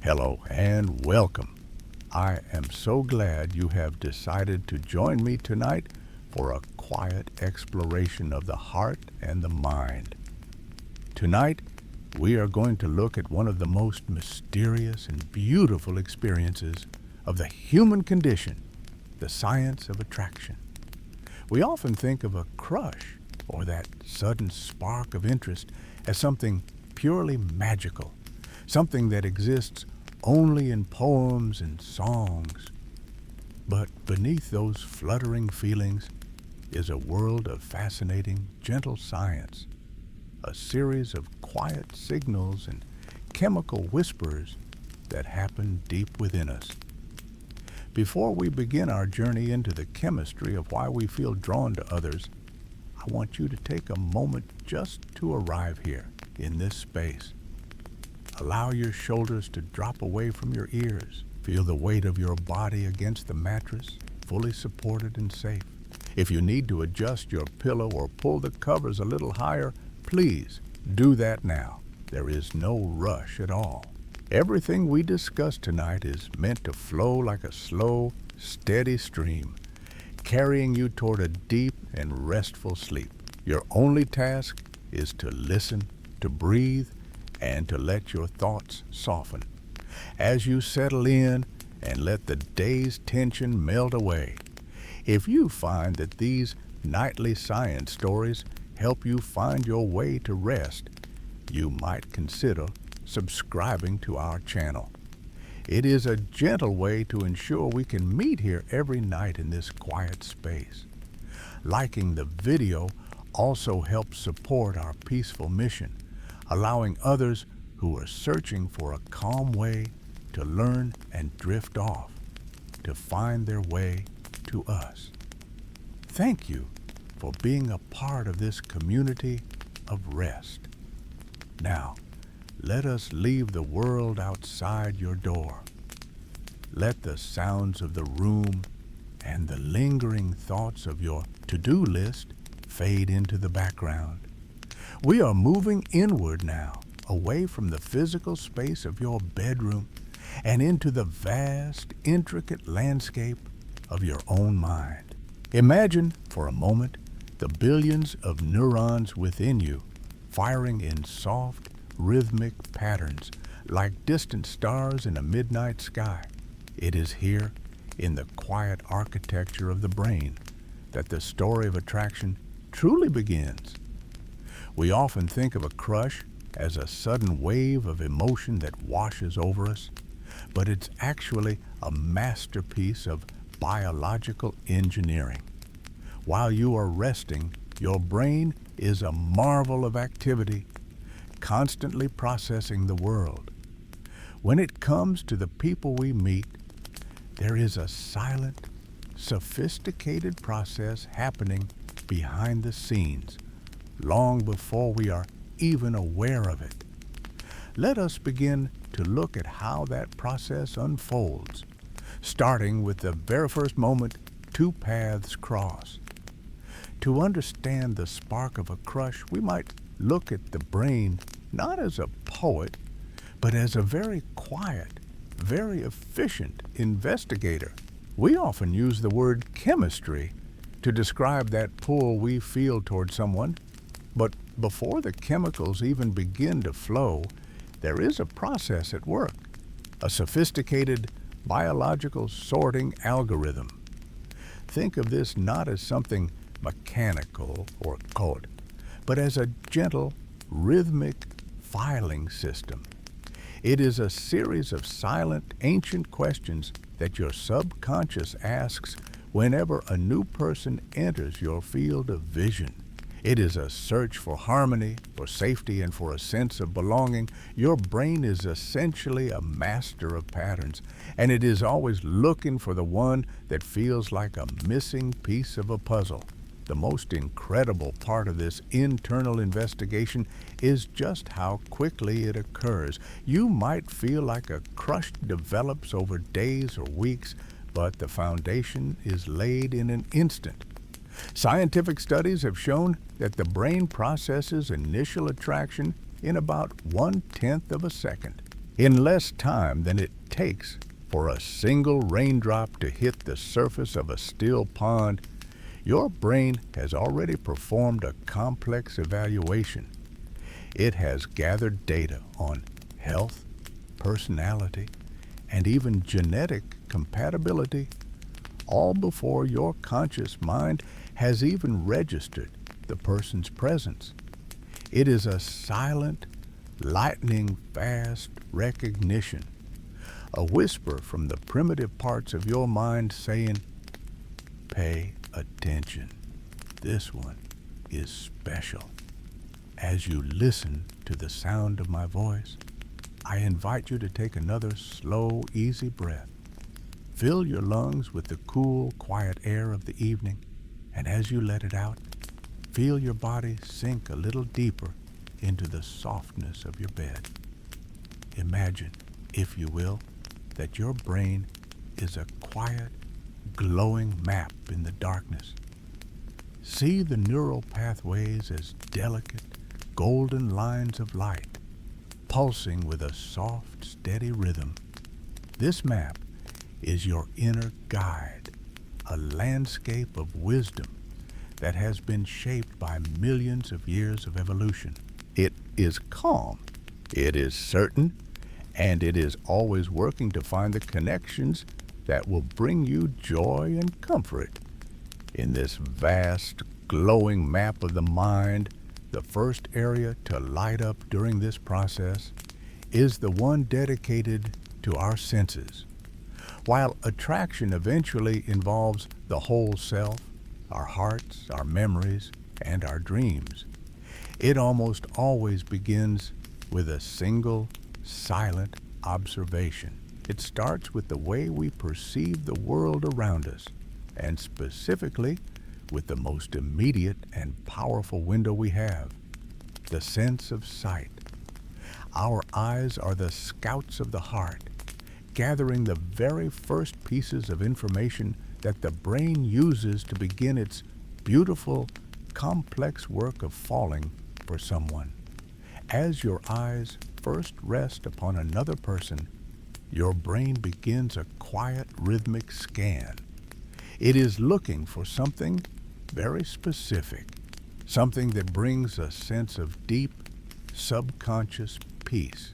Hello and welcome. I am so glad you have decided to join me tonight for a quiet exploration of the heart and the mind. Tonight, we are going to look at one of the most mysterious and beautiful experiences of the human condition, the science of attraction. We often think of a crush or that sudden spark of interest as something purely magical, something that exists only in poems and songs. But beneath those fluttering feelings is a world of fascinating, gentle science, a series of quiet signals and chemical whispers that happen deep within us. Before we begin our journey into the chemistry of why we feel drawn to others, I want you to take a moment just to arrive here in this space. Allow your shoulders to drop away from your ears. Feel the weight of your body against the mattress, fully supported and safe. If you need to adjust your pillow or pull the covers a little higher, please do that now. There is no rush at all. Everything we discuss tonight is meant to flow like a slow, steady stream, carrying you toward a deep and restful sleep. Your only task is to listen, to breathe, and to let your thoughts soften. As you settle in and let the day's tension melt away, if you find that these nightly science stories help you find your way to rest, you might consider subscribing to our channel. It is a gentle way to ensure we can meet here every night in this quiet space. Liking the video also helps support our peaceful mission, allowing others who are searching for a calm way to learn and drift off, to find their way to us. Thank you for being a part of this community of rest. Now, let us leave the world outside your door. Let the sounds of the room and the lingering thoughts of your to-do list fade into the background. We are moving inward now, away from the physical space of your bedroom and into the vast, intricate landscape of your own mind. Imagine, for a moment, the billions of neurons within you firing in soft, rhythmic patterns like distant stars in a midnight sky. It is here, in the quiet architecture of the brain, that the story of attraction truly begins. We often think of a crush as a sudden wave of emotion that washes over us, but it's actually a masterpiece of biological engineering. While you are resting, your brain is a marvel of activity, constantly processing the world. When it comes to the people we meet, there is a silent, sophisticated process happening behind the scenes, long before we are even aware of it. Let us begin to look at how that process unfolds, starting with the very first moment two paths cross. To understand the spark of a crush, we might look at the brain not as a poet, but as a very quiet, very efficient investigator. We often use the word chemistry to describe that pull we feel toward someone, but before the chemicals even begin to flow, there is a process at work, a sophisticated biological sorting algorithm. Think of this not as something mechanical or code, but as a gentle, rhythmic filing system. It is a series of silent, ancient questions that your subconscious asks whenever a new person enters your field of vision. It is a search for harmony, for safety, and for a sense of belonging. Your brain is essentially a master of patterns, and it is always looking for the one that feels like a missing piece of a puzzle. The most incredible part of this internal investigation is just how quickly it occurs. You might feel like a crush develops over days or weeks, but the foundation is laid in an instant. Scientific studies have shown that the brain processes initial attraction in about 1/10 of a second. In less time than it takes for a single raindrop to hit the surface of a still pond, your brain has already performed a complex evaluation. It has gathered data on health, personality, and even genetic compatibility, all before your conscious mind has even registered the person's presence. It is a silent, lightning-fast recognition, a whisper from the primitive parts of your mind saying, "Pay attention. This one is special." As you listen to the sound of my voice, I invite you to take another slow, easy breath. Fill your lungs with the cool, quiet air of the evening, and as you let it out, feel your body sink a little deeper into the softness of your bed. Imagine, if you will, that your brain is a quiet, glowing map in the darkness. See the neural pathways as delicate, golden lines of light, pulsing with a soft, steady rhythm. This map is your inner guide, a landscape of wisdom that has been shaped by millions of years of evolution. It is calm, it is certain, and it is always working to find the connections that will bring you joy and comfort. In this vast, glowing map of the mind, the first area to light up during this process is the one dedicated to our senses. While attraction eventually involves the whole self, our hearts, our memories, and our dreams, it almost always begins with a single, silent observation. It starts with the way we perceive the world around us, and specifically with the most immediate and powerful window we have, the sense of sight. Our eyes are the scouts of the heart, gathering the very first pieces of information that the brain uses to begin its beautiful, complex work of falling for someone. As your eyes first rest upon another person, your brain begins a quiet, rhythmic scan. It is looking for something very specific, something that brings a sense of deep, subconscious peace,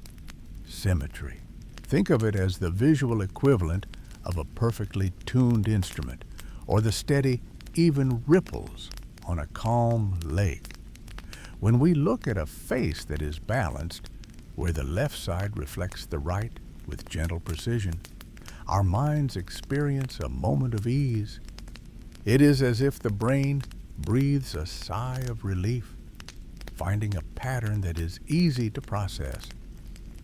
symmetry. Think of it as the visual equivalent of a perfectly tuned instrument, or the steady, even ripples on a calm lake. When we look at a face that is balanced, where the left side reflects the right with gentle precision, our minds experience a moment of ease. It is as if the brain breathes a sigh of relief, finding a pattern that is easy to process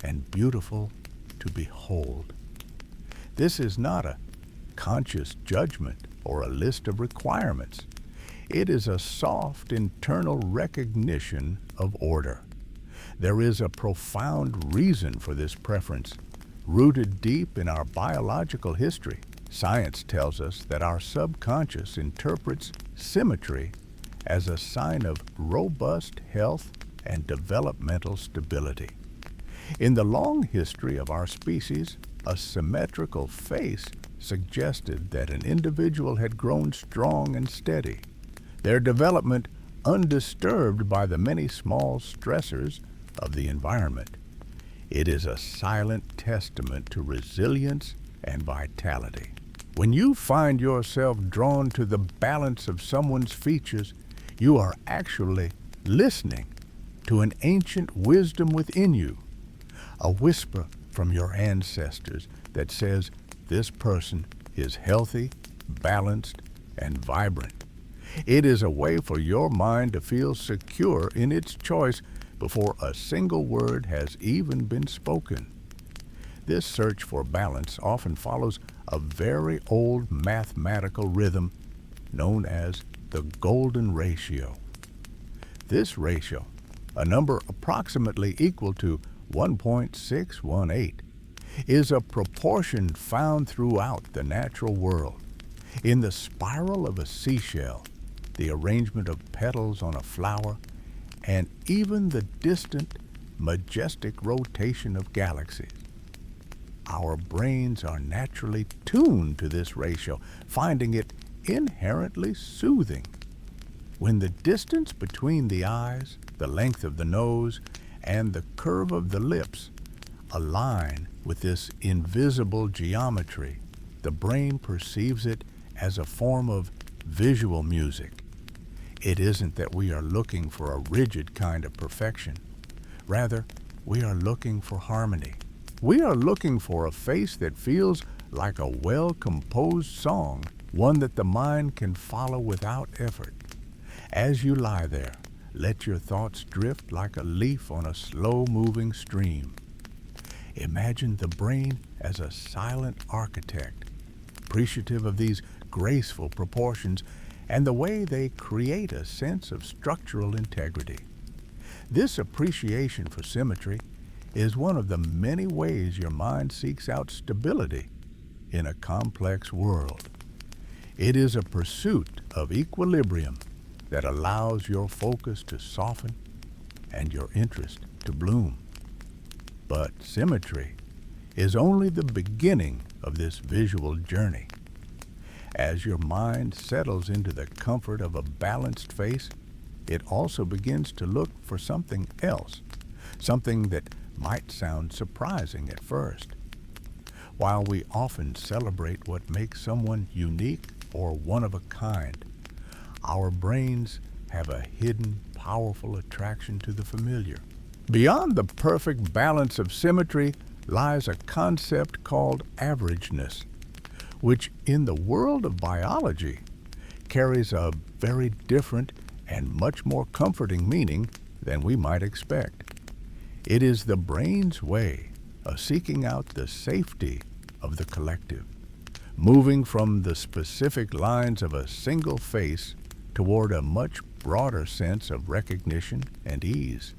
and beautiful to behold. This is not a conscious judgment or a list of requirements. It is a soft internal recognition of order. There is a profound reason for this preference, rooted deep in our biological history. Science tells us that our subconscious interprets symmetry as a sign of robust health and developmental stability. In the long history of our species, a symmetrical face suggested that an individual had grown strong and steady, their development undisturbed by the many small stressors of the environment. It is a silent testament to resilience and vitality. When you find yourself drawn to the balance of someone's features, you are actually listening to an ancient wisdom within you, a whisper from your ancestors that says this person is healthy, balanced, and vibrant. It is a way for your mind to feel secure in its choice before a single word has even been spoken. This search for balance often follows a very old mathematical rhythm known as the golden ratio. This ratio, a number approximately equal to 1.618, is a proportion found throughout the natural world. In the spiral of a seashell, the arrangement of petals on a flower, and even the distant, majestic rotation of galaxies. our brains are naturally tuned to this ratio, finding it inherently soothing. When the distance between the eyes, the length of the nose, and the curve of the lips align with this invisible geometry, the brain perceives it as a form of visual music. It isn't that we are looking for a rigid kind of perfection. Rather, we are looking for harmony. We are looking for a face that feels like a well-composed song, one that the mind can follow without effort. As you lie there, let your thoughts drift like a leaf on a slow-moving stream. Imagine the brain as a silent architect, appreciative of these graceful proportions and the way they create a sense of structural integrity. This appreciation for symmetry is one of the many ways your mind seeks out stability in a complex world. It is a pursuit of equilibrium that allows your focus to soften and your interest to bloom. But symmetry is only the beginning of this visual journey. As your mind settles into the comfort of a balanced face, it also begins to look for something else, something that might sound surprising at first. While we often celebrate what makes someone unique or one of a kind, our brains have a hidden, powerful attraction to the familiar. Beyond the perfect balance of symmetry lies a concept called averageness, which in the world of biology carries a very different and much more comforting meaning than we might expect. It is the brain's way of seeking out the safety of the collective, moving from the specific lines of a single face toward a much broader sense of recognition and ease.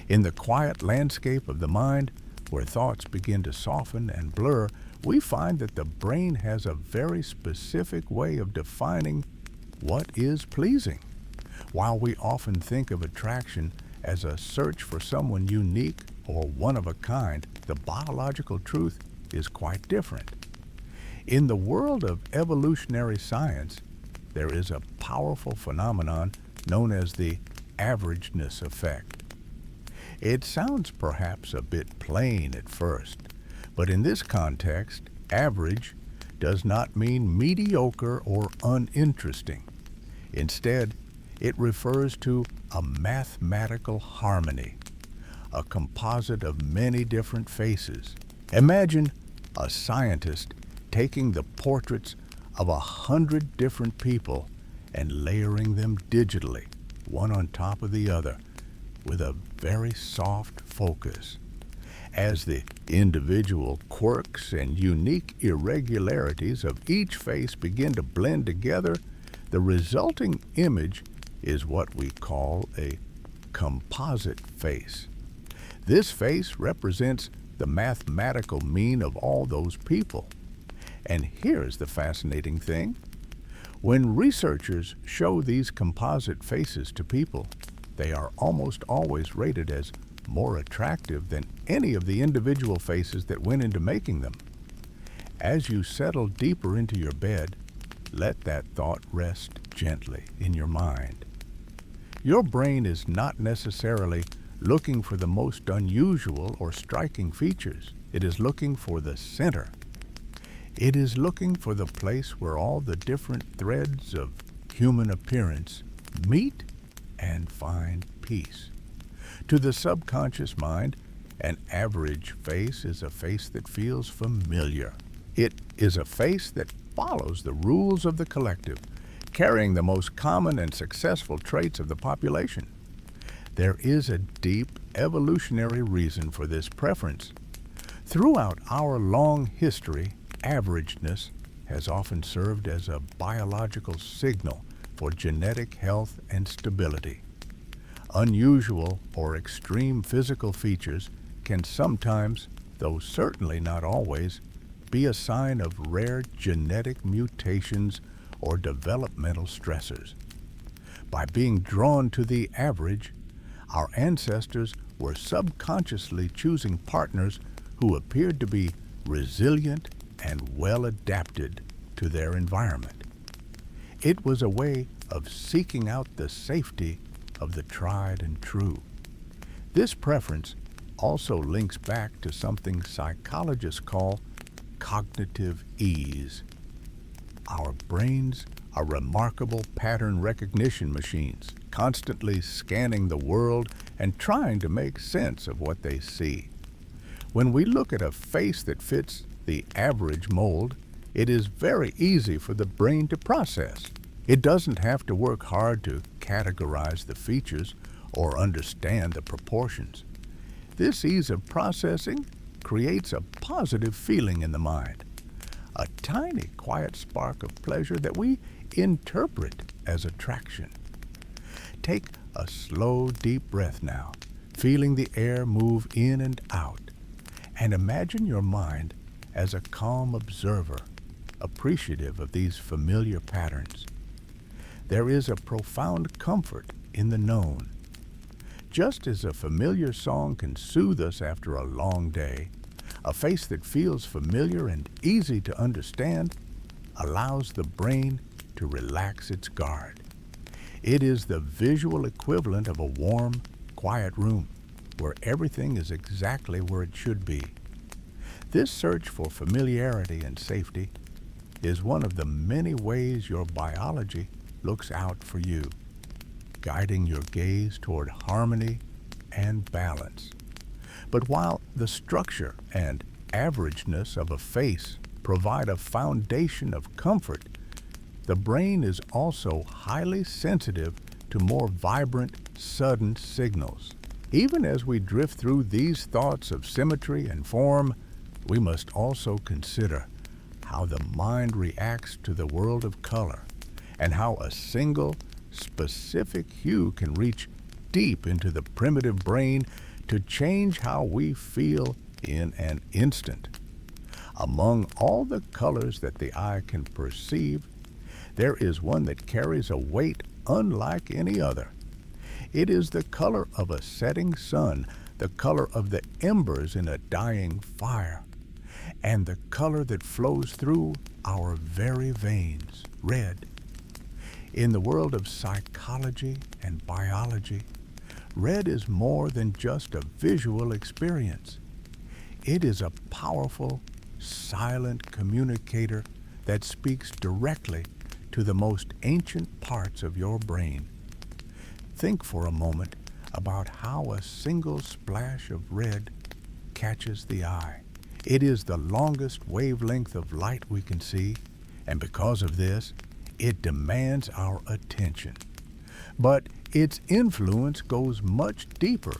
In the quiet landscape of the mind, where thoughts begin to soften and blur, we find that the brain has a very specific way of defining what is pleasing. While we often think of attraction as a search for someone unique or one of a kind, the biological truth is quite different. In the world of evolutionary science, there is a powerful phenomenon known as the averageness effect. It sounds perhaps a bit plain at first, but in this context, average does not mean mediocre or uninteresting. Instead, it refers to a mathematical harmony, a composite of many different faces. Imagine a scientist taking the portraits of 100 different people and layering them digitally, one on top of the other, with a very soft focus. As the individual quirks and unique irregularities of each face begin to blend together, the resulting image is what we call a composite face. This face represents the mathematical mean of all those people. And here's the fascinating thing. When researchers show these composite faces to people, they are almost always rated as more attractive than any of the individual faces that went into making them. As you settle deeper into your bed, let that thought rest gently in your mind. Your brain is not necessarily looking for the most unusual or striking features. It is looking for the center. It is looking for the place where all the different threads of human appearance meet and find peace. To the subconscious mind, an average face is a face that feels familiar. It is a face that follows the rules of the collective, carrying the most common and successful traits of the population. There is a deep evolutionary reason for this preference. Throughout our long history, averageness has often served as a biological signal for genetic health and stability. Unusual or extreme physical features can sometimes, though certainly not always, be a sign of rare genetic mutations or developmental stressors. By being drawn to the average, our ancestors were subconsciously choosing partners who appeared to be resilient, and well adapted to their environment. It was a way of seeking out the safety of the tried and true. This preference also links back to something psychologists call cognitive ease. Our brains are remarkable pattern recognition machines, constantly scanning the world and trying to make sense of what they see. When we look at a face that fits the average mold, it is very easy for the brain to process. It doesn't have to work hard to categorize the features or understand the proportions. This ease of processing creates a positive feeling in the mind, a tiny, quiet spark of pleasure that we interpret as attraction. Take a slow, deep breath now, feeling the air move in and out, and imagine your mind as a calm observer, appreciative of these familiar patterns. There is a profound comfort in the known. Just as a familiar song can soothe us after a long day, a face that feels familiar and easy to understand allows the brain to relax its guard. It is the visual equivalent of a warm, quiet room where everything is exactly where it should be. This search for familiarity and safety is one of the many ways your biology looks out for you, guiding your gaze toward harmony and balance. But while the structure and averageness of a face provide a foundation of comfort, the brain is also highly sensitive to more vibrant, sudden signals. Even as we drift through these thoughts of symmetry and form, we must also consider how the mind reacts to the world of color and how a single, specific hue can reach deep into the primitive brain to change how we feel in an instant. Among all the colors that the eye can perceive, there is one that carries a weight unlike any other. It is the color of a setting sun, the color of the embers in a dying fire, and the color that flows through our very veins, red. In the world of psychology and biology, red is more than just a visual experience. It is a powerful, silent communicator that speaks directly to the most ancient parts of your brain. Think for a moment about how a single splash of red catches the eye. It is the longest wavelength of light we can see, and because of this, it demands our attention. But its influence goes much deeper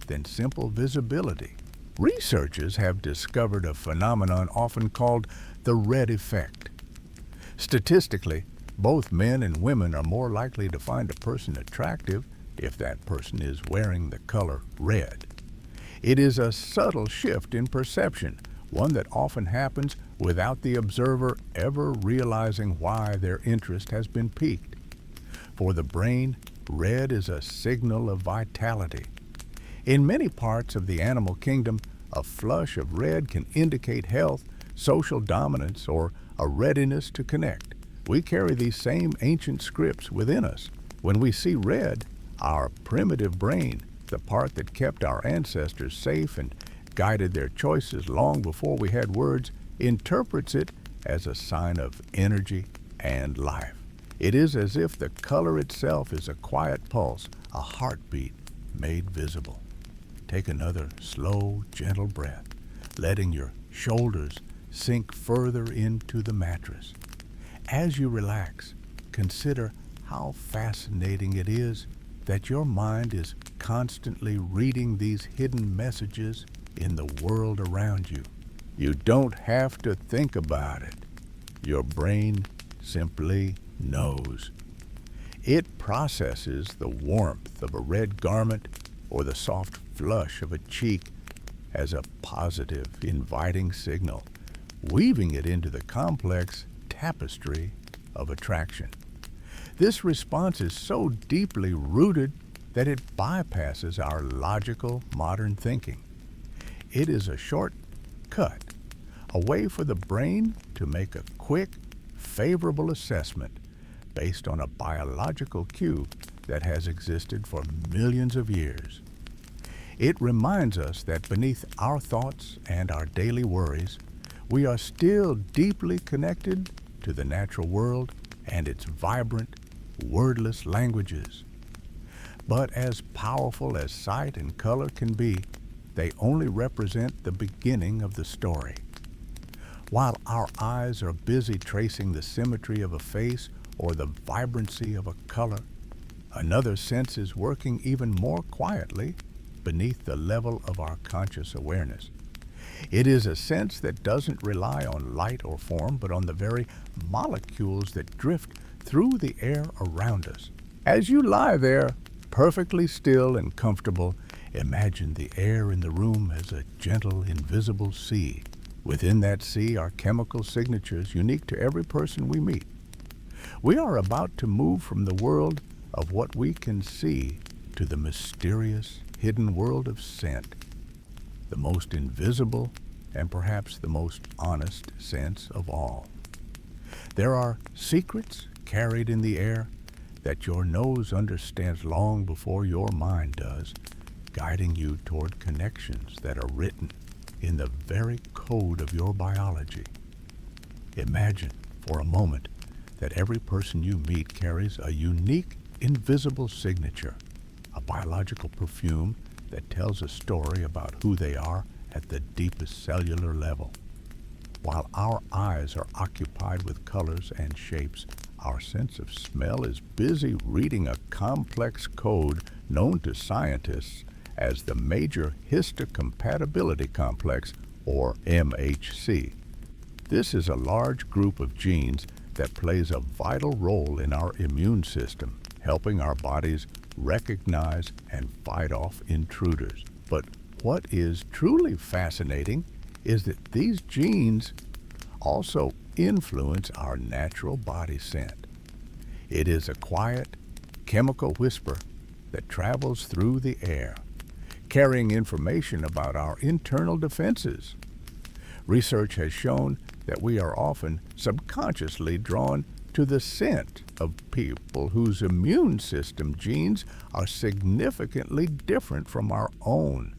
than simple visibility. Researchers have discovered a phenomenon often called the red effect. Statistically, both men and women are more likely to find a person attractive if that person is wearing the color red. It is a subtle shift in perception, one that often happens without the observer ever realizing why their interest has been piqued. For the brain, red is a signal of vitality. In many parts of the animal kingdom, a flush of red can indicate health, social dominance, or a readiness to connect. We carry these same ancient scripts within us. When we see red, our primitive brain, the part that kept our ancestors safe and guided their choices long before we had words, interprets it as a sign of energy and life. It is as if the color itself is a quiet pulse, a heartbeat made visible. Take another slow, gentle breath, letting your shoulders sink further into the mattress. As you relax, consider how fascinating it is that your mind is constantly reading these hidden messages in the world around you. You don't have to think about it. Your brain simply knows. It processes the warmth of a red garment or the soft flush of a cheek as a positive, inviting signal, weaving it into the complex tapestry of attraction. This response is so deeply rooted that it bypasses our logical modern thinking. It is a short cut, a way for the brain to make a quick, favorable assessment based on a biological cue that has existed for millions of years. It reminds us that beneath our thoughts and our daily worries, we are still deeply connected to the natural world and its vibrant, wordless languages. But as powerful as sight and color can be, they only represent the beginning of the story. While our eyes are busy tracing the symmetry of a face or the vibrancy of a color, another sense is working even more quietly beneath the level of our conscious awareness. It is a sense that doesn't rely on light or form, but on the very molecules that drift through the air around us. As you lie there, perfectly still and comfortable, imagine the air in the room as a gentle, invisible sea. Within that sea are chemical signatures unique to every person we meet. We are about to move from the world of what we can see to the mysterious, hidden world of scent, the most invisible and perhaps the most honest sense of all. There are secrets carried in the air that your nose understands long before your mind does, guiding you toward connections that are written in the very code of your biology. Imagine for a moment that every person you meet carries a unique, invisible signature, a biological perfume that tells a story about who they are at the deepest cellular level. While our eyes are occupied with colors and shapes, our sense of smell is busy reading a complex code known to scientists as the major histocompatibility complex, or MHC. This is a large group of genes that plays a vital role in our immune system, helping our bodies recognize and fight off intruders. But what is truly fascinating is that these genes also influence our natural body scent. It is a quiet, chemical whisper that travels through the air, carrying information about our internal defenses. Research has shown that we are often subconsciously drawn to the scent of people whose immune system genes are significantly different from our own.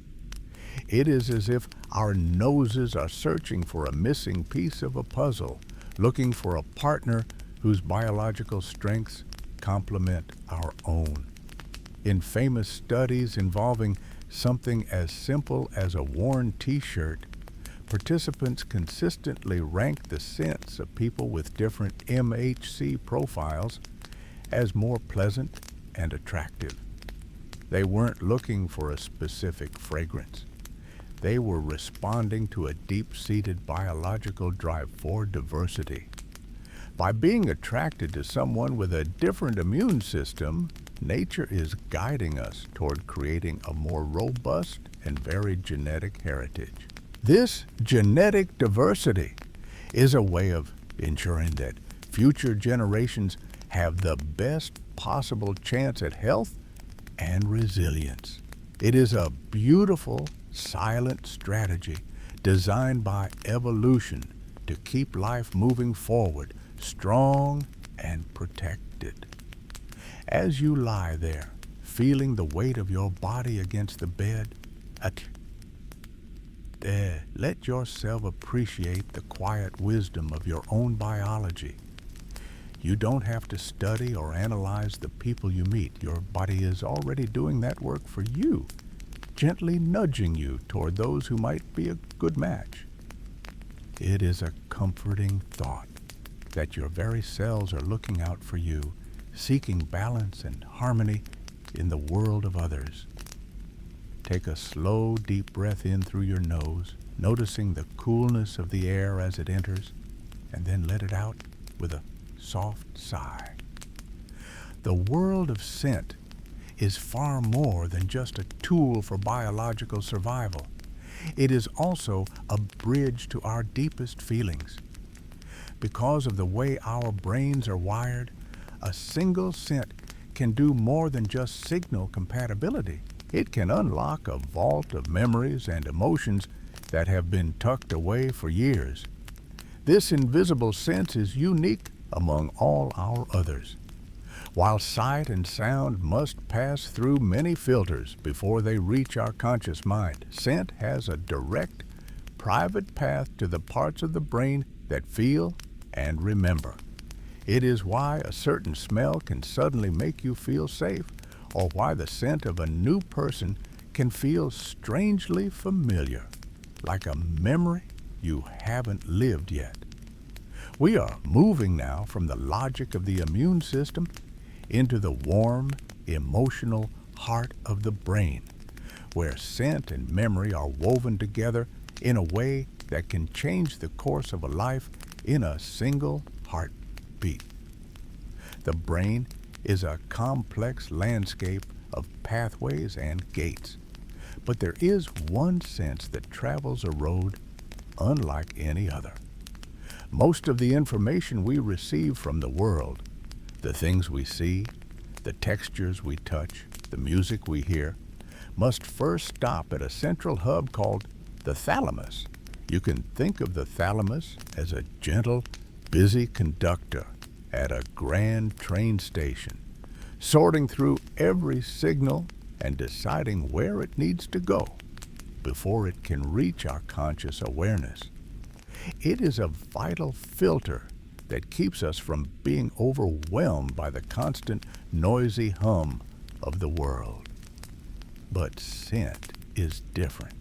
It is as if our noses are searching for a missing piece of a puzzle, looking for a partner whose biological strengths complement our own. In famous studies involving something as simple as a worn t-shirt, participants consistently ranked the scents of people with different MHC profiles as more pleasant and attractive. They weren't looking for a specific fragrance. They were responding to a deep-seated biological drive for diversity. By being attracted to someone with a different immune system, nature is guiding us toward creating a more robust and varied genetic heritage. This genetic diversity is a way of ensuring that future generations have the best possible chance at health and resilience. It is a beautiful, silent strategy designed by evolution to keep life moving forward, strong and protected. As you lie there, feeling the weight of your body against the bed, let yourself appreciate the quiet wisdom of your own biology. You don't have to study or analyze the people you meet. Your body is already doing that work for you, gently nudging you toward those who might be a good match. It is a comforting thought that your very cells are looking out for you, seeking balance and harmony in the world of others. Take a slow, deep breath in through your nose, noticing the coolness of the air as it enters, and then let it out with a soft sigh. The world of scent is far more than just a tool for biological survival. It is also a bridge to our deepest feelings. Because of the way our brains are wired, a single scent can do more than just signal compatibility. It can unlock a vault of memories and emotions that have been tucked away for years. This invisible sense is unique among all our others. While sight and sound must pass through many filters before they reach our conscious mind, scent has a direct, private path to the parts of the brain that feel and remember. It is why a certain smell can suddenly make you feel safe, or why the scent of a new person can feel strangely familiar, like a memory you haven't lived yet. We are moving now from the logic of the immune system into the warm, emotional heart of the brain, where scent and memory are woven together in a way that can change the course of a life in a single heartbeat. The brain is a complex landscape of pathways and gates, but there is one sense that travels a road unlike any other. Most of the information we receive from the world, the things we see, the textures we touch, the music we hear, must first stop at a central hub called the thalamus. You can think of the thalamus as a gentle, busy conductor at a grand train station, sorting through every signal and deciding where it needs to go before it can reach our conscious awareness. It is a vital filter that keeps us from being overwhelmed by the constant noisy hum of the world. But scent is different.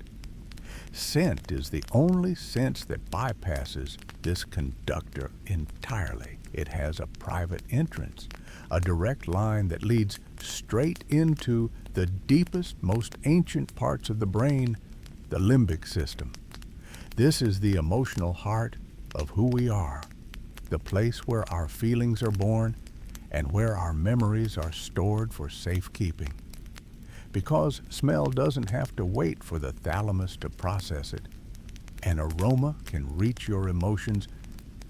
Scent is the only sense that bypasses this conductor entirely. It has a private entrance, a direct line that leads straight into the deepest, most ancient parts of the brain, the limbic system. This is the emotional heart of who we are, the place where our feelings are born and where our memories are stored for safekeeping. Because smell doesn't have to wait for the thalamus to process it, an aroma can reach your emotions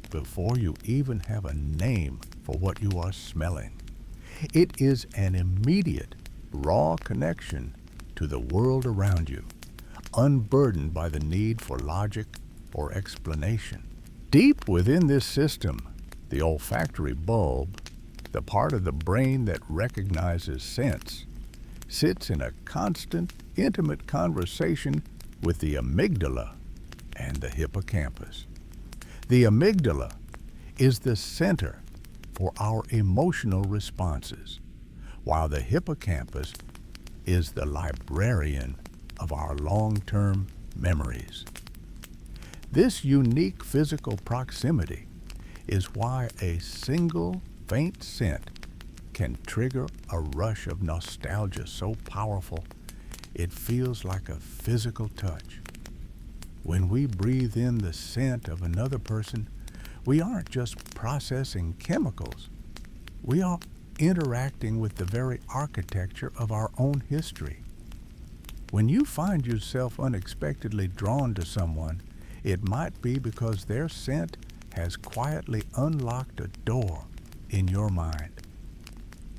before you even have a name for what you are smelling. It is an immediate, raw connection to the world around you, unburdened by the need for logic or explanation. Deep within this system, the olfactory bulb, the part of the brain that recognizes scents, sits in a constant, intimate conversation with the amygdala and the hippocampus. The amygdala is the center for our emotional responses, while the hippocampus is the librarian of our long-term memories. This unique physical proximity is why a single faint scent can trigger a rush of nostalgia so powerful it feels like a physical touch. When we breathe in the scent of another person, we aren't just processing chemicals. We are interacting with the very architecture of our own history. When you find yourself unexpectedly drawn to someone, it might be because their scent has quietly unlocked a door in your mind.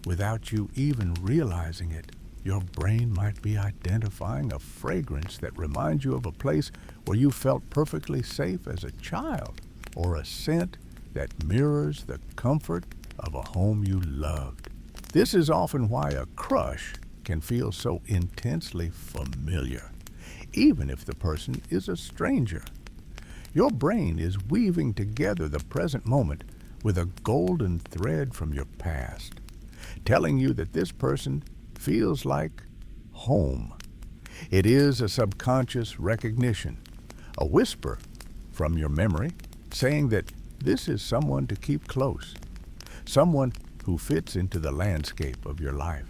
Without you even realizing it, your brain might be identifying a fragrance that reminds you of a place where you felt perfectly safe as a child, or a scent that mirrors the comfort of a home you loved. This is often why a crush can feel so intensely familiar, even if the person is a stranger. Your brain is weaving together the present moment with a golden thread from your past, telling you that this person feels like home. It is a subconscious recognition, a whisper from your memory saying that this is someone to keep close, someone who fits into the landscape of your life.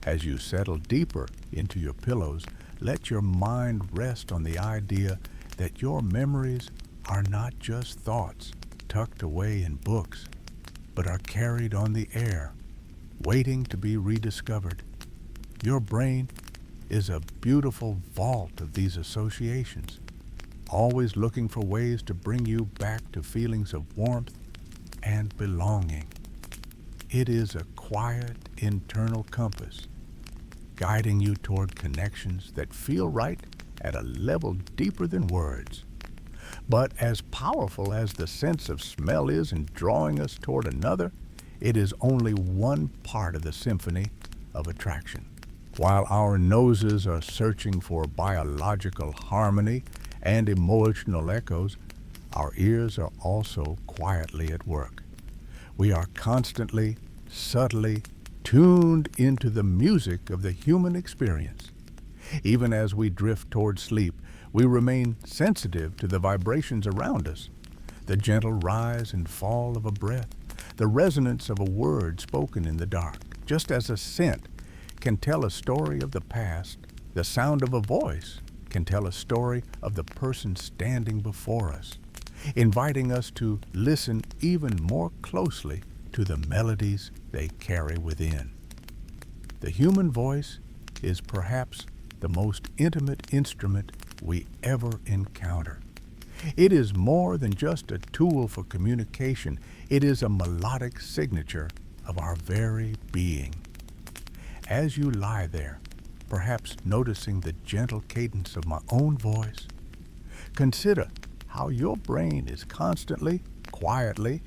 As you settle deeper into your pillows, let your mind rest on the idea that your memories are not just thoughts tucked away in books, but are carried on the air, waiting to be rediscovered. Your brain is a beautiful vault of these associations, always looking for ways to bring you back to feelings of warmth and belonging. It is a quiet internal compass, guiding you toward connections that feel right at a level deeper than words. But as powerful as the sense of smell is in drawing us toward another, it is only one part of the symphony of attraction. While our noses are searching for biological harmony and emotional echoes, our ears are also quietly at work. We are constantly, subtly tuned into the music of the human experience. Even as we drift toward sleep, we remain sensitive to the vibrations around us, the gentle rise and fall of a breath, the resonance of a word spoken in the dark. Just as a scent can tell a story of the past, the sound of a voice can tell a story of the person standing before us, inviting us to listen even more closely to the melodies they carry within. The human voice is perhaps the most intimate instrument we ever encounter. It is more than just a tool for communication. It is a melodic signature of our very being. As you lie there, perhaps noticing the gentle cadence of my own voice, consider how your brain is constantly, quietly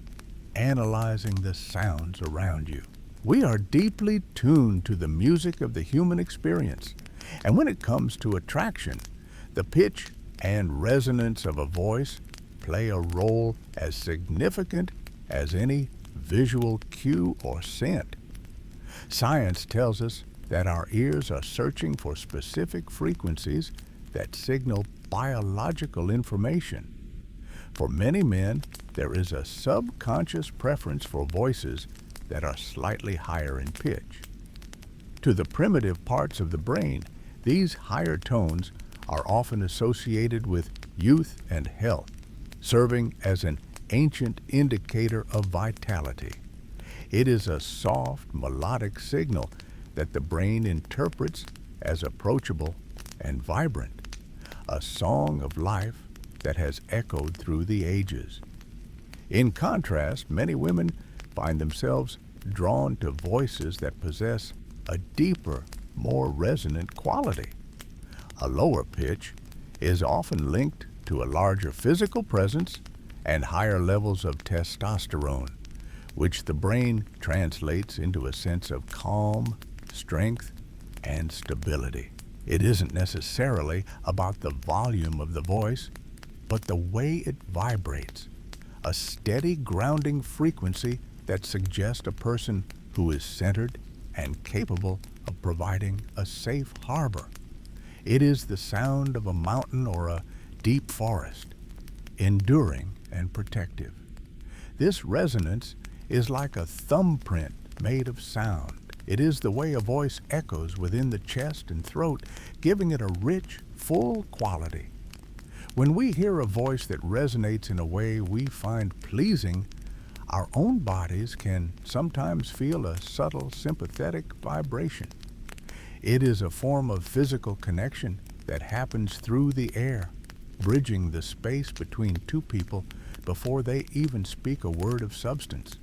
analyzing the sounds around you. We are deeply tuned to the music of the human experience, and when it comes to attraction, the pitch and resonance of a voice play a role as significant as any visual cue or scent. Science tells us that our ears are searching for specific frequencies that signal biological information. For many men, there is a subconscious preference for voices that are slightly higher in pitch. To the primitive parts of the brain, these higher tones are often associated with youth and health, serving as an ancient indicator of vitality. It is a soft, melodic signal that the brain interprets as approachable and vibrant, a song of life that has echoed through the ages. In contrast, many women find themselves drawn to voices that possess a deeper, more resonant quality. A lower pitch is often linked to a larger physical presence and higher levels of testosterone, which the brain translates into a sense of calm, strength, and stability. It isn't necessarily about the volume of the voice, but the way it vibrates, a steady grounding frequency that suggests a person who is centered and capable of providing a safe harbor. It is the sound of a mountain or a deep forest, enduring and protective. This resonance is like a thumbprint made of sound. It is the way a voice echoes within the chest and throat, giving it a rich, full quality. When we hear a voice that resonates in a way we find pleasing, our own bodies can sometimes feel a subtle sympathetic vibration. It is a form of physical connection that happens through the air, bridging the space between two people before they even speak a word of substance.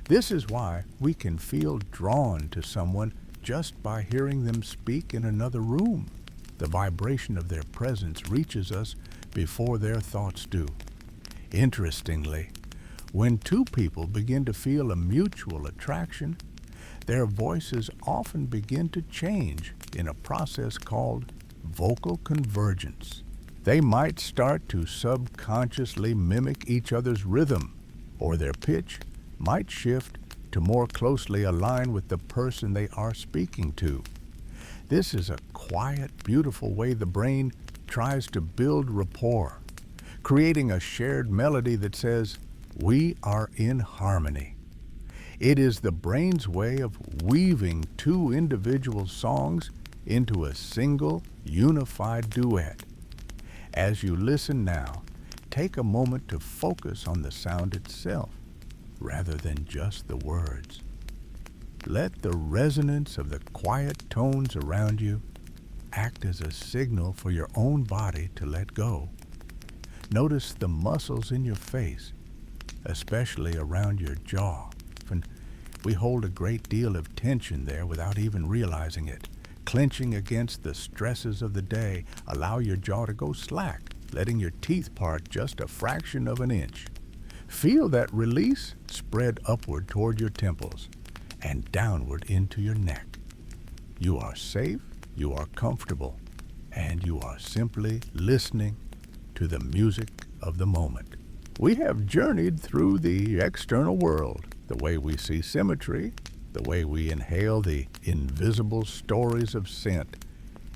This is why we can feel drawn to someone just by hearing them speak in another room. The vibration of their presence reaches us before their thoughts do. Interestingly, when two people begin to feel a mutual attraction, their voices often begin to change in a process called vocal convergence. They might start to subconsciously mimic each other's rhythm, or their pitch might shift to more closely align with the person they are speaking to. This is a quiet, beautiful way the brain tries to build rapport, creating a shared melody that says, "We are in harmony." It is the brain's way of weaving two individual songs into a single, unified duet. As you listen now, take a moment to focus on the sound itself, rather than just the words. Let the resonance of the quiet tones around you act as a signal for your own body to let go. Notice the muscles in your face, especially around your jaw. And we hold a great deal of tension there without even realizing it. Clenching against the stresses of the day, allow your jaw to go slack, letting your teeth part just a fraction of an inch. Feel that release spread upward toward your temples and downward into your neck. You are safe, you are comfortable, and you are simply listening to the music of the moment. We have journeyed through the external world, the way we see symmetry, the way we inhale the invisible stories of scent,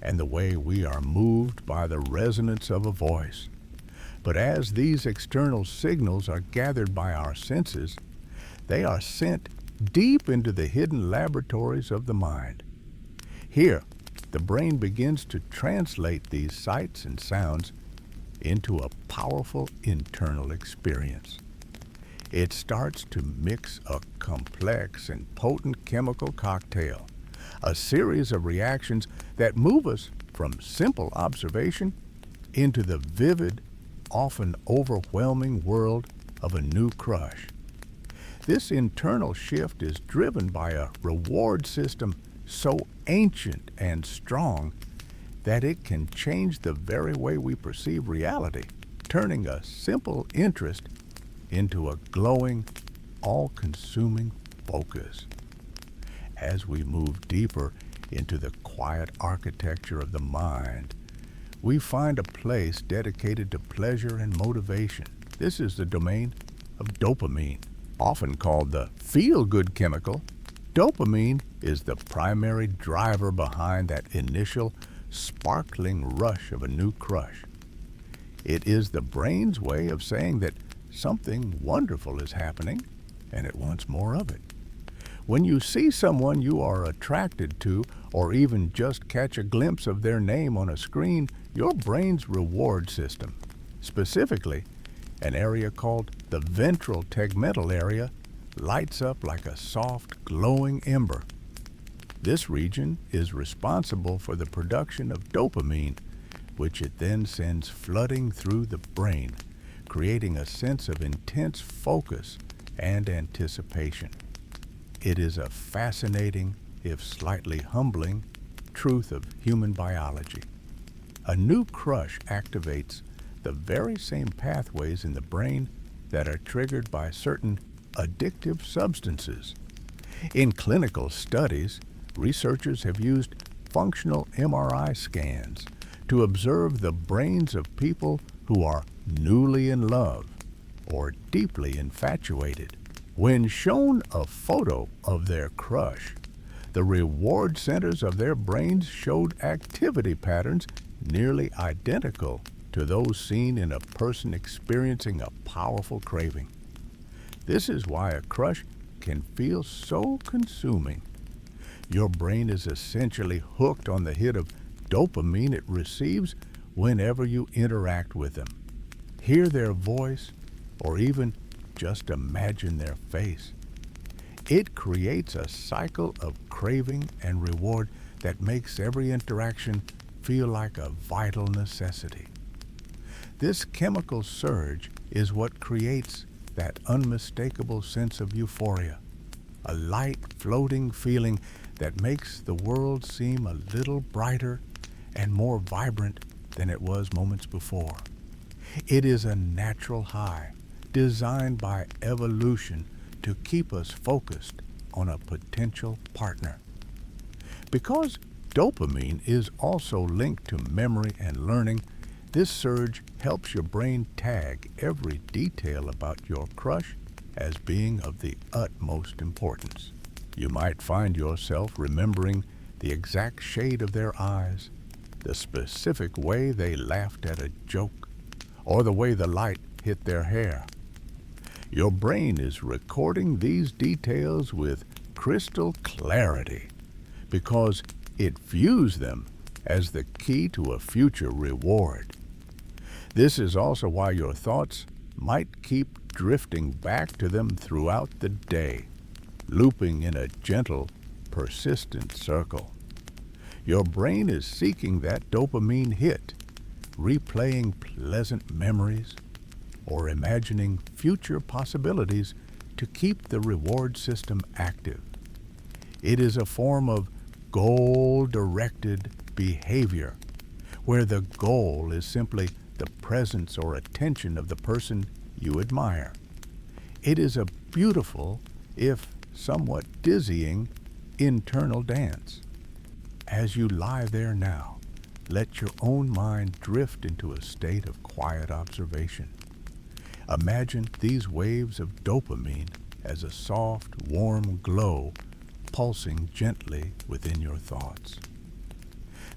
and the way we are moved by the resonance of a voice. But as these external signals are gathered by our senses, they are sent deep into the hidden laboratories of the mind. Here, the brain begins to translate these sights and sounds into a powerful internal experience. It starts to mix a complex and potent chemical cocktail, a series of reactions that move us from simple observation into the vivid, often overwhelming world of a new crush. This internal shift is driven by a reward system so ancient and strong that it can change the very way we perceive reality, turning a simple interest into a glowing, all-consuming focus. As we move deeper into the quiet architecture of the mind, we find a place dedicated to pleasure and motivation. This is the domain of dopamine, often called the feel-good chemical. Dopamine is the primary driver behind that initial sparkling rush of a new crush. It is the brain's way of saying that something wonderful is happening and it wants more of it. When you see someone you are attracted to, or even just catch a glimpse of their name on a screen, your brain's reward system, specifically an area called the ventral tegmental area, lights up like a soft, glowing ember. This region is responsible for the production of dopamine, which it then sends flooding through the brain, creating a sense of intense focus and anticipation. It is a fascinating, if slightly humbling, truth of human biology. A new crush activates the very same pathways in the brain that are triggered by certain addictive substances. In clinical studies, researchers have used functional MRI scans to observe the brains of people who are newly in love or deeply infatuated. When shown a photo of their crush, the reward centers of their brains showed activity patterns nearly identical to those seen in a person experiencing a powerful craving. This is why a crush can feel so consuming. Your brain is essentially hooked on the hit of dopamine it receives whenever you interact with them. Hear their voice, or even just imagine their face. It creates a cycle of craving and reward that makes every interaction feel like a vital necessity. This chemical surge is what creates that unmistakable sense of euphoria, a light, floating feeling that makes the world seem a little brighter and more vibrant than it was moments before. It is a natural high, designed by evolution to keep us focused on a potential partner. Because dopamine is also linked to memory and learning, this surge helps your brain tag every detail about your crush as being of the utmost importance. You might find yourself remembering the exact shade of their eyes, the specific way they laughed at a joke, or the way the light hit their hair. Your brain is recording these details with crystal clarity because it views them as the key to a future reward. This is also why your thoughts might keep drifting back to them throughout the day, looping in a gentle, persistent circle. Your brain is seeking that dopamine hit, replaying pleasant memories, or imagining future possibilities to keep the reward system active. It is a form of goal-directed behavior, where the goal is simply the presence or attention of the person you admire. It is a beautiful, if somewhat dizzying, internal dance. As you lie there now, let your own mind drift into a state of quiet observation. Imagine these waves of dopamine as a soft, warm glow pulsing gently within your thoughts.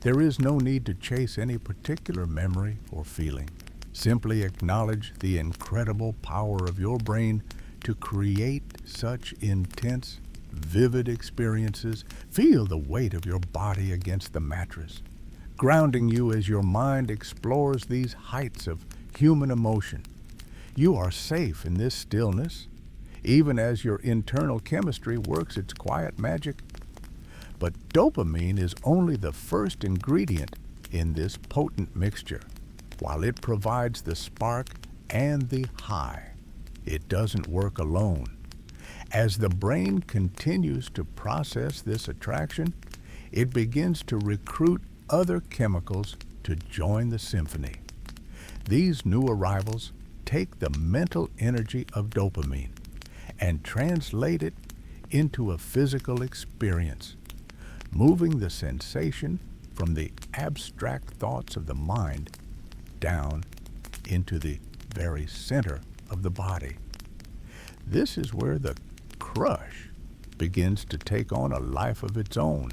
There is no need to chase any particular memory or feeling. Simply acknowledge the incredible power of your brain to create such intense, vivid experiences. Feel the weight of your body against the mattress, grounding you as your mind explores these heights of human emotion. You are safe in this stillness, even as your internal chemistry works its quiet magic. But dopamine is only the first ingredient in this potent mixture. While it provides the spark and the high, it doesn't work alone. As the brain continues to process this attraction, it begins to recruit other chemicals to join the symphony. These new arrivals take the mental energy of dopamine and translate it into a physical experience, moving the sensation from the abstract thoughts of the mind down into the very center of the body. This is where the crush begins to take on a life of its own,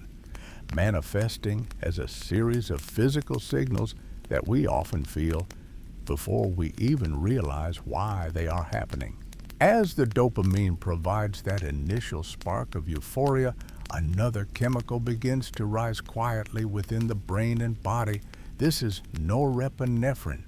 manifesting as a series of physical signals that we often feel before we even realize why they are happening. As the dopamine provides that initial spark of euphoria, another chemical begins to rise quietly within the brain and body. This is norepinephrine,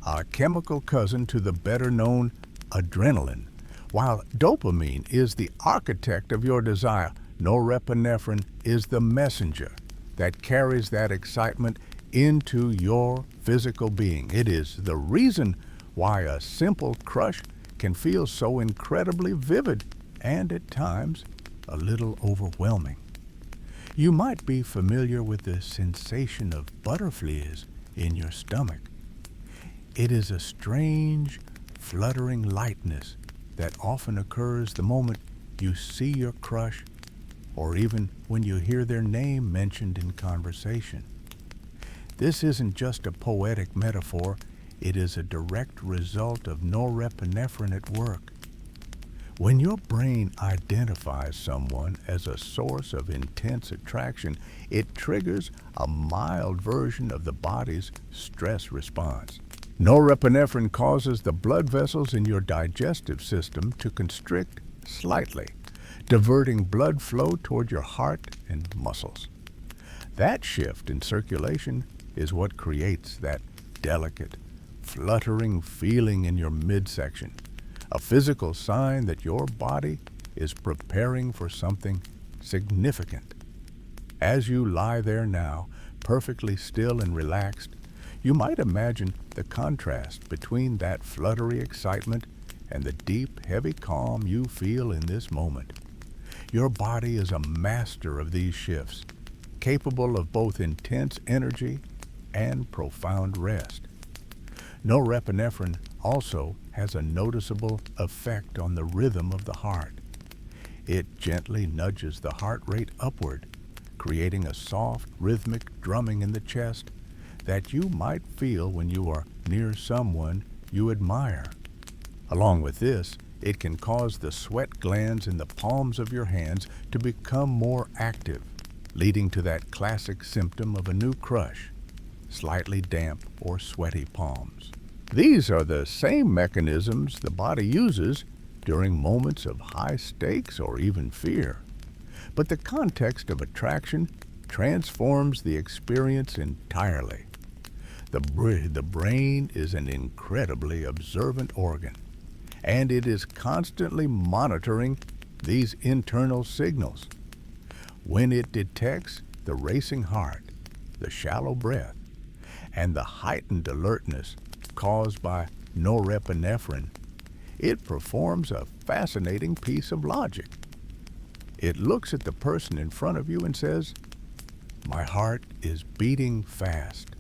a chemical cousin to the better-known adrenaline. While dopamine is the architect of your desire, norepinephrine is the messenger that carries that excitement into your physical being. It is the reason why a simple crush can feel so incredibly vivid and at times a little overwhelming. You might be familiar with the sensation of butterflies in your stomach. It is a strange, fluttering lightness that often occurs the moment you see your crush or even when you hear their name mentioned in conversation. This isn't just a poetic metaphor, it is a direct result of norepinephrine at work. When your brain identifies someone as a source of intense attraction, it triggers a mild version of the body's stress response. Norepinephrine causes the blood vessels in your digestive system to constrict slightly, diverting blood flow toward your heart and muscles. That shift in circulation is what creates that delicate, fluttering feeling in your midsection, a physical sign that your body is preparing for something significant. As you lie there now, perfectly still and relaxed, you might imagine the contrast between that fluttery excitement and the deep, heavy calm you feel in this moment. Your body is a master of these shifts, capable of both intense energy and profound rest. Norepinephrine also has a noticeable effect on the rhythm of the heart. It gently nudges the heart rate upward, creating a soft, rhythmic drumming in the chest that you might feel when you are near someone you admire. Along with this, it can cause the sweat glands in the palms of your hands to become more active, leading to that classic symptom of a new crush, slightly damp or sweaty palms. These are the same mechanisms the body uses during moments of high stakes or even fear. But the context of attraction transforms the experience entirely. The brain is an incredibly observant organ, and it is constantly monitoring these internal signals. When it detects the racing heart, the shallow breath, and the heightened alertness caused by norepinephrine, it performs a fascinating piece of logic. It looks at the person in front of you and says, My heart is beating fast.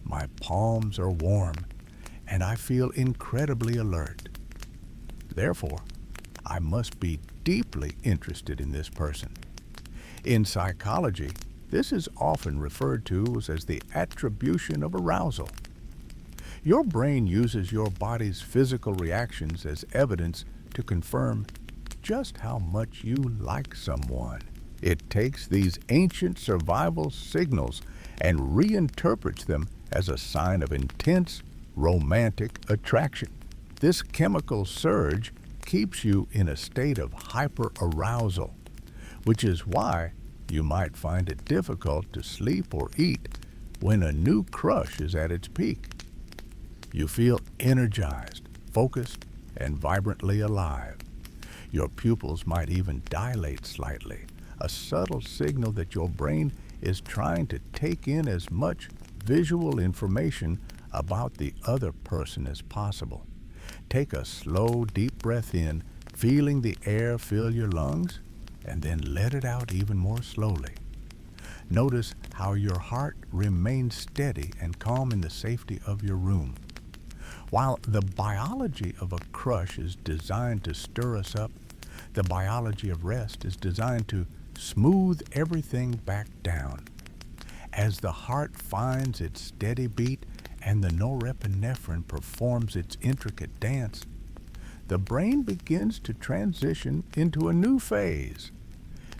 My palms are warm, and I feel incredibly alert. Therefore, I must be deeply interested in this person. In psychology, this is often referred to as the attribution of arousal. Your brain uses your body's physical reactions as evidence to confirm just how much you like someone. It takes these ancient survival signals and reinterprets them as a sign of intense romantic attraction. This chemical surge keeps you in a state of hyperarousal, which is why you might find it difficult to sleep or eat when a new crush is at its peak. You feel energized, focused, and vibrantly alive. Your pupils might even dilate slightly, a subtle signal that your brain is trying to take in as much visual information about the other person as possible. Take a slow, deep breath in, feeling the air fill your lungs, and then let it out even more slowly. Notice how your heart remains steady and calm in the safety of your room. While the biology of a crush is designed to stir us up, the biology of rest is designed to smooth everything back down. As the heart finds its steady beat and the norepinephrine performs its intricate dance, the brain begins to transition into a new phase.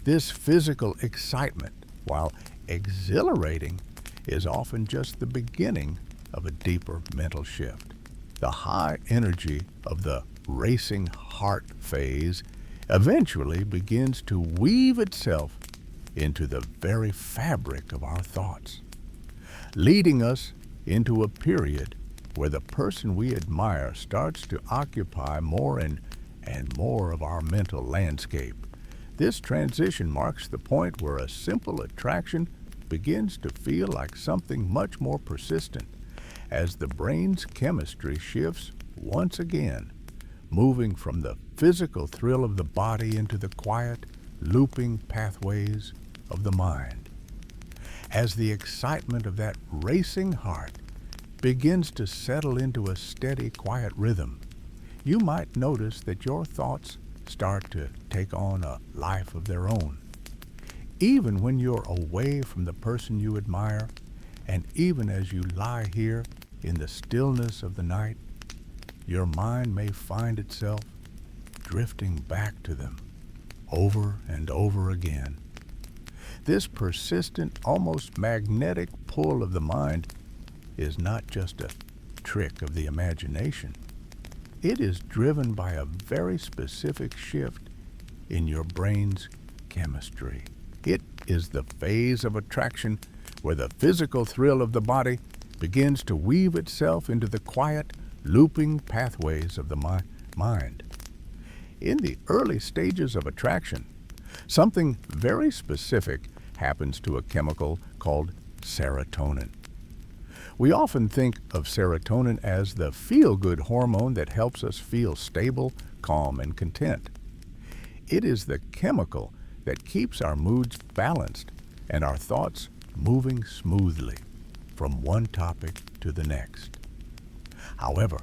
This physical excitement, while exhilarating, is often just the beginning of a deeper mental shift. The high energy of the racing heart phase eventually begins to weave itself into the very fabric of our thoughts, leading us into a period where the person we admire starts to occupy more and more of our mental landscape. This transition marks the point where a simple attraction begins to feel like something much more persistent, as the brain's chemistry shifts once again, moving from the physical thrill of the body into the quiet, looping pathways of the mind. As the excitement of that racing heart begins to settle into a steady, quiet rhythm, you might notice that your thoughts start to take on a life of their own. Even when you're away from the person you admire, and even as you lie here in the stillness of the night, your mind may find itself drifting back to them over and over again. This persistent, almost magnetic pull of the mind is not just a trick of the imagination. It is driven by a very specific shift in your brain's chemistry. It is the phase of attraction where the physical thrill of the body begins to weave itself into the quiet, looping pathways of the mind. In the early stages of attraction, something very specific happens to a chemical called serotonin. We often think of serotonin as the feel-good hormone that helps us feel stable, calm, and content. It is the chemical that keeps our moods balanced and our thoughts moving smoothly from one topic to the next. However,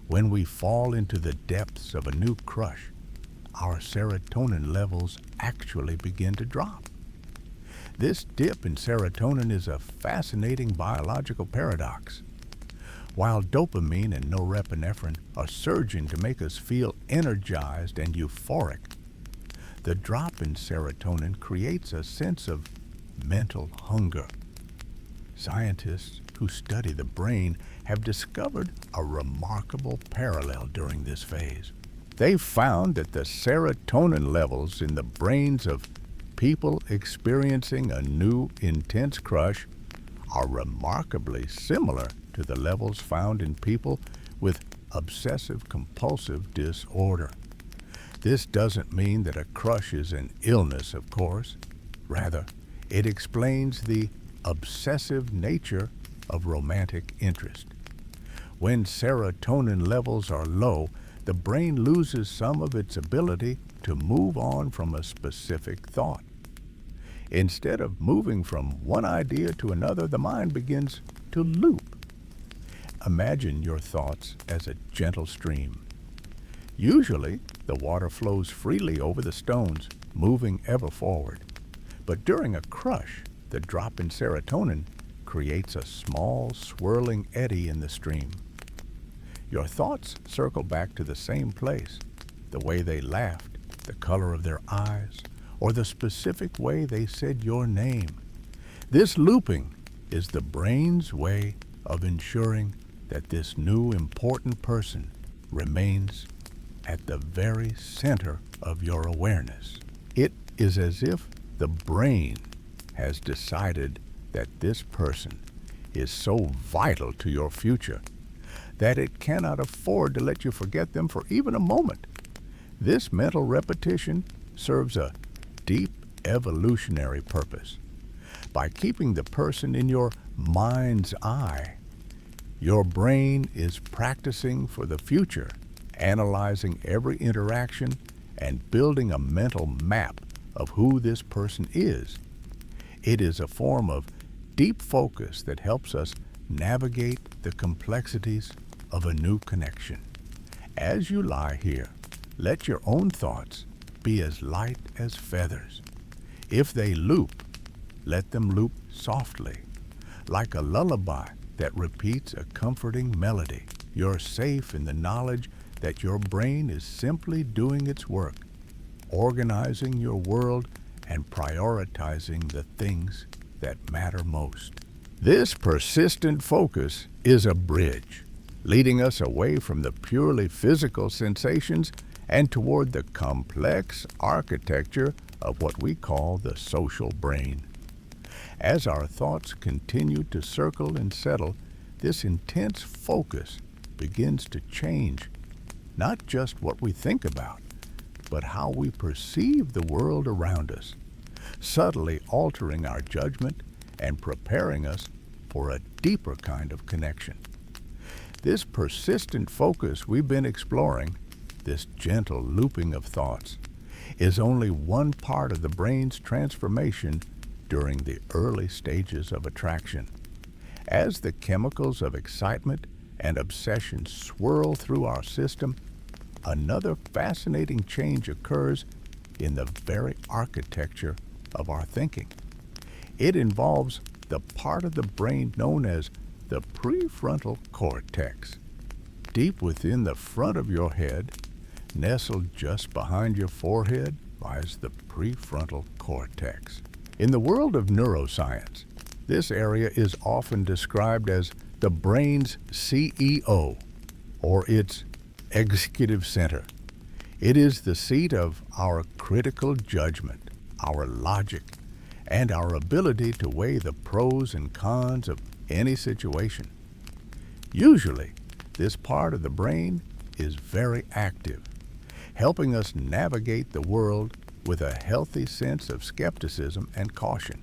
when we fall into the depths of a new crush, our serotonin levels actually begin to drop. This dip in serotonin is a fascinating biological paradox. While dopamine and norepinephrine are surging to make us feel energized and euphoric, the drop in serotonin creates a sense of mental hunger. Scientists who study the brain have discovered a remarkable parallel during this phase. They found that the serotonin levels in the brains of people experiencing a new intense crush are remarkably similar to the levels found in people with obsessive-compulsive disorder. This doesn't mean that a crush is an illness, of course. Rather, it explains the obsessive nature of romantic interest. When serotonin levels are low, the brain loses some of its ability to move on from a specific thought. Instead of moving from one idea to another, the mind begins to loop. Imagine your thoughts as a gentle stream. Usually, the water flows freely over the stones, moving ever forward. But during a crush, the drop in serotonin creates a small, swirling eddy in the stream. Your thoughts circle back to the same place, the way they laughed, the color of their eyes, or the specific way they said your name. This looping is the brain's way of ensuring that this new important person remains at the very center of your awareness. It is as if the brain has decided that this person is so vital to your future that it cannot afford to let you forget them for even a moment. This mental repetition serves a deep evolutionary purpose. By keeping the person in your mind's eye, your brain is practicing for the future, analyzing every interaction and building a mental map of who this person is. It is a form of deep focus that helps us navigate the complexities of a new connection. As you lie here, let your own thoughts be as light as feathers. If they loop, let them loop softly, like a lullaby that repeats a comforting melody. You're safe in the knowledge that your brain is simply doing its work, organizing your world and prioritizing the things that matter most. This persistent focus is a bridge, leading us away from the purely physical sensations and toward the complex architecture of what we call the social brain. As our thoughts continue to circle and settle, this intense focus begins to change not just what we think about, but how we perceive the world around us, subtly altering our judgment and preparing us for a deeper kind of connection. This persistent focus we've been exploring, this gentle looping of thoughts, is only one part of the brain's transformation during the early stages of attraction. As the chemicals of excitement and obsession swirl through our system, another fascinating change occurs in the very architecture of our thinking. It involves the part of the brain known as the prefrontal cortex. Deep within the front of your head, nestled just behind your forehead, lies the prefrontal cortex. In the world of neuroscience, this area is often described as the brain's CEO, or its executive center. It is the seat of our critical judgment, our logic, and our ability to weigh the pros and cons of any situation. Usually, this part of the brain is very active, helping us navigate the world with a healthy sense of skepticism and caution.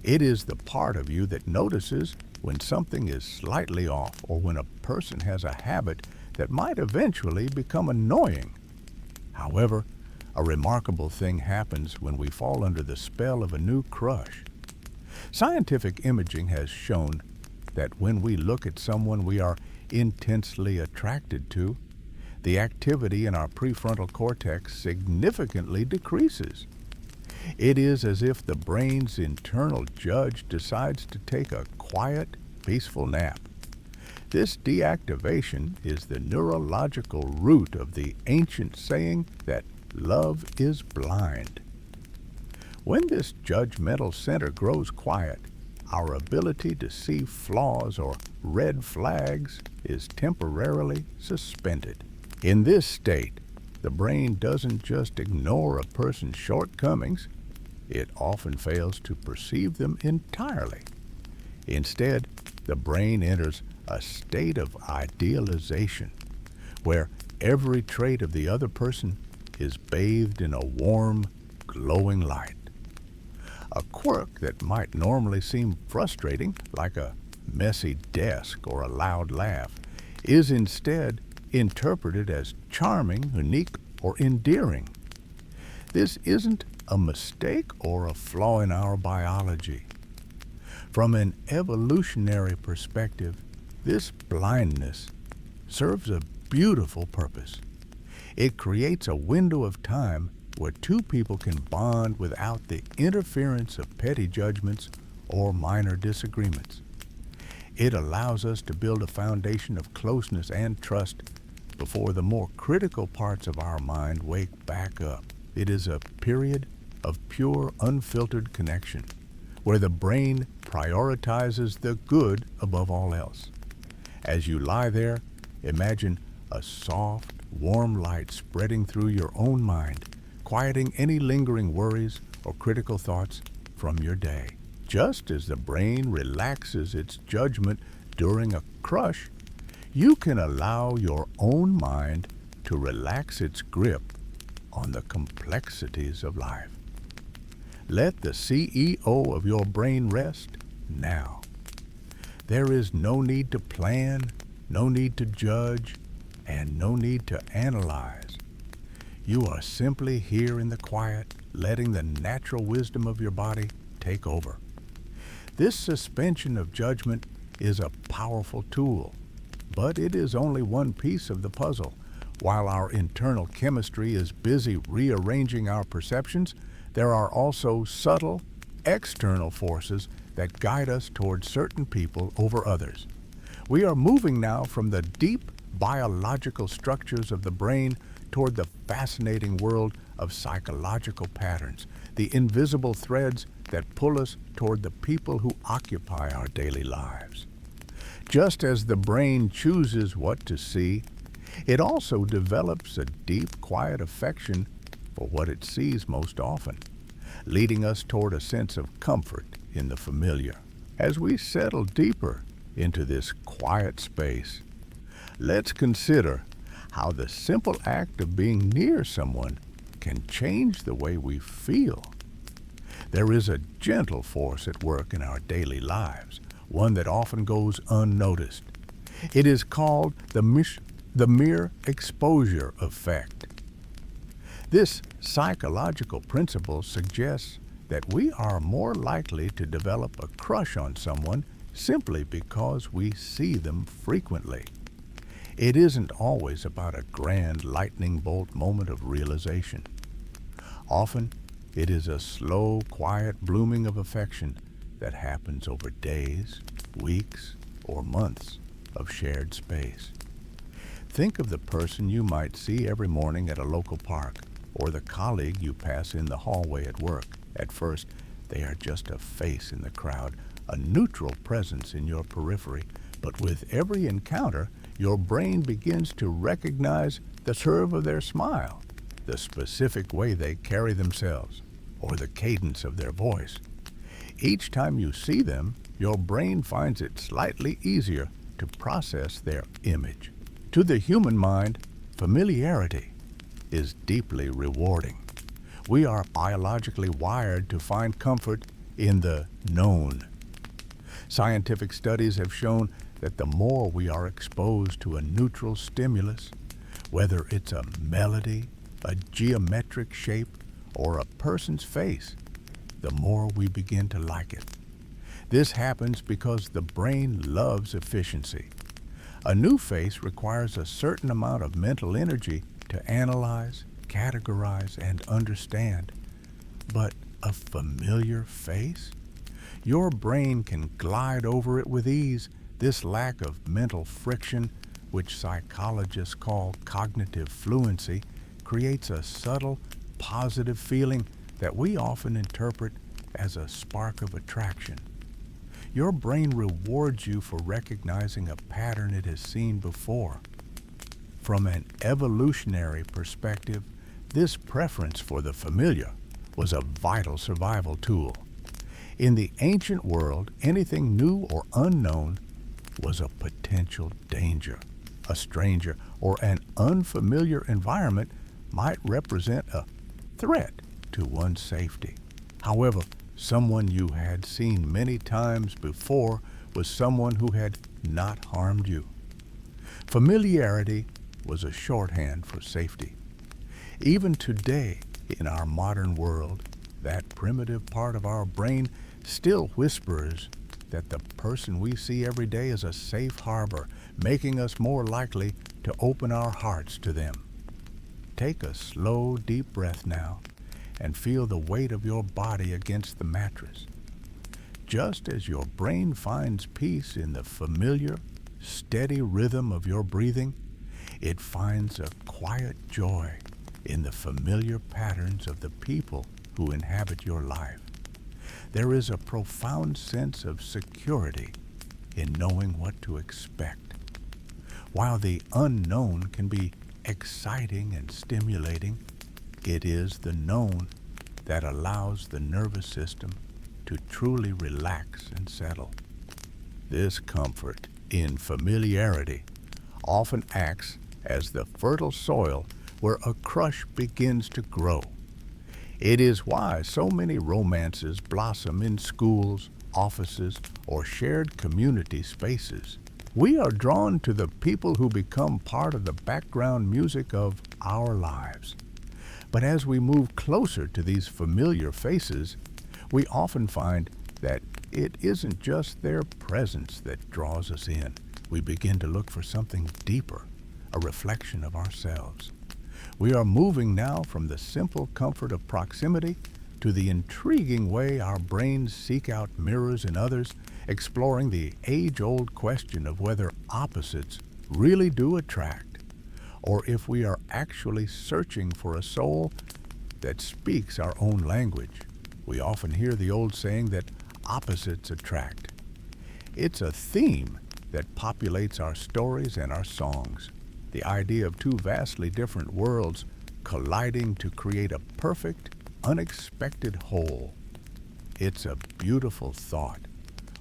It is the part of you that notices when something is slightly off or when a person has a habit that might eventually become annoying. However, a remarkable thing happens when we fall under the spell of a new crush. Scientific imaging has shown that when we look at someone we are intensely attracted to, the activity in our prefrontal cortex significantly decreases. It is as if the brain's internal judge decides to take a quiet, peaceful nap. This deactivation is the neurological root of the ancient saying that love is blind. When this judgmental center grows quiet, our ability to see flaws or red flags is temporarily suspended. In this state, the brain doesn't just ignore a person's shortcomings, it often fails to perceive them entirely. Instead, the brain enters a state of idealization, where every trait of the other person is bathed in a warm, glowing light. A quirk that might normally seem frustrating, like a messy desk or a loud laugh, is instead interpreted as charming, unique, or endearing. This isn't a mistake or a flaw in our biology. From an evolutionary perspective, this blindness serves a beautiful purpose. It creates a window of time where two people can bond without the interference of petty judgments or minor disagreements. It allows us to build a foundation of closeness and trust before the more critical parts of our mind wake back up. It is a period of pure, unfiltered connection where the brain prioritizes the good above all else. As you lie there, imagine a soft, warm light spreading through your own mind, quieting any lingering worries or critical thoughts from your day. Just as the brain relaxes its judgment during a crush, you can allow your own mind to relax its grip on the complexities of life. Let the CEO of your brain rest now. There is no need to plan, no need to judge, and no need to analyze. You are simply here in the quiet, letting the natural wisdom of your body take over. This suspension of judgment is a powerful tool, but it is only one piece of the puzzle. While our internal chemistry is busy rearranging our perceptions, there are also subtle, external forces that guide us toward certain people over others. We are moving now from the deep biological structures of the brain toward the fascinating world of psychological patterns, the invisible threads that pull us toward the people who occupy our daily lives. Just as the brain chooses what to see, it also develops a deep, quiet affection for what it sees most often, leading us toward a sense of comfort in the familiar. As we settle deeper into this quiet space, let's consider how the simple act of being near someone can change the way we feel. There is a gentle force at work in our daily lives, one that often goes unnoticed. It is called the mere exposure effect. This psychological principle suggests that we are more likely to develop a crush on someone simply because we see them frequently. It isn't always about a grand lightning bolt moment of realization. Often, it is a slow, quiet blooming of affection that happens over days, weeks, or months of shared space. Think of the person you might see every morning at a local park, or the colleague you pass in the hallway at work. At first, they are just a face in the crowd, a neutral presence in your periphery, but with every encounter, your brain begins to recognize the curve of their smile, the specific way they carry themselves, or the cadence of their voice. Each time you see them, your brain finds it slightly easier to process their image. To the human mind, familiarity is deeply rewarding. We are biologically wired to find comfort in the known. Scientific studies have shown that the more we are exposed to a neutral stimulus, whether it's a melody, a geometric shape, or a person's face, the more we begin to like it. This happens because the brain loves efficiency. A new face requires a certain amount of mental energy to analyze, categorize, and understand. But a familiar face? Your brain can glide over it with ease. This lack of mental friction, which psychologists call cognitive fluency, creates a subtle, positive feeling that we often interpret as a spark of attraction. Your brain rewards you for recognizing a pattern it has seen before. From an evolutionary perspective, this preference for the familiar was a vital survival tool. In the ancient world, anything new or unknown was a potential danger. A stranger or an unfamiliar environment might represent a threat to one's safety. However, someone you had seen many times before was someone who had not harmed you. Familiarity was a shorthand for safety. Even today, in our modern world, that primitive part of our brain still whispers that the person we see every day is a safe harbor, making us more likely to open our hearts to them. Take a slow, deep breath now and feel the weight of your body against the mattress. Just as your brain finds peace in the familiar, steady rhythm of your breathing, it finds a quiet joy in the familiar patterns of the people who inhabit your life. There is a profound sense of security in knowing what to expect. While the unknown can be exciting and stimulating, it is the known that allows the nervous system to truly relax and settle. This comfort in familiarity often acts as the fertile soil where a crush begins to grow. It is why so many romances blossom in schools, offices, or shared community spaces. We are drawn to the people who become part of the background music of our lives. But as we move closer to these familiar faces, we often find that it isn't just their presence that draws us in. We begin to look for something deeper, a reflection of ourselves. We are moving now from the simple comfort of proximity to the intriguing way our brains seek out mirrors in others, exploring the age-old question of whether opposites really do attract, or if we are actually searching for a soul that speaks our own language. We often hear the old saying that opposites attract. It's a theme that populates our stories and our songs. The idea of two vastly different worlds colliding to create a perfect, unexpected whole. It's a beautiful thought,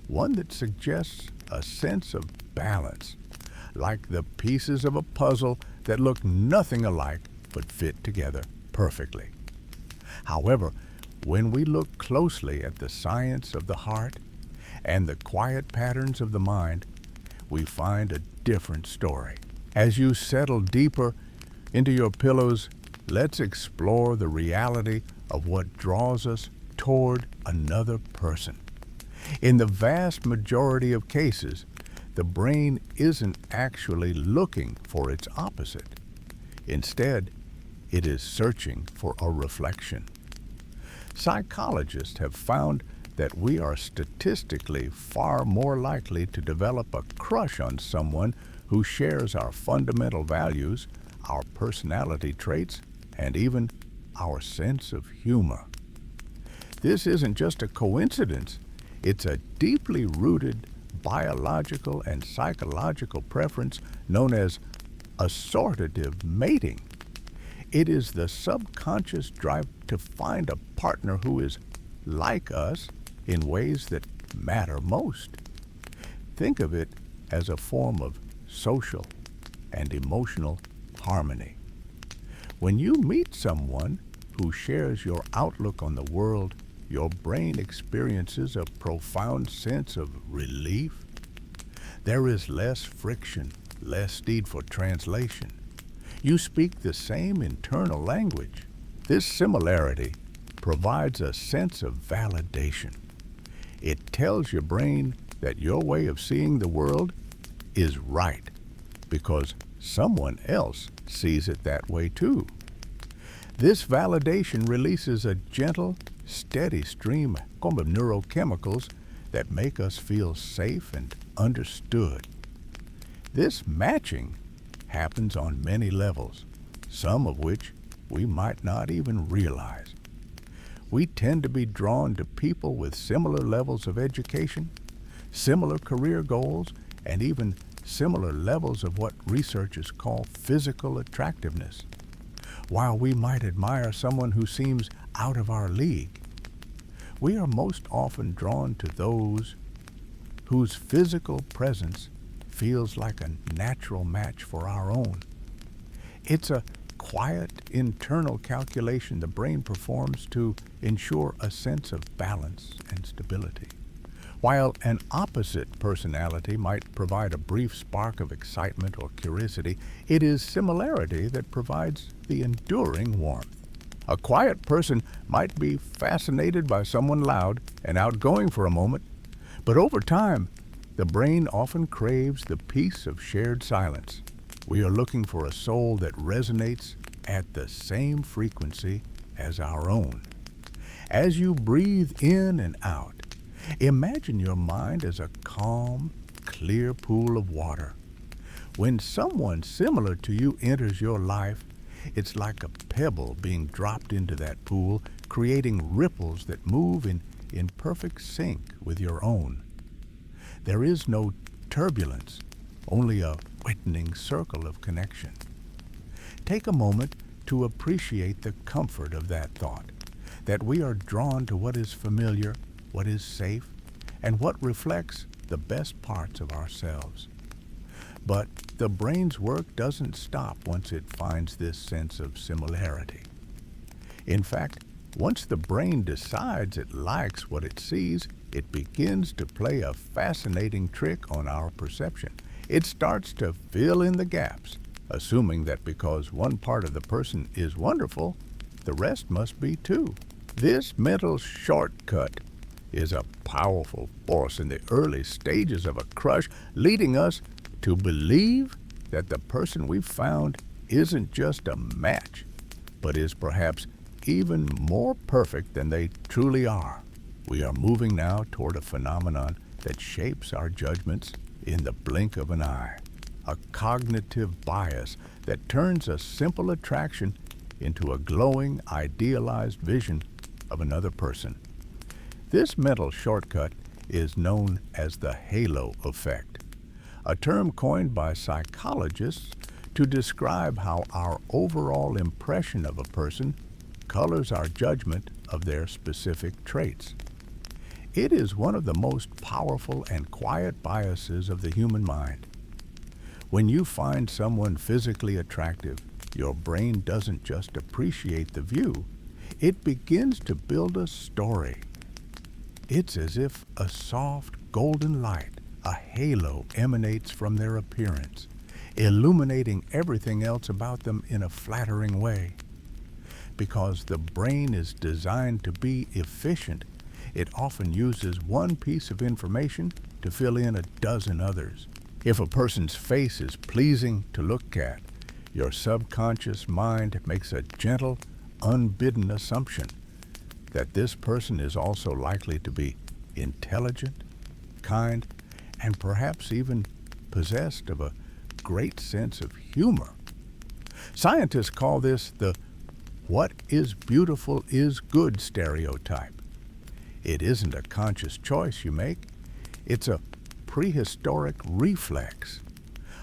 one that suggests a sense of balance, like the pieces of a puzzle that look nothing alike but fit together perfectly. However, when we look closely at the science of the heart and the quiet patterns of the mind, we find a different story. As you settle deeper into your pillows, let's explore the reality of what draws us toward another person. In the vast majority of cases, the brain isn't actually looking for its opposite. Instead, it is searching for a reflection. Psychologists have found that we are statistically far more likely to develop a crush on someone who shares our fundamental values, our personality traits, and even our sense of humor. This isn't just a coincidence, it's a deeply rooted biological and psychological preference known as assortative mating. It is the subconscious drive to find a partner who is like us in ways that matter most. Think of it as a form of social and emotional harmony. When you meet someone who shares your outlook on the world, your brain experiences a profound sense of relief. There is less friction, less need for translation. You speak the same internal language. This similarity provides a sense of validation. It tells your brain that your way of seeing the world is right because someone else sees it that way too. This validation releases a gentle, steady stream of neurochemicals that make us feel safe and understood. This matching happens on many levels, some of which we might not even realize. We tend to be drawn to people with similar levels of education, similar career goals, and even similar levels of what researchers call physical attractiveness. While we might admire someone who seems out of our league, we are most often drawn to those whose physical presence feels like a natural match for our own. It's a quiet internal calculation the brain performs to ensure a sense of balance and stability. While an opposite personality might provide a brief spark of excitement or curiosity, it is similarity that provides the enduring warmth. A quiet person might be fascinated by someone loud and outgoing for a moment, but over time, the brain often craves the peace of shared silence. We are looking for a soul that resonates at the same frequency as our own. As you breathe in and out, imagine your mind as a calm, clear pool of water. When someone similar to you enters your life, it's like a pebble being dropped into that pool, creating ripples that move in perfect sync with your own. There is no turbulence, only a whitening circle of connection. Take a moment to appreciate the comfort of that thought, that we are drawn to what is familiar, what is safe, and what reflects the best parts of ourselves. But the brain's work doesn't stop once it finds this sense of similarity. In fact, once the brain decides it likes what it sees, it begins to play a fascinating trick on our perception. It starts to fill in the gaps, assuming that because one part of the person is wonderful, the rest must be too. This mental shortcut is a powerful force in the early stages of a crush, leading us to believe that the person we found isn't just a match, but is perhaps even more perfect than they truly are. We are moving now toward a phenomenon that shapes our judgments in the blink of an eye, a cognitive bias that turns a simple attraction into a glowing, idealized vision of another person. This mental shortcut is known as the halo effect, a term coined by psychologists to describe how our overall impression of a person colors our judgment of their specific traits. It is one of the most powerful and quiet biases of the human mind. When you find someone physically attractive, your brain doesn't just appreciate the view, it begins to build a story. It's as if a soft golden light, a halo, emanates from their appearance, illuminating everything else about them in a flattering way. Because the brain is designed to be efficient, it often uses one piece of information to fill in a dozen others. If a person's face is pleasing to look at, your subconscious mind makes a gentle, unbidden assumption that this person is also likely to be intelligent, kind, and perhaps even possessed of a great sense of humor. Scientists call this the "what is beautiful is good" stereotype. It isn't a conscious choice you make, it's a prehistoric reflex,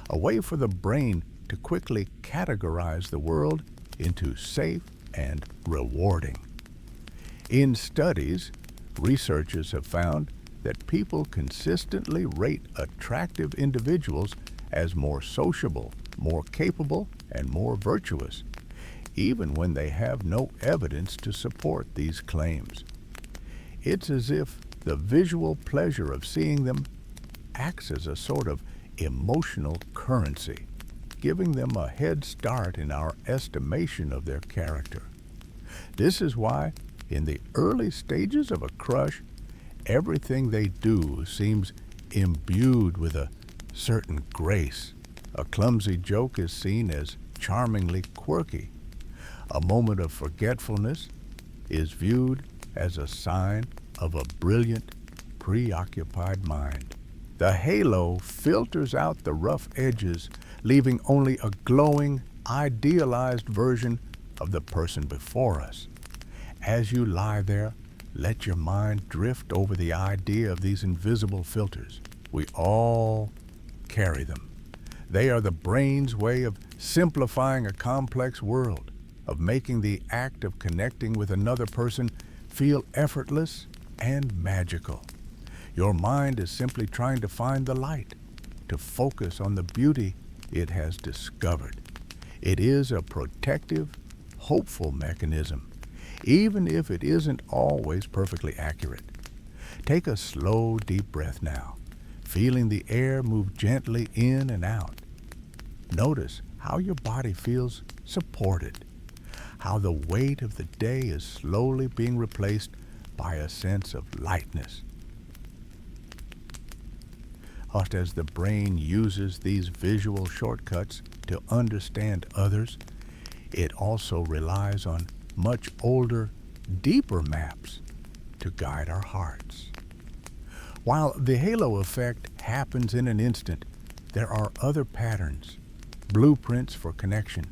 a way for the brain to quickly categorize the world into safe and rewarding. In studies, researchers have found that people consistently rate attractive individuals as more sociable, more capable, and more virtuous, even when they have no evidence to support these claims. It's as if the visual pleasure of seeing them acts as a sort of emotional currency, giving them a head start in our estimation of their character. This is why, in the early stages of a crush, everything they do seems imbued with a certain grace. A clumsy joke is seen as charmingly quirky. A moment of forgetfulness is viewed as a sign of a brilliant, preoccupied mind. The halo filters out the rough edges, leaving only a glowing, idealized version of the person before us. As you lie there, let your mind drift over the idea of these invisible filters. We all carry them. They are the brain's way of simplifying a complex world, of making the act of connecting with another person feel effortless and magical. Your mind is simply trying to find the light, to focus on the beauty it has discovered. It is a protective, hopeful mechanism, even if it isn't always perfectly accurate. Take a slow, deep breath now, feeling the air move gently in and out. Notice how your body feels supported, how the weight of the day is slowly being replaced by a sense of lightness. Just as the brain uses these visual shortcuts to understand others, it also relies on much older, deeper maps to guide our hearts. While the halo effect happens in an instant, there are other patterns, blueprints for connection,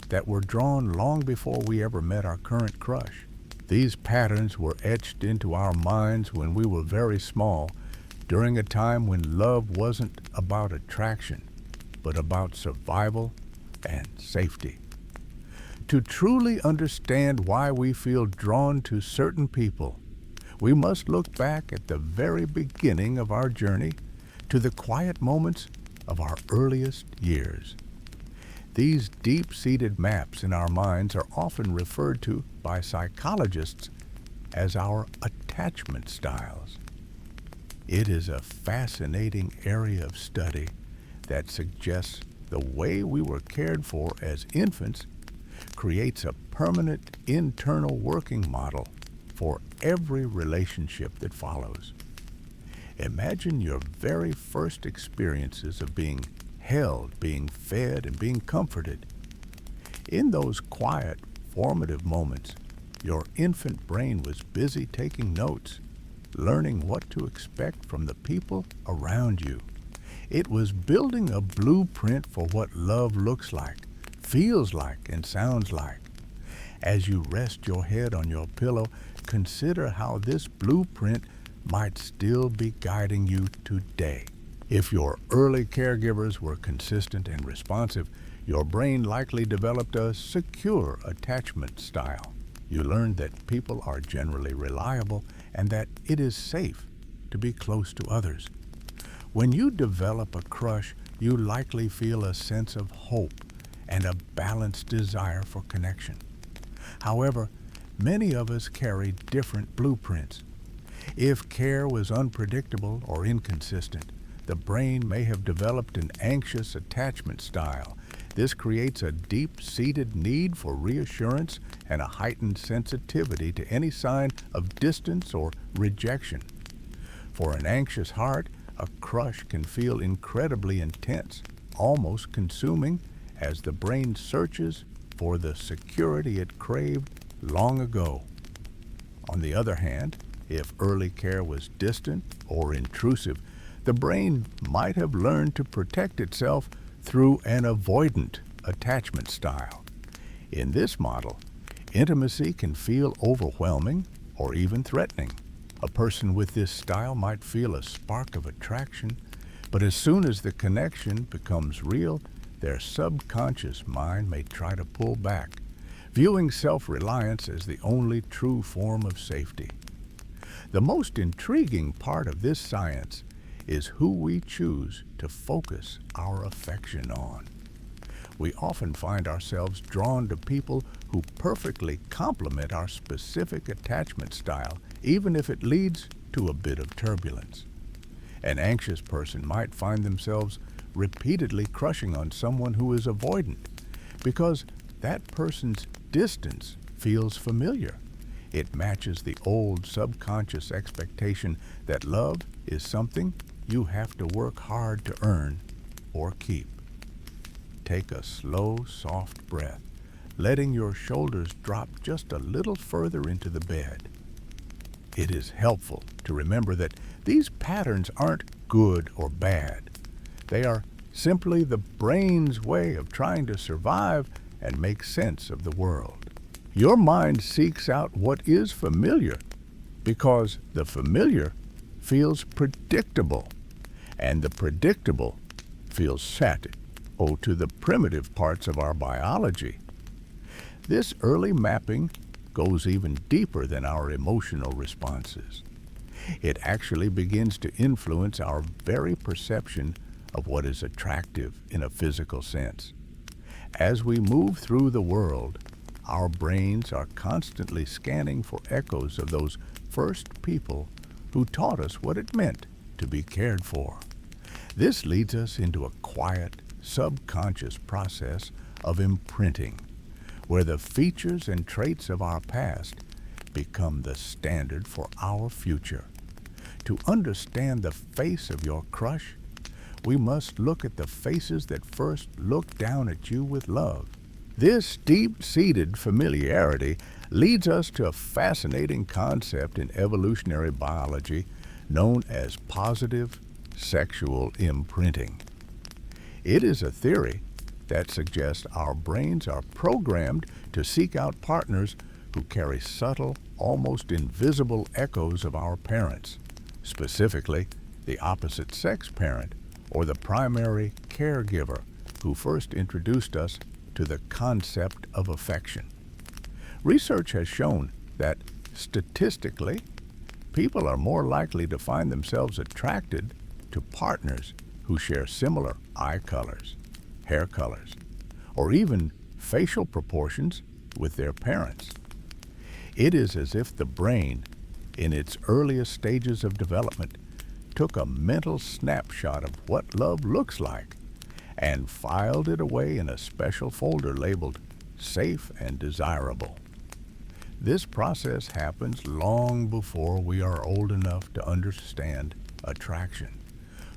that were drawn long before we ever met our current crush. These patterns were etched into our minds when we were very small, during a time when love wasn't about attraction, but about survival and safety. To truly understand why we feel drawn to certain people, we must look back at the very beginning of our journey, to the quiet moments of our earliest years. These deep-seated maps in our minds are often referred to by psychologists as our attachment styles. It is a fascinating area of study that suggests the way we were cared for as infants creates a permanent internal working model for every relationship that follows. Imagine your very first experiences of being held, being fed, and being comforted. In those quiet, formative moments, your infant brain was busy taking notes, learning what to expect from the people around you. It was building a blueprint for what love looks like, feels like, and sounds like. As you rest your head on your pillow, consider how this blueprint might still be guiding you today. If your early caregivers were consistent and responsive, your brain likely developed a secure attachment style. You learned that people are generally reliable and that it is safe to be close to others. When you develop a crush, you likely feel a sense of hope and a balanced desire for connection. However, many of us carry different blueprints. If care was unpredictable or inconsistent, the brain may have developed an anxious attachment style. This creates a deep-seated need for reassurance and a heightened sensitivity to any sign of distance or rejection. For an anxious heart, a crush can feel incredibly intense, almost consuming, as the brain searches for the security it craved long ago. On the other hand, if early care was distant or intrusive, the brain might have learned to protect itself through an avoidant attachment style. In this model, intimacy can feel overwhelming or even threatening. A person with this style might feel a spark of attraction, but as soon as the connection becomes real, their subconscious mind may try to pull back, viewing self-reliance as the only true form of safety. The most intriguing part of this science is who we choose to focus our affection on. We often find ourselves drawn to people who perfectly complement our specific attachment style, even if it leads to a bit of turbulence. An anxious person might find themselves repeatedly crushing on someone who is avoidant because that person's distance feels familiar. It matches the old subconscious expectation that love is something you have to work hard to earn or keep. Take a slow, soft breath, letting your shoulders drop just a little further into the bed. It is helpful to remember that these patterns aren't good or bad. They are simply the brain's way of trying to survive and make sense of the world. Your mind seeks out what is familiar because the familiar feels predictable, and the predictable feels static, to the primitive parts of our biology. This early mapping goes even deeper than our emotional responses. It actually begins to influence our very perception of what is attractive in a physical sense. As we move through the world, our brains are constantly scanning for echoes of those first people who taught us what it meant to be cared for. This leads us into a quiet, subconscious process of imprinting, where the features and traits of our past become the standard for our future. To understand the face of your crush, we must look at the faces that first looked down at you with love. This deep-seated familiarity leads us to a fascinating concept in evolutionary biology known as positive sexual imprinting. It is a theory that suggests our brains are programmed to seek out partners who carry subtle, almost invisible echoes of our parents, specifically the opposite sex parent or the primary caregiver who first introduced us to the concept of affection. Research has shown that, statistically, people are more likely to find themselves attracted to partners who share similar eye colors, hair colors, or even facial proportions with their parents. It is as if the brain, in its earliest stages of development, took a mental snapshot of what love looks like and filed it away in a special folder labeled safe and desirable. This process happens long before we are old enough to understand attraction,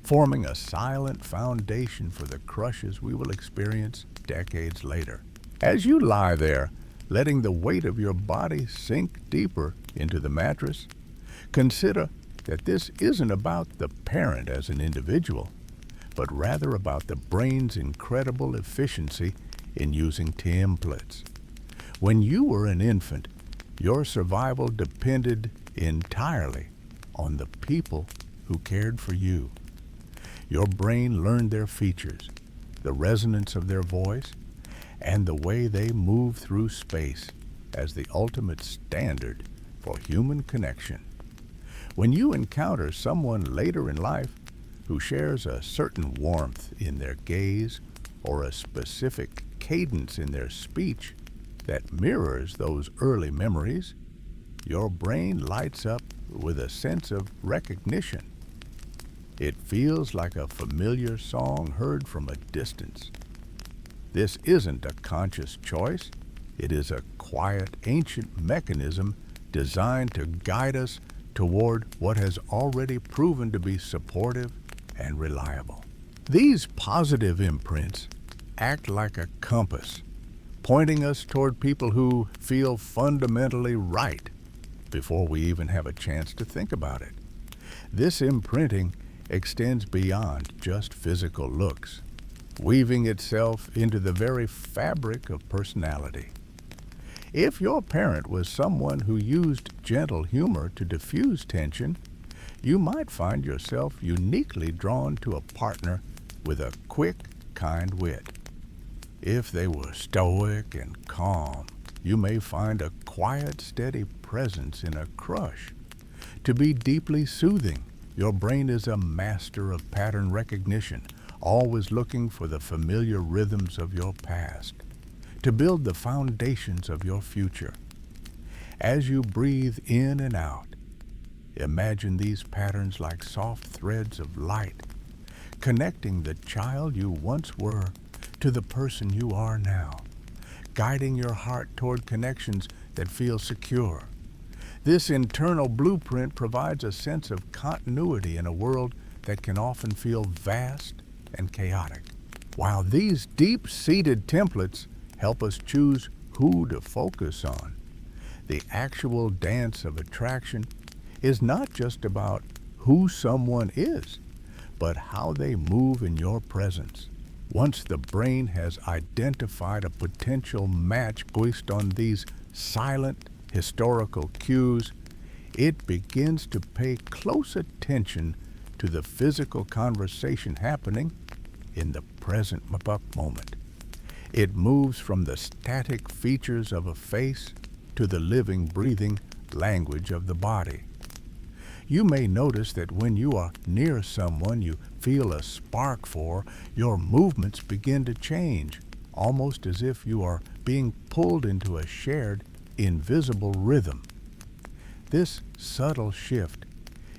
forming a silent foundation for the crushes we will experience decades later. As you lie there, letting the weight of your body sink deeper into the mattress, consider that this isn't about the parent as an individual, but rather about the brain's incredible efficiency in using templates. When you were an infant, your survival depended entirely on the people who cared for you. Your brain learned their features, the resonance of their voice, and the way they move through space as the ultimate standard for human connection. When you encounter someone later in life who shares a certain warmth in their gaze or a specific cadence in their speech that mirrors those early memories, your brain lights up with a sense of recognition. It feels like a familiar song heard from a distance. This isn't a conscious choice. It is a quiet, ancient mechanism designed to guide us toward what has already proven to be supportive and reliable. These positive imprints act like a compass, pointing us toward people who feel fundamentally right before we even have a chance to think about it. This imprinting extends beyond just physical looks, weaving itself into the very fabric of personality. If your parent was someone who used gentle humor to diffuse tension, you might find yourself uniquely drawn to a partner with a quick, kind wit. If they were stoic and calm, you may find a quiet, steady presence in a crush. To be deeply soothing, your brain is a master of pattern recognition, always looking for the familiar rhythms of your past, to build the foundations of your future. As you breathe in and out, imagine these patterns like soft threads of light, connecting the child you once were to the person you are now, guiding your heart toward connections that feel secure. This internal blueprint provides a sense of continuity in a world that can often feel vast and chaotic. While these deep-seated templates help us choose who to focus on, the actual dance of attraction is not just about who someone is, but how they move in your presence. Once the brain has identified a potential match based on these silent historical cues, it begins to pay close attention to the physical conversation happening in the present moment. It moves from the static features of a face to the living, breathing language of the body. You may notice that when you are near someone you feel a spark for, your movements begin to change, almost as if you are being pulled into a shared, invisible rhythm. This subtle shift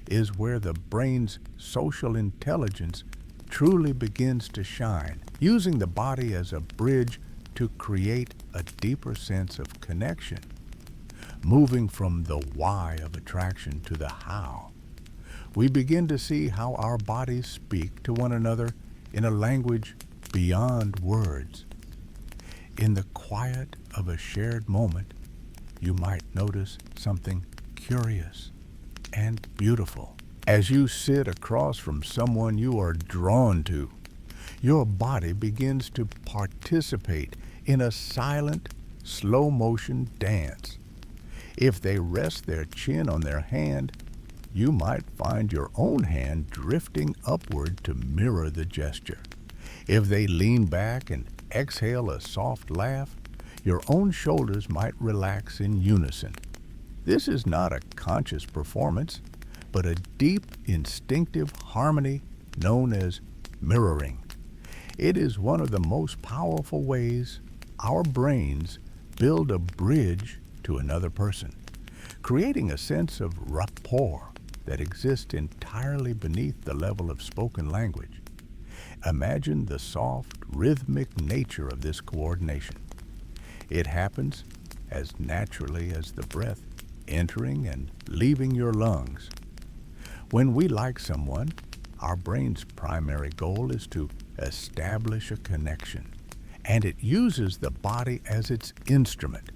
is where the brain's social intelligence truly begins to shine, using the body as a bridge to create a deeper sense of connection, moving from the why of attraction to the how. We begin to see how our bodies speak to one another in a language beyond words. In the quiet of a shared moment, you might notice something curious and beautiful. As you sit across from someone you are drawn to, your body begins to participate in a silent, slow-motion dance. If they rest their chin on their hand, you might find your own hand drifting upward to mirror the gesture. If they lean back and exhale a soft laugh, your own shoulders might relax in unison. This is not a conscious performance, but a deep, instinctive harmony known as mirroring. It is one of the most powerful ways our brains build a bridge to another person, creating a sense of rapport that exists entirely beneath the level of spoken language. Imagine the soft, rhythmic nature of this coordination. It happens as naturally as the breath entering and leaving your lungs. When we like someone, our brain's primary goal is to establish a connection, and it uses the body as its instrument.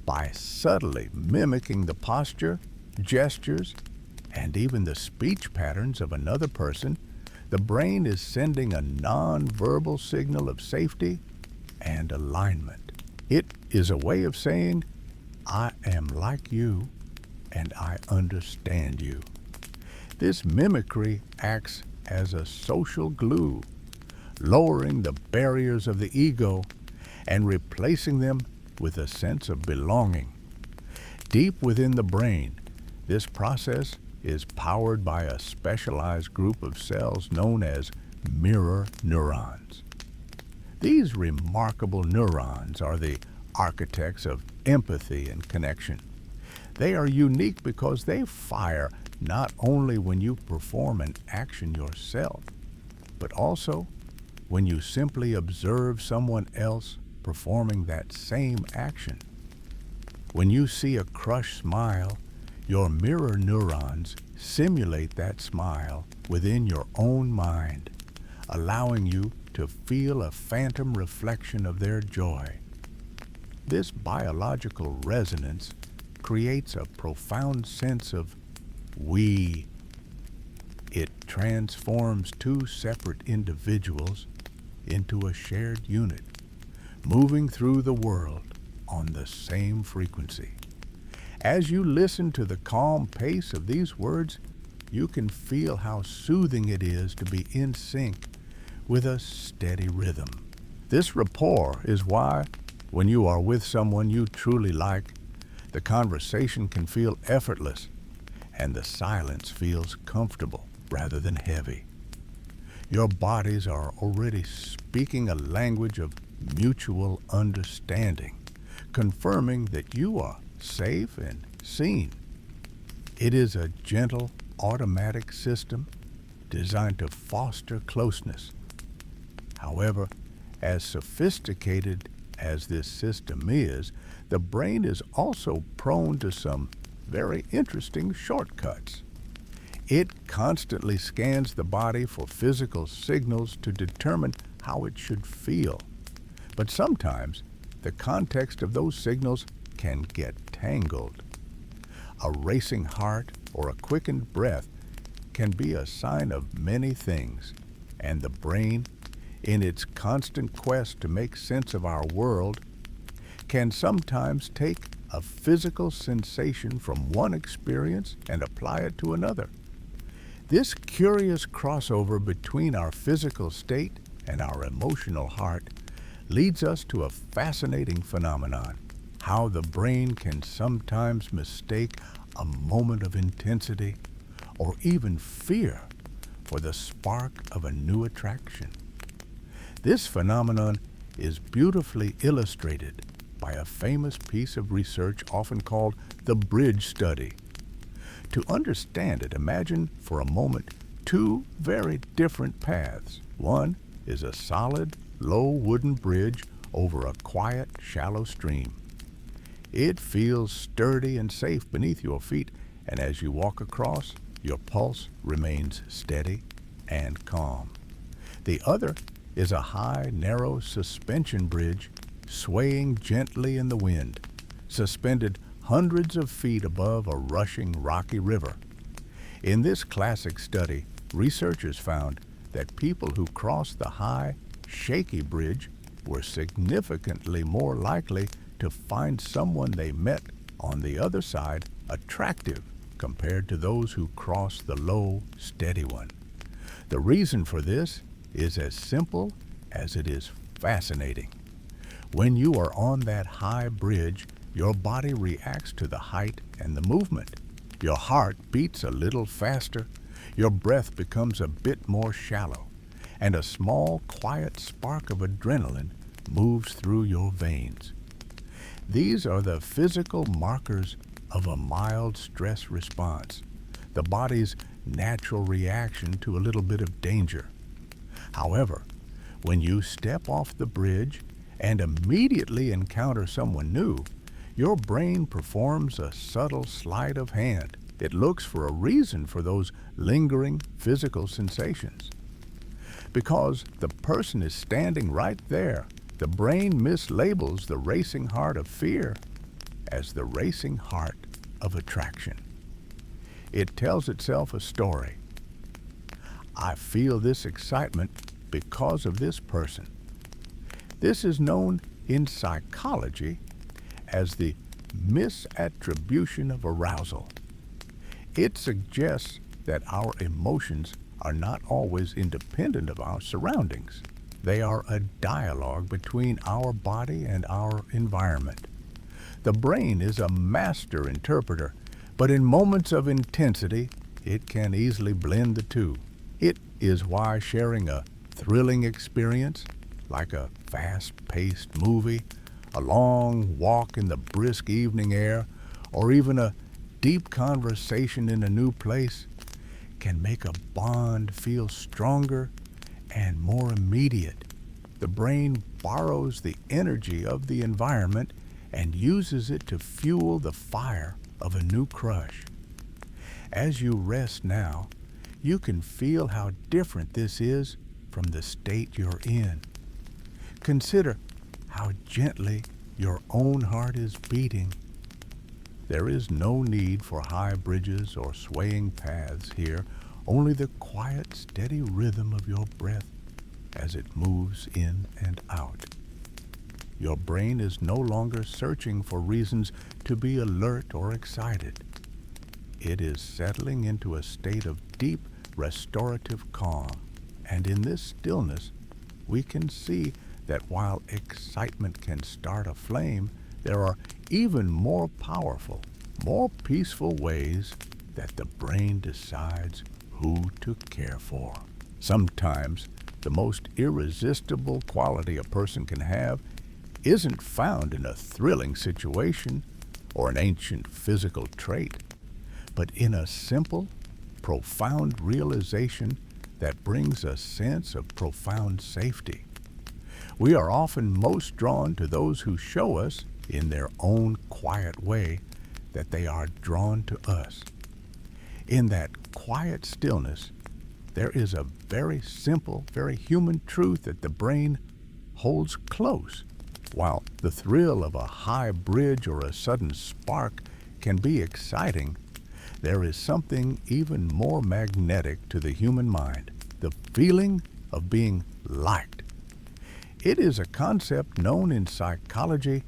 By subtly mimicking the posture, gestures, and even the speech patterns of another person, the brain is sending a non-verbal signal of safety and alignment. It is a way of saying, I am like you and I understand you. This mimicry acts as a social glue, lowering the barriers of the ego and replacing them with a sense of belonging. Deep within the brain, this process is powered by a specialized group of cells known as mirror neurons. These remarkable neurons are the architects of empathy and connection. They are unique because they fire not only when you perform an action yourself, but also when you simply observe someone else performing that same action. When you see a crushed smile, your mirror neurons simulate that smile within your own mind, allowing you to feel a phantom reflection of their joy. This biological resonance creates a profound sense of we. It transforms two separate individuals into a shared unit, moving through the world on the same frequency. As you listen to the calm pace of these words, you can feel how soothing it is to be in sync with a steady rhythm. This rapport is why, when you are with someone you truly like, the conversation can feel effortless and the silence feels comfortable rather than heavy. Your bodies are already speaking a language of mutual understanding, confirming that you are safe and seen. It is a gentle, automatic system designed to foster closeness. However, as sophisticated as this system is, the brain is also prone to some very interesting shortcuts. It constantly scans the body for physical signals to determine how it should feel. But sometimes, the context of those signals can get tangled. A racing heart or a quickened breath can be a sign of many things, and the brain, in its constant quest to make sense of our world, can sometimes take a physical sensation from one experience and apply it to another. This curious crossover between our physical state and our emotional heart leads us to a fascinating phenomenon: how the brain can sometimes mistake a moment of intensity or even fear for the spark of a new attraction. This phenomenon is beautifully illustrated by a famous piece of research often called the bridge study. To understand it, imagine for a moment two very different paths. One is a solid, low wooden bridge over a quiet, shallow stream. It feels sturdy and safe beneath your feet, and as you walk across, your pulse remains steady and calm. The other is a high, narrow suspension bridge swaying gently in the wind, suspended hundreds of feet above a rushing rocky river. In this classic study, researchers found that people who crossed the high, shaky bridge were significantly more likely to find someone they met on the other side attractive compared to those who crossed the low, steady one. The reason for this is as simple as it is fascinating. When you are on that high bridge, your body reacts to the height and the movement. Your heart beats a little faster, your breath becomes a bit more shallow, and a small, quiet spark of adrenaline moves through your veins. These are the physical markers of a mild stress response, the body's natural reaction to a little bit of danger. However, when you step off the bridge and immediately encounter someone new, your brain performs a subtle sleight of hand. It looks for a reason for those lingering physical sensations. Because the person is standing right there, the brain mislabels the racing heart of fear as the racing heart of attraction. It tells itself a story. I feel this excitement because of this person. This is known in psychology as the misattribution of arousal. It suggests that our emotions are not always independent of our surroundings. They are a dialogue between our body and our environment. The brain is a master interpreter, but in moments of intensity, it can easily blend the two. It is why sharing a thrilling experience, like a fast-paced movie, a long walk in the brisk evening air, or even a deep conversation in a new place, can make a bond feel stronger and more immediate. The brain borrows the energy of the environment and uses it to fuel the fire of a new crush. As you rest now, you can feel how different this is from the state you're in. Consider how gently your own heart is beating. There is no need for high bridges or swaying paths here, only the quiet, steady rhythm of your breath as it moves in and out. Your brain is no longer searching for reasons to be alert or excited. It is settling into a state of deep, restorative calm. And in this stillness, we can see that while excitement can start a flame, there are even more powerful, more peaceful ways that the brain decides who to care for. Sometimes the most irresistible quality a person can have isn't found in a thrilling situation or an ancient physical trait, but in a simple, profound realization that brings a sense of profound safety. We are often most drawn to those who show us, in their own quiet way, that they are drawn to us. In that quiet stillness, there is a very simple, very human truth that the brain holds close. While the thrill of a high bridge or a sudden spark can be exciting, there is something even more magnetic to the human mind, the feeling of being liked. It is a concept known in psychology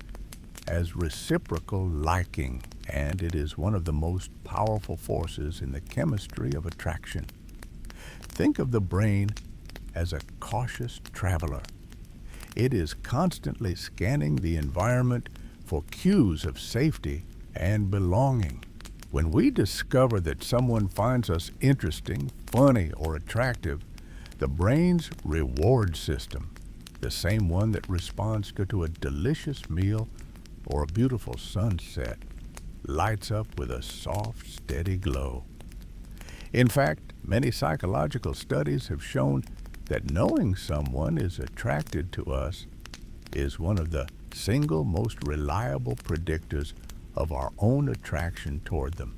as reciprocal liking, and it is one of the most powerful forces in the chemistry of attraction. Think of the brain as a cautious traveler. It is constantly scanning the environment for cues of safety and belonging. When we discover that someone finds us interesting, funny, or attractive, the brain's reward system, the same one that responds to a delicious meal or a beautiful sunset, lights up with a soft, steady glow. In fact, many psychological studies have shown that knowing someone is attracted to us is one of the single most reliable predictors of our own attraction toward them.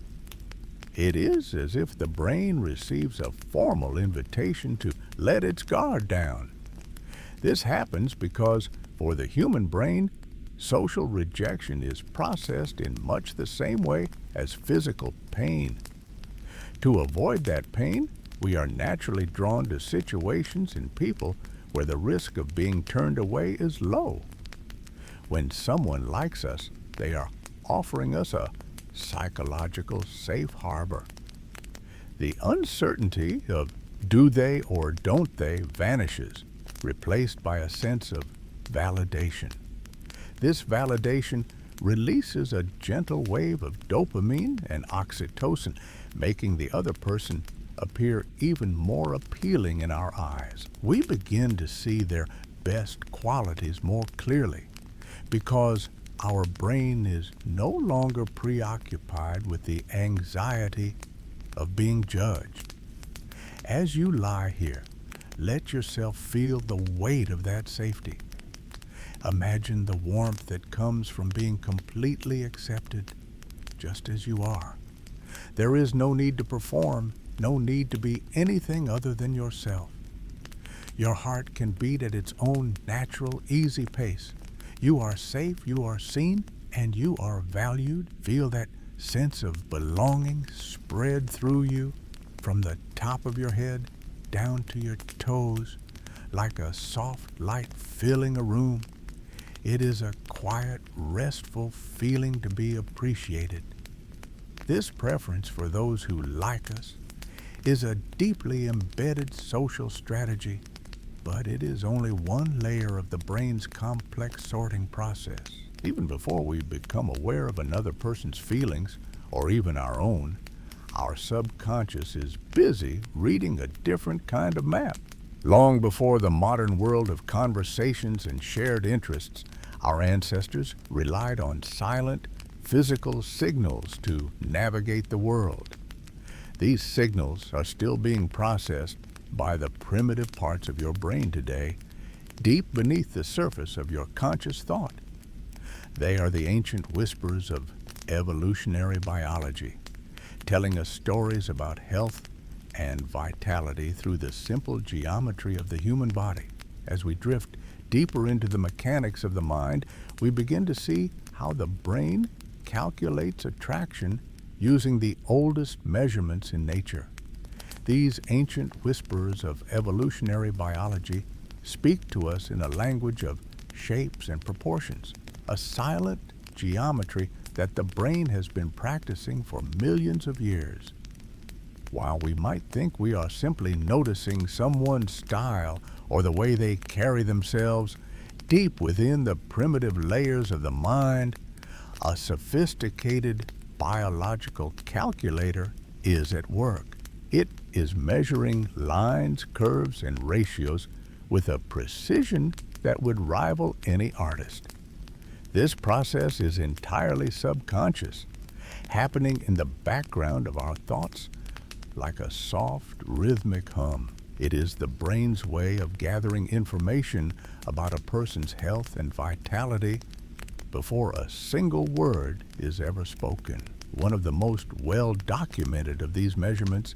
It is as if the brain receives a formal invitation to let its guard down. This happens because, for the human brain, social rejection is processed in much the same way as physical pain. To avoid that pain, we are naturally drawn to situations and people where the risk of being turned away is low. When someone likes us, they are offering us a psychological safe harbor. The uncertainty of do they or don't they vanishes, replaced by a sense of validation. This validation releases a gentle wave of dopamine and oxytocin, making the other person appear even more appealing in our eyes. We begin to see their best qualities more clearly because our brain is no longer preoccupied with the anxiety of being judged. As you lie here, let yourself feel the weight of that safety. Imagine the warmth that comes from being completely accepted just as you are. There is no need to perform, no need to be anything other than yourself. Your heart can beat at its own natural, easy pace. You are safe, you are seen, and you are valued. Feel that sense of belonging spread through you from the top of your head down to your toes, like a soft light filling a room. It is a quiet, restful feeling to be appreciated. This preference for those who like us is a deeply embedded social strategy, but it is only one layer of the brain's complex sorting process. Even before we become aware of another person's feelings, or even our own, our subconscious is busy reading a different kind of map. Long before the modern world of conversations and shared interests, our ancestors relied on silent, physical signals to navigate the world. These signals are still being processed by the primitive parts of your brain today, deep beneath the surface of your conscious thought. They are the ancient whispers of evolutionary biology, telling us stories about health and vitality through the simple geometry of the human body. As we drift deeper into the mechanics of the mind, we begin to see how the brain calculates attraction using the oldest measurements in nature. These ancient whispers of evolutionary biology speak to us in a language of shapes and proportions, a silent geometry that the brain has been practicing for millions of years. While we might think we are simply noticing someone's style or the way they carry themselves, deep within the primitive layers of the mind, a sophisticated biological calculator is at work. It is measuring lines, curves, and ratios with a precision that would rival any artist. This process is entirely subconscious, happening in the background of our thoughts like a soft, rhythmic hum. It is the brain's way of gathering information about a person's health and vitality before a single word is ever spoken. One of the most well-documented of these measurements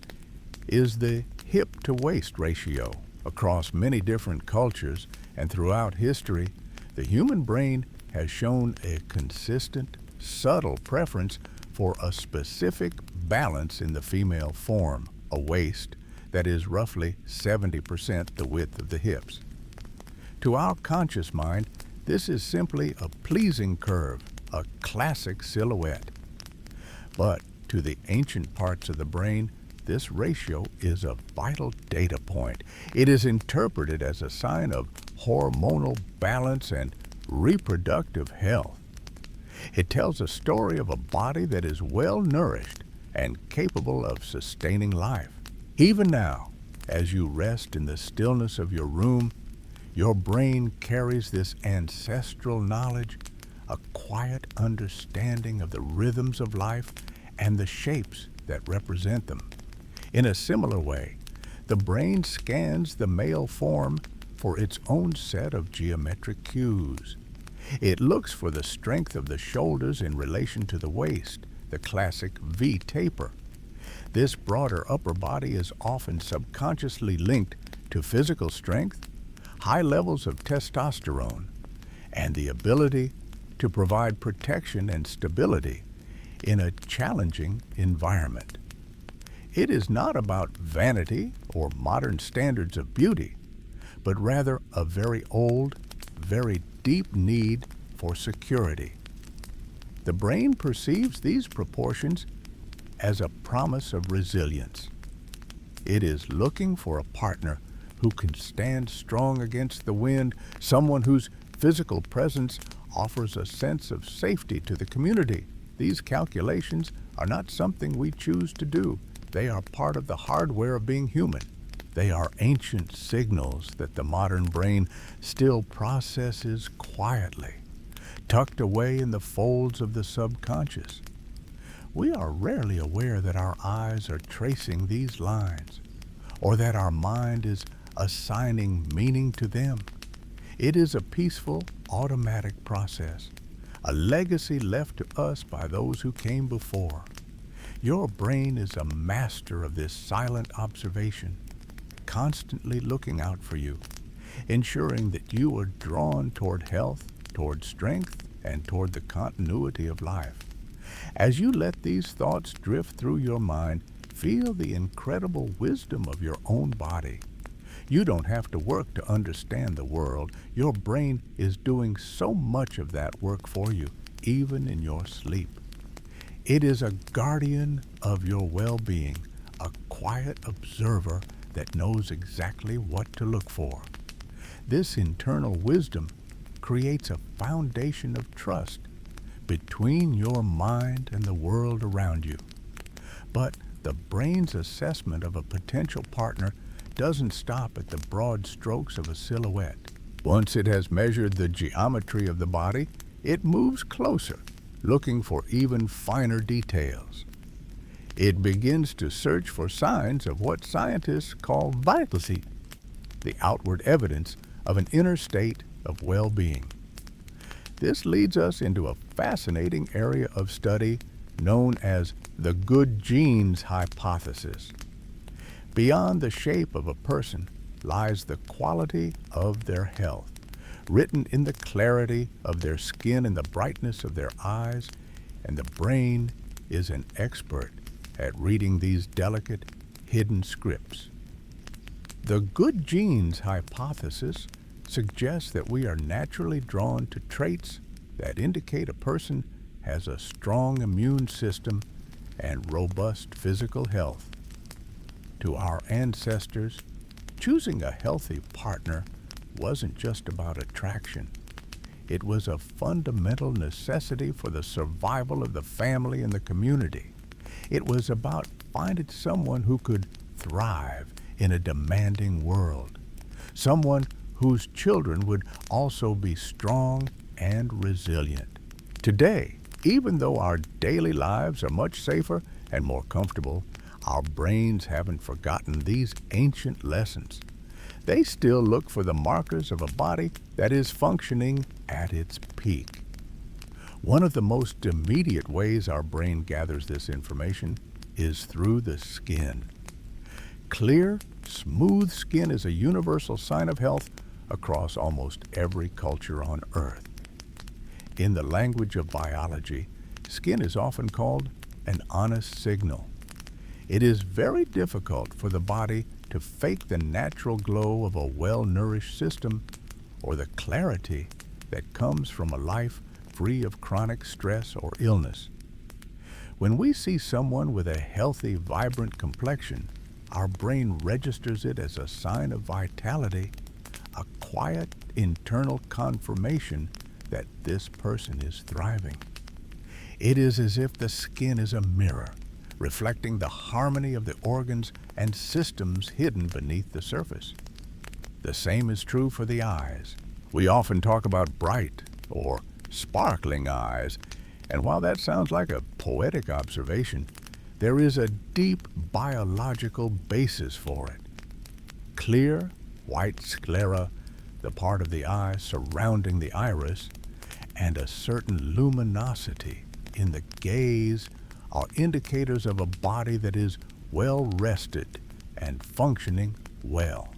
is the hip-to-waist ratio. Across many different cultures and throughout history, the human brain has shown a consistent, subtle preference for a specific balance in the female form, a waist that is roughly 70% the width of the hips. To our conscious mind, this is simply a pleasing curve, a classic silhouette. But to the ancient parts of the brain, this ratio is a vital data point. It is interpreted as a sign of hormonal balance and reproductive health. It tells a story of a body that is well nourished and capable of sustaining life. Even now, as you rest in the stillness of your room, your brain carries this ancestral knowledge, a quiet understanding of the rhythms of life and the shapes that represent them. In a similar way, the brain scans the male form for its own set of geometric cues. It looks for the strength of the shoulders in relation to the waist, the classic V taper. This broader upper body is often subconsciously linked to physical strength, high levels of testosterone, and the ability to provide protection and stability in a challenging environment. It is not about vanity or modern standards of beauty, but rather a very old, very deep need for security. The brain perceives these proportions as a promise of resilience. It is looking for a partner who can stand strong against the wind, someone whose physical presence offers a sense of safety to the community. These calculations are not something we choose to do. They are part of the hardware of being human. They are ancient signals that the modern brain still processes quietly, tucked away in the folds of the subconscious. We are rarely aware that our eyes are tracing these lines, or that our mind is assigning meaning to them. It is a peaceful, automatic process, a legacy left to us by those who came before. Your brain is a master of this silent observation, constantly looking out for you, ensuring that you are drawn toward health, toward strength, and toward the continuity of life. As you let these thoughts drift through your mind, feel the incredible wisdom of your own body. You don't have to work to understand the world. Your brain is doing so much of that work for you, even in your sleep. It is a guardian of your well-being, a quiet observer that knows exactly what to look for. This internal wisdom creates a foundation of trust between your mind and the world around you. But the brain's assessment of a potential partner doesn't stop at the broad strokes of a silhouette. Once it has measured the geometry of the body, it moves closer, looking for even finer details. It begins to search for signs of what scientists call vitality, the outward evidence of an inner state of well-being. This leads us into a fascinating area of study known as the good genes hypothesis. Beyond the shape of a person lies the quality of their health, written in the clarity of their skin and the brightness of their eyes, and the brain is an expert at reading these delicate, hidden scripts. The good genes hypothesis suggests that we are naturally drawn to traits that indicate a person has a strong immune system and robust physical health. To our ancestors, choosing a healthy partner wasn't just about attraction. It was a fundamental necessity for the survival of the family and the community. It was about finding someone who could thrive in a demanding world, someone whose children would also be strong and resilient. Today, even though our daily lives are much safer and more comfortable, our brains haven't forgotten these ancient lessons. They still look for the markers of a body that is functioning at its peak. One of the most immediate ways our brain gathers this information is through the skin. Clear, smooth skin is a universal sign of health across almost every culture on Earth. In the language of biology, skin is often called an honest signal. It is very difficult for the body to fake the natural glow of a well-nourished system or the clarity that comes from a life free of chronic stress or illness. When we see someone with a healthy, vibrant complexion, our brain registers it as a sign of vitality, a quiet internal confirmation that this person is thriving. It is as if the skin is a mirror, reflecting the harmony of the organs and systems hidden beneath the surface. The same is true for the eyes. We often talk about bright or sparkling eyes, and while that sounds like a poetic observation, there is a deep biological basis for it. Clear, white sclera the part of the eye surrounding the iris, and a certain luminosity in the gaze are indicators of a body that is well rested and functioning well.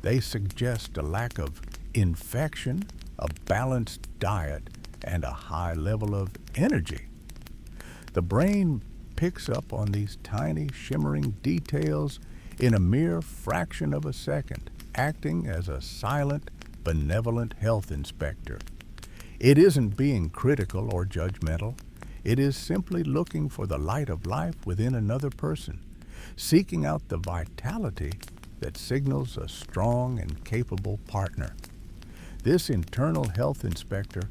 They suggest a lack of infection, a balanced diet, and a high level of energy. The brain picks up on these tiny, shimmering details in a mere fraction of a second, acting as a silent, benevolent health inspector. It isn't being critical or judgmental. It is simply looking for the light of life within another person, seeking out the vitality that signals a strong and capable partner. This internal health inspector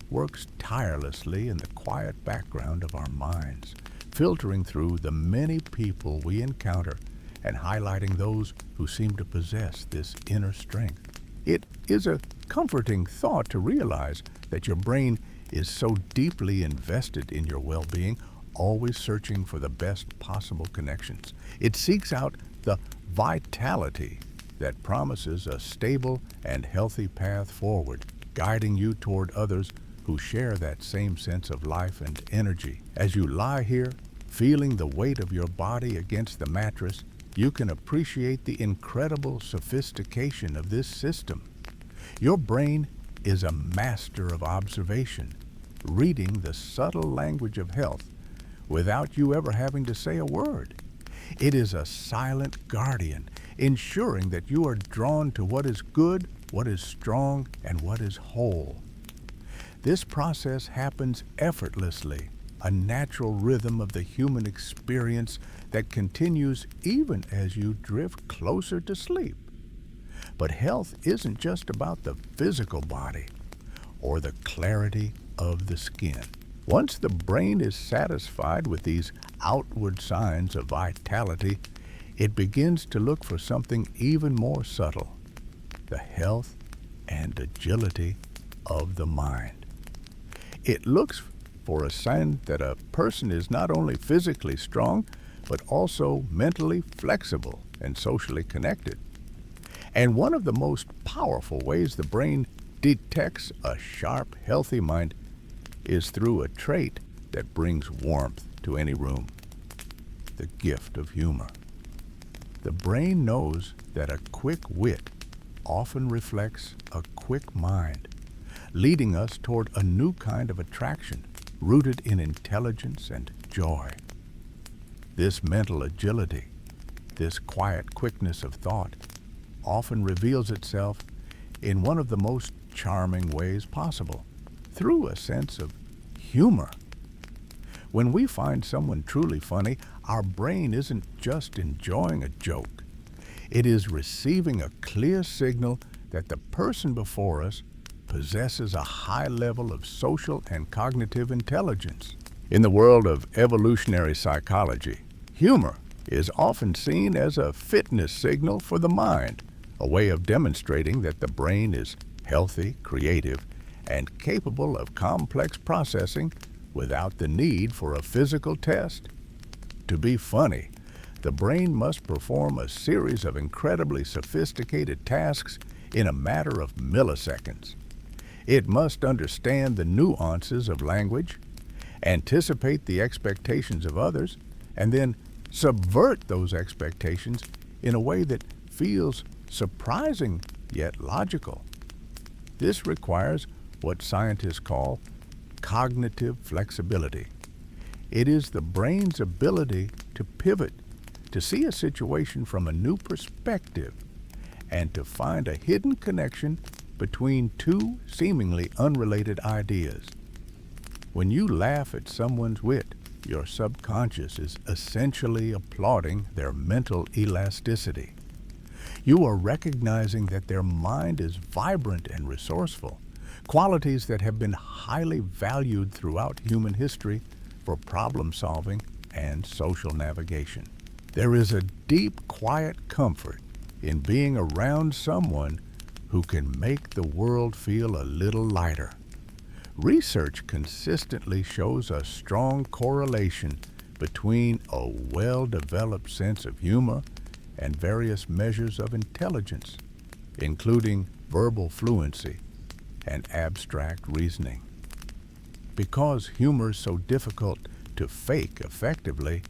works tirelessly in the quiet background of our minds, filtering through the many people we encounter and highlighting those who seem to possess this inner strength. It is a comforting thought to realize that your brain is so deeply invested in your well-being, always searching for the best possible connections. It seeks out the vitality that promises a stable and healthy path forward, guiding you toward others who share that same sense of life and energy. As you lie here, feeling the weight of your body against the mattress, you can appreciate the incredible sophistication of this system. Your brain is a master of observation, reading the subtle language of health without you ever having to say a word. It is a silent guardian, ensuring that you are drawn to what is good, what is strong, and what is whole. This process happens effortlessly, a natural rhythm of the human experience that continues even as you drift closer to sleep. But health isn't just about the physical body or the clarity of the skin. Once the brain is satisfied with these outward signs of vitality, it begins to look for something even more subtle, the health and agility of the mind. It looks for a sign that a person is not only physically strong, but also mentally flexible and socially connected. And one of the most powerful ways the brain detects a sharp, healthy mind is through a trait that brings warmth to any room: the gift of humor. The brain knows that a quick wit often reflects a quick mind, leading us toward a new kind of attraction rooted in intelligence and joy. This mental agility, this quiet quickness of thought, often reveals itself in one of the most charming ways possible, through a sense of humor. When we find someone truly funny, our brain isn't just enjoying a joke. It is receiving a clear signal that the person before us possesses a high level of social and cognitive intelligence. In the world of evolutionary psychology, humor is often seen as a fitness signal for the mind, a way of demonstrating that the brain is healthy, creative, and capable of complex processing without the need for a physical test. To be funny, the brain must perform a series of incredibly sophisticated tasks in a matter of milliseconds. It must understand the nuances of language, anticipate the expectations of others, and then subvert those expectations in a way that feels surprising yet logical. This requires what scientists call cognitive flexibility. It is the brain's ability to pivot, to see a situation from a new perspective, and to find a hidden connection between two seemingly unrelated ideas. When you laugh at someone's wit, your subconscious is essentially applauding their mental elasticity. You are recognizing that their mind is vibrant and resourceful, qualities that have been highly valued throughout human history for problem solving and social navigation. There is a deep, quiet comfort in being around someone who can make the world feel a little lighter. Research consistently shows a strong correlation between a well-developed sense of humor and various measures of intelligence, including verbal fluency, and abstract reasoning. Because humor is so difficult to fake effectively,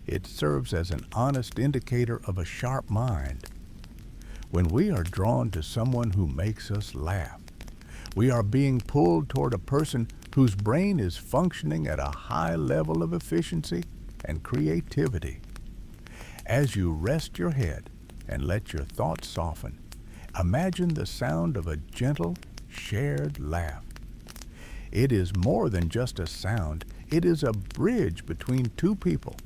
it serves as an honest indicator of a sharp mind. When we are drawn to someone who makes us laugh, we are being pulled toward a person whose brain is functioning at a high level of efficiency and creativity. As you rest your head and let your thoughts soften, imagine the sound of a gentle, shared laugh. It is more than just a sound, it is a bridge between two people.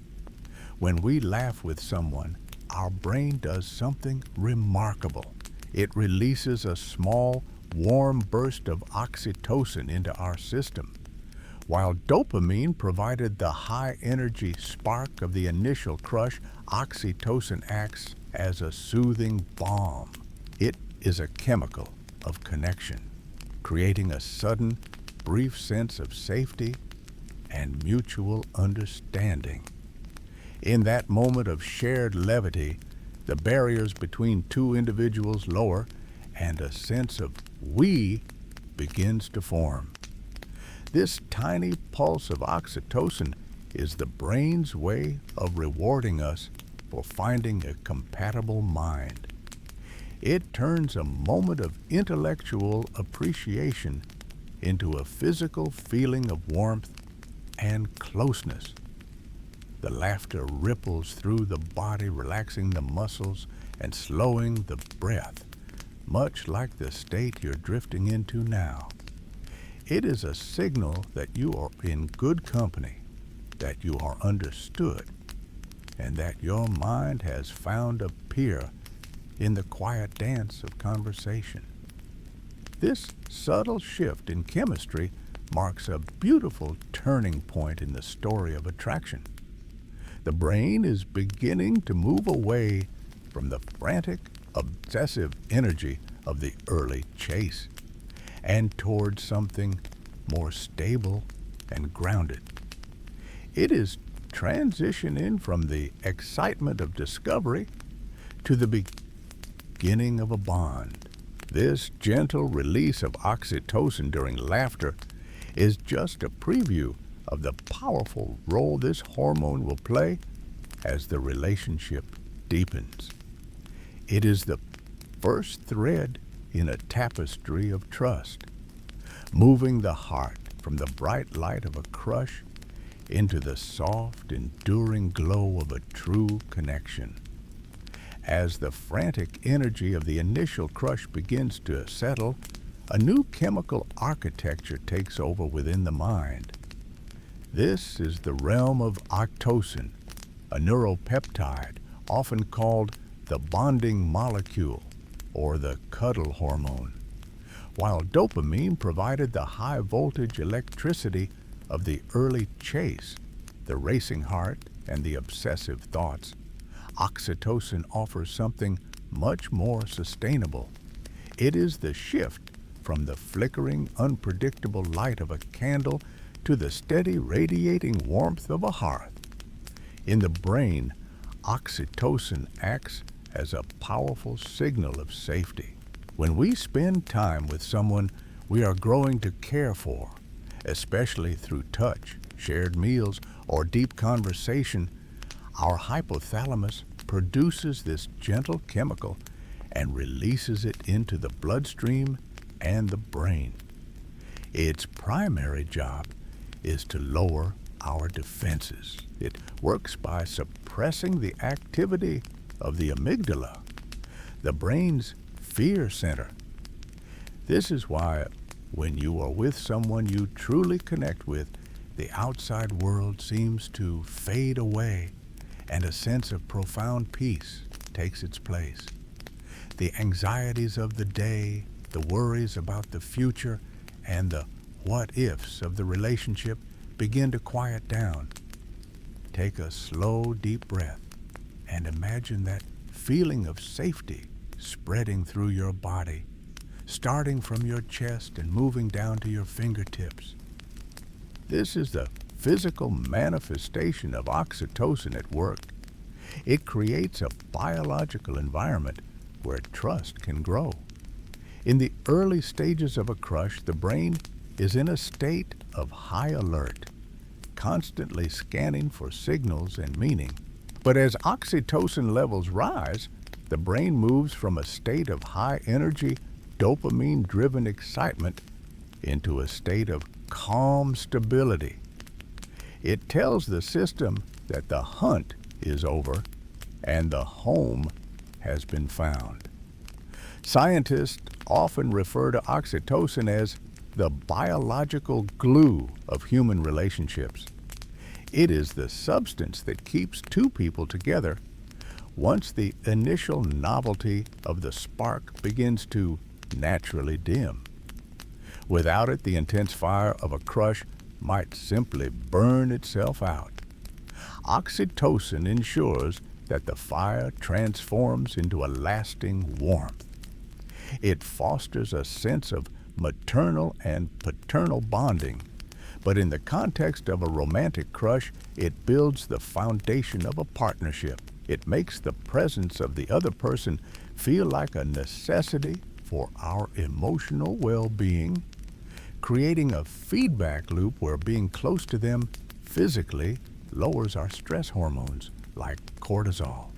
When we laugh with someone, our brain does something remarkable. It releases a small, warm burst of oxytocin into our system. While dopamine provided the high-energy spark of the initial crush, oxytocin acts as a soothing balm. It is a chemical of connection, creating a sudden, brief sense of safety and mutual understanding. In that moment of shared levity, the barriers between two individuals lower and a sense of we begins to form. This tiny pulse of oxytocin is the brain's way of rewarding us for finding a compatible mind. It turns a moment of intellectual appreciation into a physical feeling of warmth and closeness. The laughter ripples through the body, relaxing the muscles and slowing the breath, much like the state you're drifting into now. It is a signal that you are in good company, that you are understood, and that your mind has found a peer in the quiet dance of conversation. This subtle shift in chemistry marks a beautiful turning point in the story of attraction. The brain is beginning to move away from the frantic, obsessive energy of the early chase and towards something more stable and grounded. It is transitioning from the excitement of discovery to the beginning of a bond. This gentle release of oxytocin during laughter is just a preview of the powerful role this hormone will play as the relationship deepens. It is the first thread in a tapestry of trust, moving the heart from the bright light of a crush into the soft, enduring glow of a true connection. As the frantic energy of the initial crush begins to settle, a new chemical architecture takes over within the mind. This is the realm of oxytocin, a neuropeptide often called the bonding molecule or the cuddle hormone. While dopamine provided the high-voltage electricity of the early chase, the racing heart, and the obsessive thoughts, oxytocin offers something much more sustainable. It is the shift from the flickering, unpredictable light of a candle to the steady, radiating warmth of a hearth. In the brain, oxytocin acts as a powerful signal of safety. When we spend time with someone we are growing to care for, especially through touch, shared meals, or deep conversation, our hypothalamus produces this gentle chemical and releases it into the bloodstream and the brain. Its primary job is to lower our defenses. It works by suppressing the activity of the amygdala, the brain's fear center. This is why when you are with someone you truly connect with, the outside world seems to fade away and a sense of profound peace takes its place. The anxieties of the day, the worries about the future, and the what-ifs of the relationship begin to quiet down. Take a slow, deep breath and imagine that feeling of safety spreading through your body, starting from your chest and moving down to your fingertips. This is the physical manifestation of oxytocin at work. It creates a biological environment where trust can grow. In the early stages of a crush, the brain is in a state of high alert, constantly scanning for signals and meaning. But as oxytocin levels rise, the brain moves from a state of high energy, dopamine driven excitement into a state of calm stability. It tells the system that the hunt is over and the home has been found. Scientists often refer to oxytocin as the biological glue of human relationships. It is the substance that keeps two people together once the initial novelty of the spark begins to naturally dim. Without it, the intense fire of a crush might simply burn itself out. Oxytocin ensures that the fire transforms into a lasting warmth. It fosters a sense of maternal and paternal bonding, but in the context of a romantic crush, it builds the foundation of a partnership. It makes the presence of the other person feel like a necessity for our emotional well-being, creating a feedback loop where being close to them physically lowers our stress hormones like cortisol.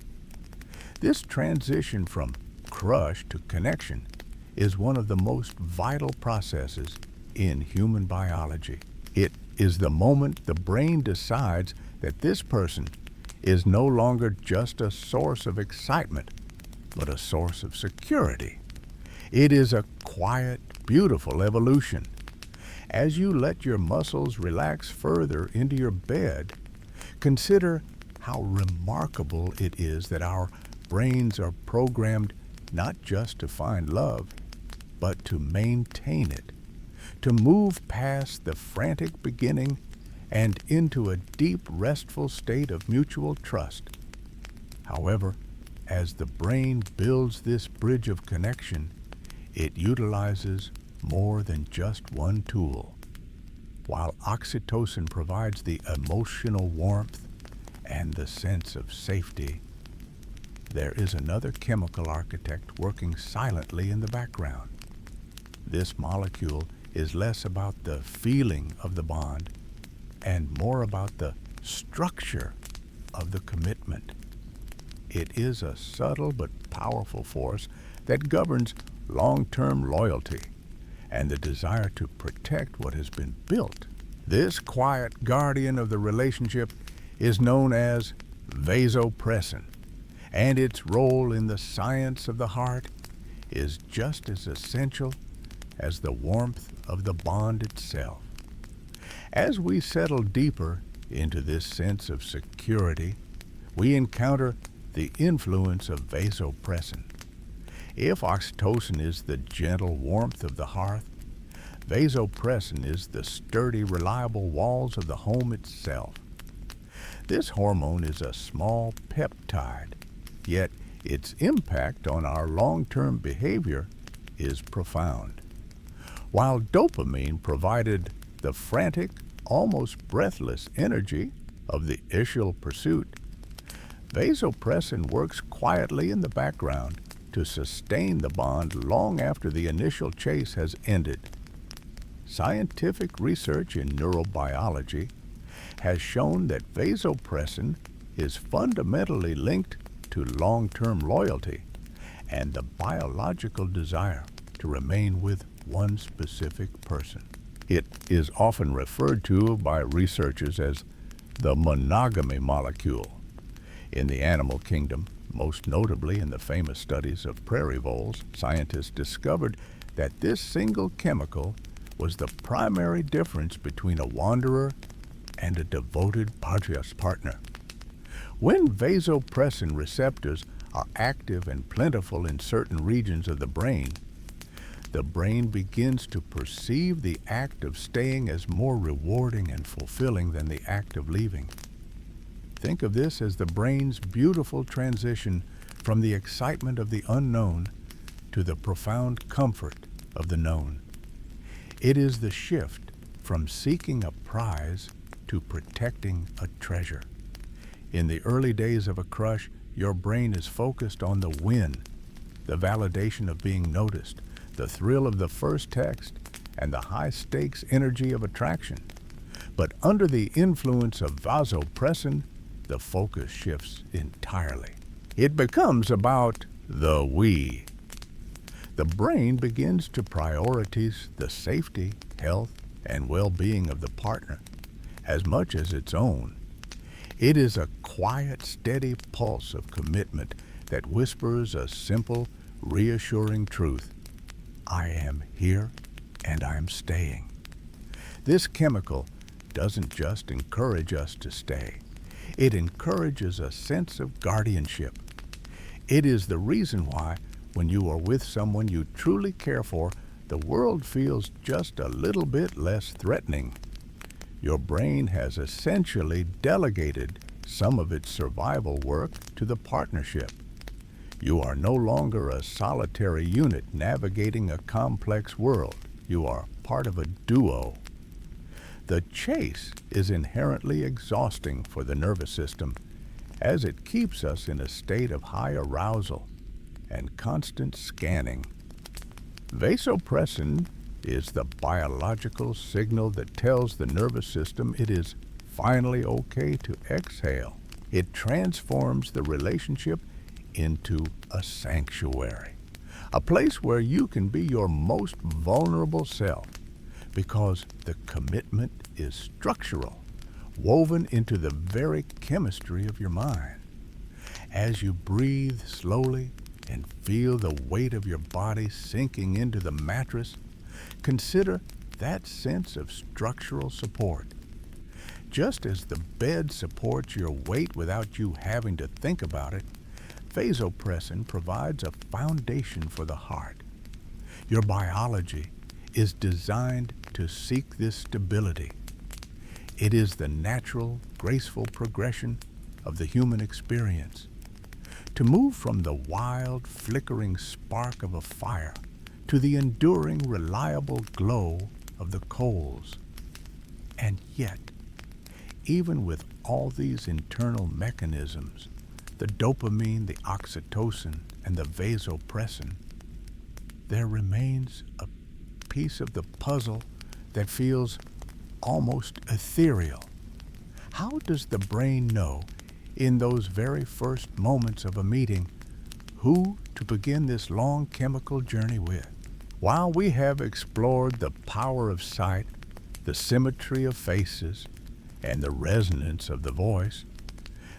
This transition from crush to connection is one of the most vital processes in human biology. It is the moment the brain decides that this person is no longer just a source of excitement, but a source of security. It is a quiet, beautiful evolution. As you let your muscles relax further into your bed, consider how remarkable it is that our brains are programmed not just to find love, but to maintain it, to move past the frantic beginning and into a deep, restful state of mutual trust. However, as the brain builds this bridge of connection, it utilizes more than just one tool. While oxytocin provides the emotional warmth and the sense of safety, there is another chemical architect working silently in the background. This molecule is less about the feeling of the bond and more about the structure of the commitment. It is a subtle but powerful force that governs long-term loyalty and the desire to protect what has been built. This quiet guardian of the relationship is known as vasopressin, and its role in the science of the heart is just as essential as the warmth of the bond itself. As we settle deeper into this sense of security, we encounter the influence of vasopressin. If oxytocin is the gentle warmth of the hearth, vasopressin is the sturdy, reliable walls of the home itself. This hormone is a small peptide, yet its impact on our long-term behavior is profound. While dopamine provided the frantic, almost breathless energy of the initial pursuit, vasopressin works quietly in the background to sustain the bond long after the initial chase has ended. Scientific research in neurobiology has shown that vasopressin is fundamentally linked to long-term loyalty and the biological desire to remain with one specific person. It is often referred to by researchers as the monogamy molecule. In the animal kingdom, most notably in the famous studies of prairie voles, scientists discovered that this single chemical was the primary difference between a wanderer and a devoted partner. When vasopressin receptors are active and plentiful in certain regions of the brain begins to perceive the act of staying as more rewarding and fulfilling than the act of leaving. Think of this as the brain's beautiful transition from the excitement of the unknown to the profound comfort of the known. It is the shift from seeking a prize to protecting a treasure. In the early days of a crush, your brain is focused on the win, the validation of being noticed, the thrill of the first text, and the high-stakes energy of attraction. But under the influence of vasopressin, the focus shifts entirely. It becomes about the we. The brain begins to prioritize the safety, health, and well-being of the partner as much as its own. It is a quiet, steady pulse of commitment that whispers a simple, reassuring truth. I am here and I'm staying. This chemical doesn't just encourage us to stay. It encourages a sense of guardianship. It is the reason why, when you are with someone you truly care for, the world feels just a little bit less threatening. Your brain has essentially delegated some of its survival work to the partnership. You are no longer a solitary unit navigating a complex world. You are part of a duo. The chase is inherently exhausting for the nervous system, as it keeps us in a state of high arousal and constant scanning. Vasopressin is the biological signal that tells the nervous system it is finally okay to exhale. It transforms the relationship into a sanctuary, a place where you can be your most vulnerable self, because the commitment is structural, woven into the very chemistry of your mind. As you breathe slowly and feel the weight of your body sinking into the mattress, consider that sense of structural support. Just as the bed supports your weight without you having to think about it, vasopressin provides a foundation for the heart. Your biology is designed to seek this stability. It is the natural, graceful progression of the human experience. To move from the wild, flickering spark of a fire to the enduring, reliable glow of the coals. And yet, even with all these internal mechanisms, the dopamine, the oxytocin, and the vasopressin, there remains a piece of the puzzle that feels almost ethereal. How does the brain know, in those very first moments of a meeting, who to begin this long chemical journey with? While we have explored the power of sight, the symmetry of faces, and the resonance of the voice,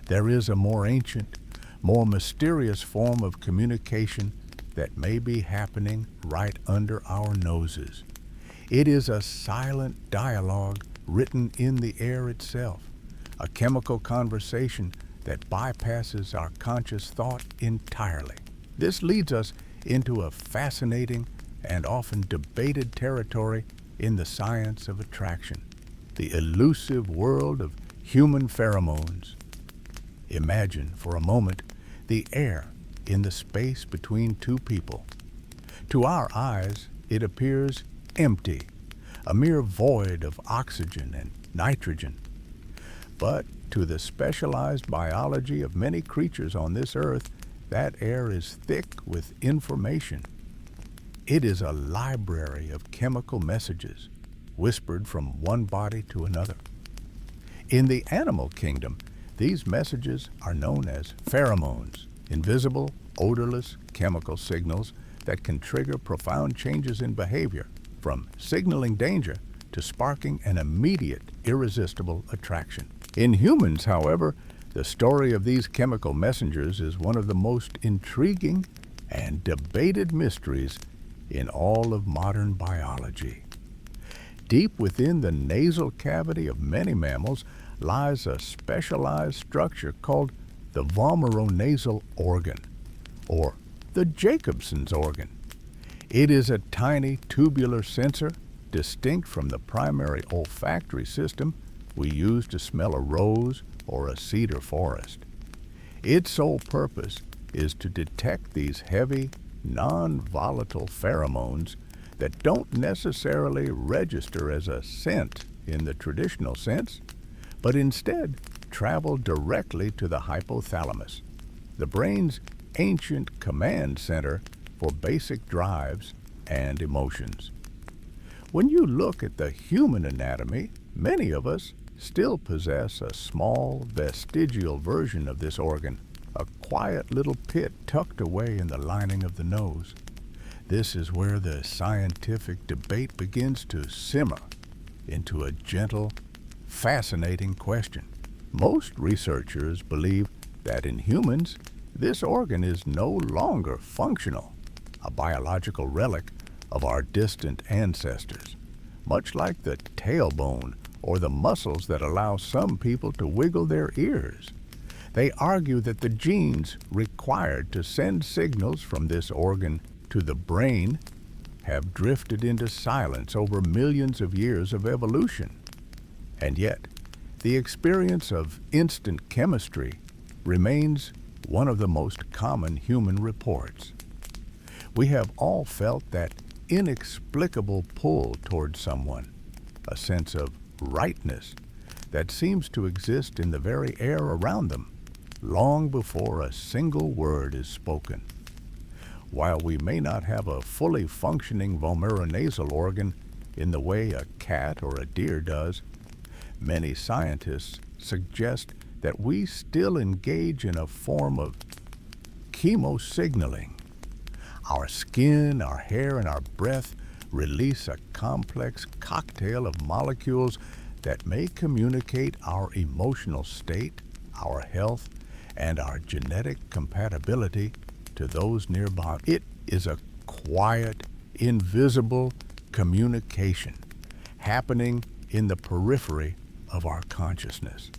there is a more ancient, more mysterious form of communication that may be happening right under our noses. It is a silent dialogue written in the air itself, a chemical conversation that bypasses our conscious thought entirely. This leads us into a fascinating and often debated territory in the science of attraction, the elusive world of human pheromones. Imagine for a moment the air in the space between two people. To our eyes, it appears empty, a mere void of oxygen and nitrogen. But to the specialized biology of many creatures on this earth, that air is thick with information. It is a library of chemical messages, whispered from one body to another. In the animal kingdom, these messages are known as pheromones, invisible, odorless chemical signals that can trigger profound changes in behavior, from signaling danger to sparking an immediate, irresistible attraction. In humans, however, the story of these chemical messengers is one of the most intriguing and debated mysteries in all of modern biology. Deep within the nasal cavity of many mammals lies a specialized structure called the vomeronasal organ, or the Jacobson's organ. It is a tiny tubular sensor distinct from the primary olfactory system we use to smell a rose or a cedar forest. Its sole purpose is to detect these heavy, non-volatile pheromones that don't necessarily register as a scent in the traditional sense, but instead travel directly to the hypothalamus, the brain's ancient command center for basic drives and emotions. When you look at the human anatomy, many of us still possess a small vestigial version of this organ, a quiet little pit tucked away in the lining of the nose. This is where the scientific debate begins to simmer into a gentle, fascinating question. Most researchers believe that in humans, this organ is no longer functional, a biological relic of our distant ancestors, much like the tailbone or the muscles that allow some people to wiggle their ears. They argue that the genes required to send signals from this organ to the brain have drifted into silence over millions of years of evolution. And yet, the experience of instant chemistry remains one of the most common human reports. We have all felt that inexplicable pull toward someone, a sense of rightness that seems to exist in the very air around them, long before a single word is spoken. While we may not have a fully functioning vomeronasal organ in the way a cat or a deer does, many scientists suggest that we still engage in a form of chemosignaling. Our skin, our hair, and our breath release a complex cocktail of molecules that may communicate our emotional state, our health, and our genetic compatibility to those nearby. It is a quiet, invisible communication happening in the periphery of our consciousness.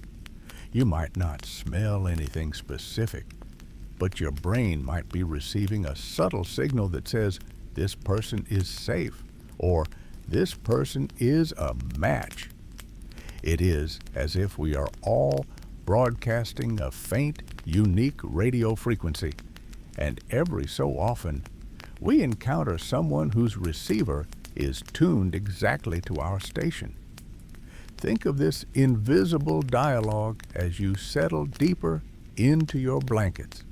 You might not smell anything specific, but your brain might be receiving a subtle signal that says this person is safe or this person is a match. It is as if we are all broadcasting a faint, unique radio frequency, and every so often we encounter someone whose receiver is tuned exactly to our station. Think of this invisible dialogue as you settle deeper into your blankets.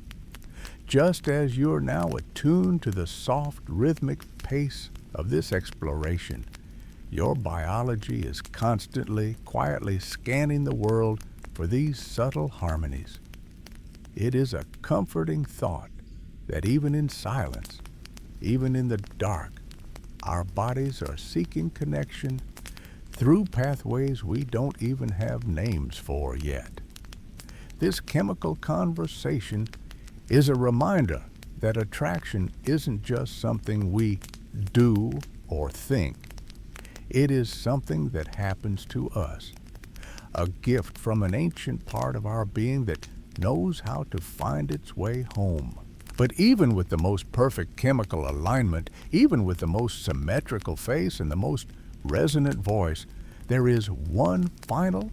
Just as you're now attuned to the soft, rhythmic pace of this exploration, your biology is constantly, quietly scanning the world for these subtle harmonies. It is a comforting thought that even in silence, even in the dark, our bodies are seeking connection through pathways we don't even have names for yet. This chemical conversation is a reminder that attraction isn't just something we do or think. It is something that happens to us, a gift from an ancient part of our being that knows how to find its way home. But even with the most perfect chemical alignment, even with the most symmetrical face and the most resonant voice, there is one final,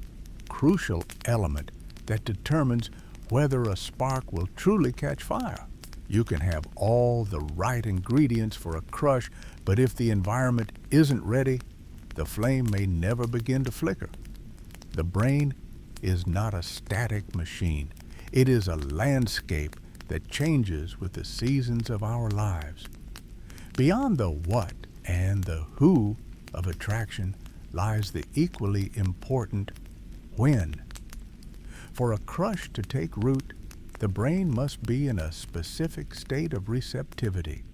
crucial element that determines whether a spark will truly catch fire. You can have all the right ingredients for a crush, but if the environment isn't ready, the flame may never begin to flicker. The brain is not a static machine. It is a landscape that changes with the seasons of our lives. Beyond the what and the who of attraction lies the equally important when. For a crush to take root, the brain must be in a specific state of receptivity,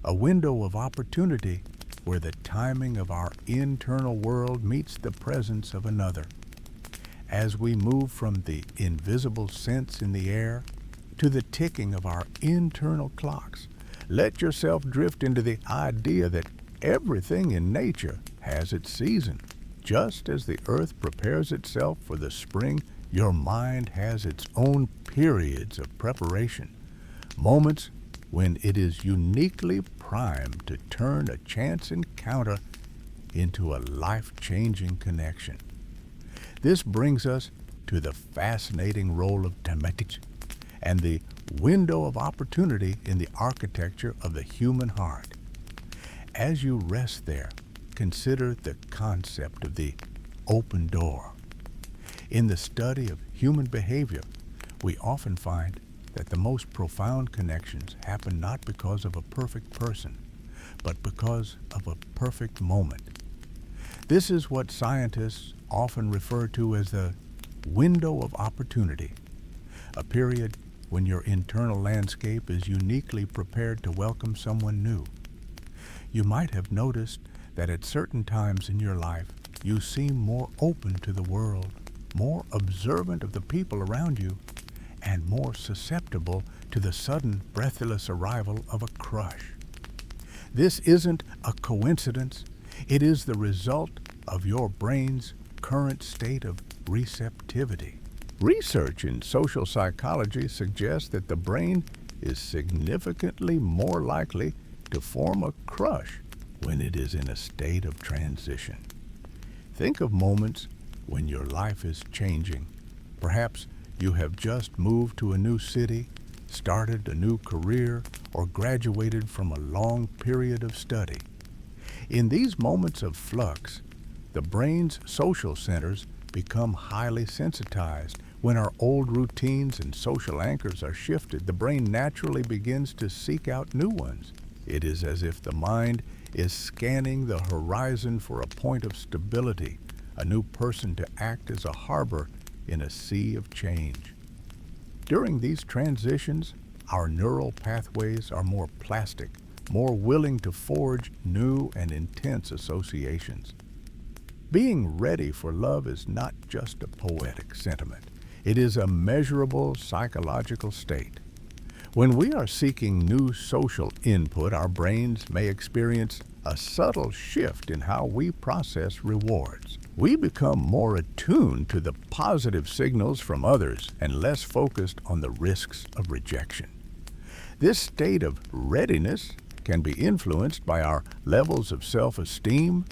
a window of opportunity where the timing of our internal world meets the presence of another. As we move from the invisible sense in the air to the ticking of our internal clocks, let yourself drift into the idea that everything in nature has its season. Just as the earth prepares itself for the spring, your mind has its own periods of preparation, moments when it is uniquely primed to turn a chance encounter into a life-changing connection. This brings us to the fascinating role of dopamine and the window of opportunity in the architecture of the human heart. As you rest there, consider the concept of the open door. In the study of human behavior, we often find that the most profound connections happen not because of a perfect person, but because of a perfect moment. This is what scientists often refer to as the window of opportunity, a period when your internal landscape is uniquely prepared to welcome someone new. You might have noticed that at certain times in your life, you seem more open to the world, more observant of the people around you, and more susceptible to the sudden, breathless arrival of a crush. This isn't a coincidence. It is the result of your brain's current state of receptivity. Research in social psychology suggests that the brain is significantly more likely to form a crush when it is in a state of transition. Think of moments when your life is changing. Perhaps you have just moved to a new city, started a new career, or graduated from a long period of study. In these moments of flux, the brain's social centers become highly sensitized. When our old routines and social anchors are shifted, the brain naturally begins to seek out new ones. It is as if the mind is scanning the horizon for a point of stability, a new person to act as a harbor in a sea of change. During these transitions, our neural pathways are more plastic, more willing to forge new and intense associations. Being ready for love is not just a poetic sentiment. It is a measurable psychological state. When we are seeking new social input, our brains may experience a subtle shift in how we process rewards. We become more attuned to the positive signals from others and less focused on the risks of rejection. This state of readiness can be influenced by our levels of self-esteem,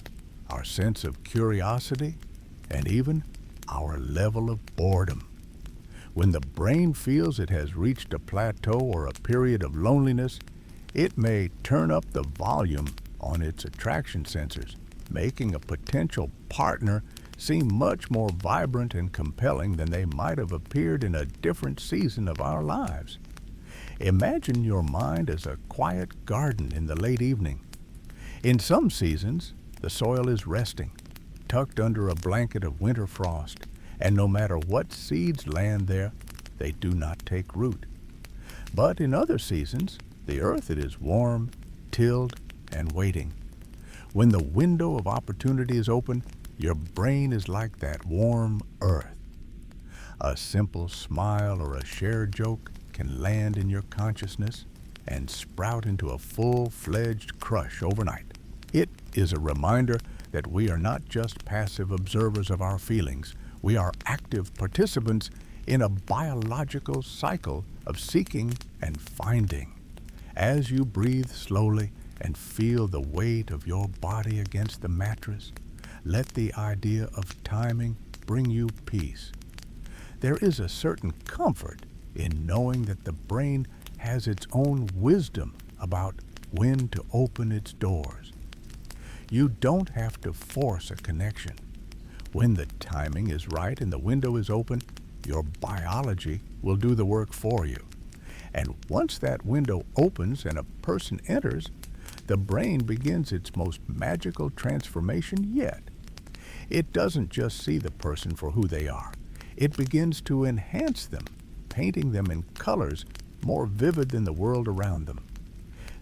our sense of curiosity, and even our level of boredom. When the brain feels it has reached a plateau or a period of loneliness, it may turn up the volume on its attraction sensors, making a potential partner seem much more vibrant and compelling than they might have appeared in a different season of our lives. Imagine your mind as a quiet garden in the late evening. In some seasons, the soil is resting, tucked under a blanket of winter frost, and no matter what seeds land there, they do not take root. But in other seasons, the earth it is warm, tilled, and waiting. When the window of opportunity is open, your brain is like that warm earth. A simple smile or a shared joke can land in your consciousness and sprout into a full-fledged crush overnight. It is a reminder that we are not just passive observers of our feelings. We are active participants in a biological cycle of seeking and finding. As you breathe slowly and feel the weight of your body against the mattress, let the idea of timing bring you peace. There is a certain comfort in knowing that the brain has its own wisdom about when to open its doors. You don't have to force a connection. When the timing is right and the window is open, your biology will do the work for you. And once that window opens and a person enters, the brain begins its most magical transformation yet. It doesn't just see the person for who they are. It begins to enhance them, painting them in colors more vivid than the world around them.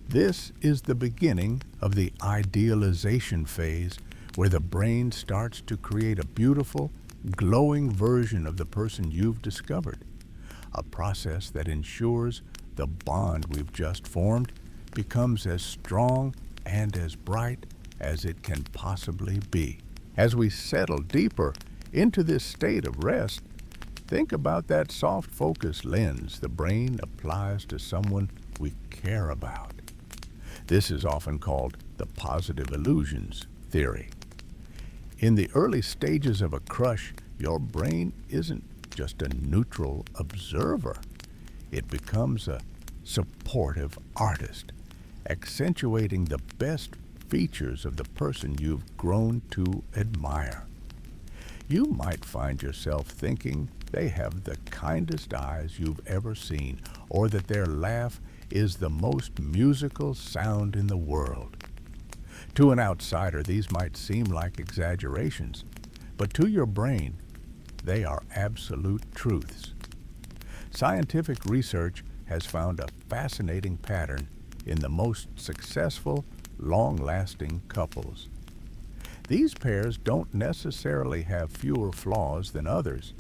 This is the beginning of the idealization phase, where the brain starts to create a beautiful, glowing version of the person you've discovered, a process that ensures the bond we've just formed becomes as strong and as bright as it can possibly be. As we settle deeper into this state of rest, think about that soft focus lens the brain applies to someone we care about. This is often called the positive illusions theory. In the early stages of a crush, your brain isn't just a neutral observer. It becomes a supportive artist, accentuating the best features of the person you've grown to admire. You might find yourself thinking they have the kindest eyes you've ever seen, or that their laugh is the most musical sound in the world. To an outsider, these might seem like exaggerations, but to your brain, they are absolute truths. Scientific research has found a fascinating pattern in the most successful, long-lasting couples. These pairs don't necessarily have fewer flaws than others.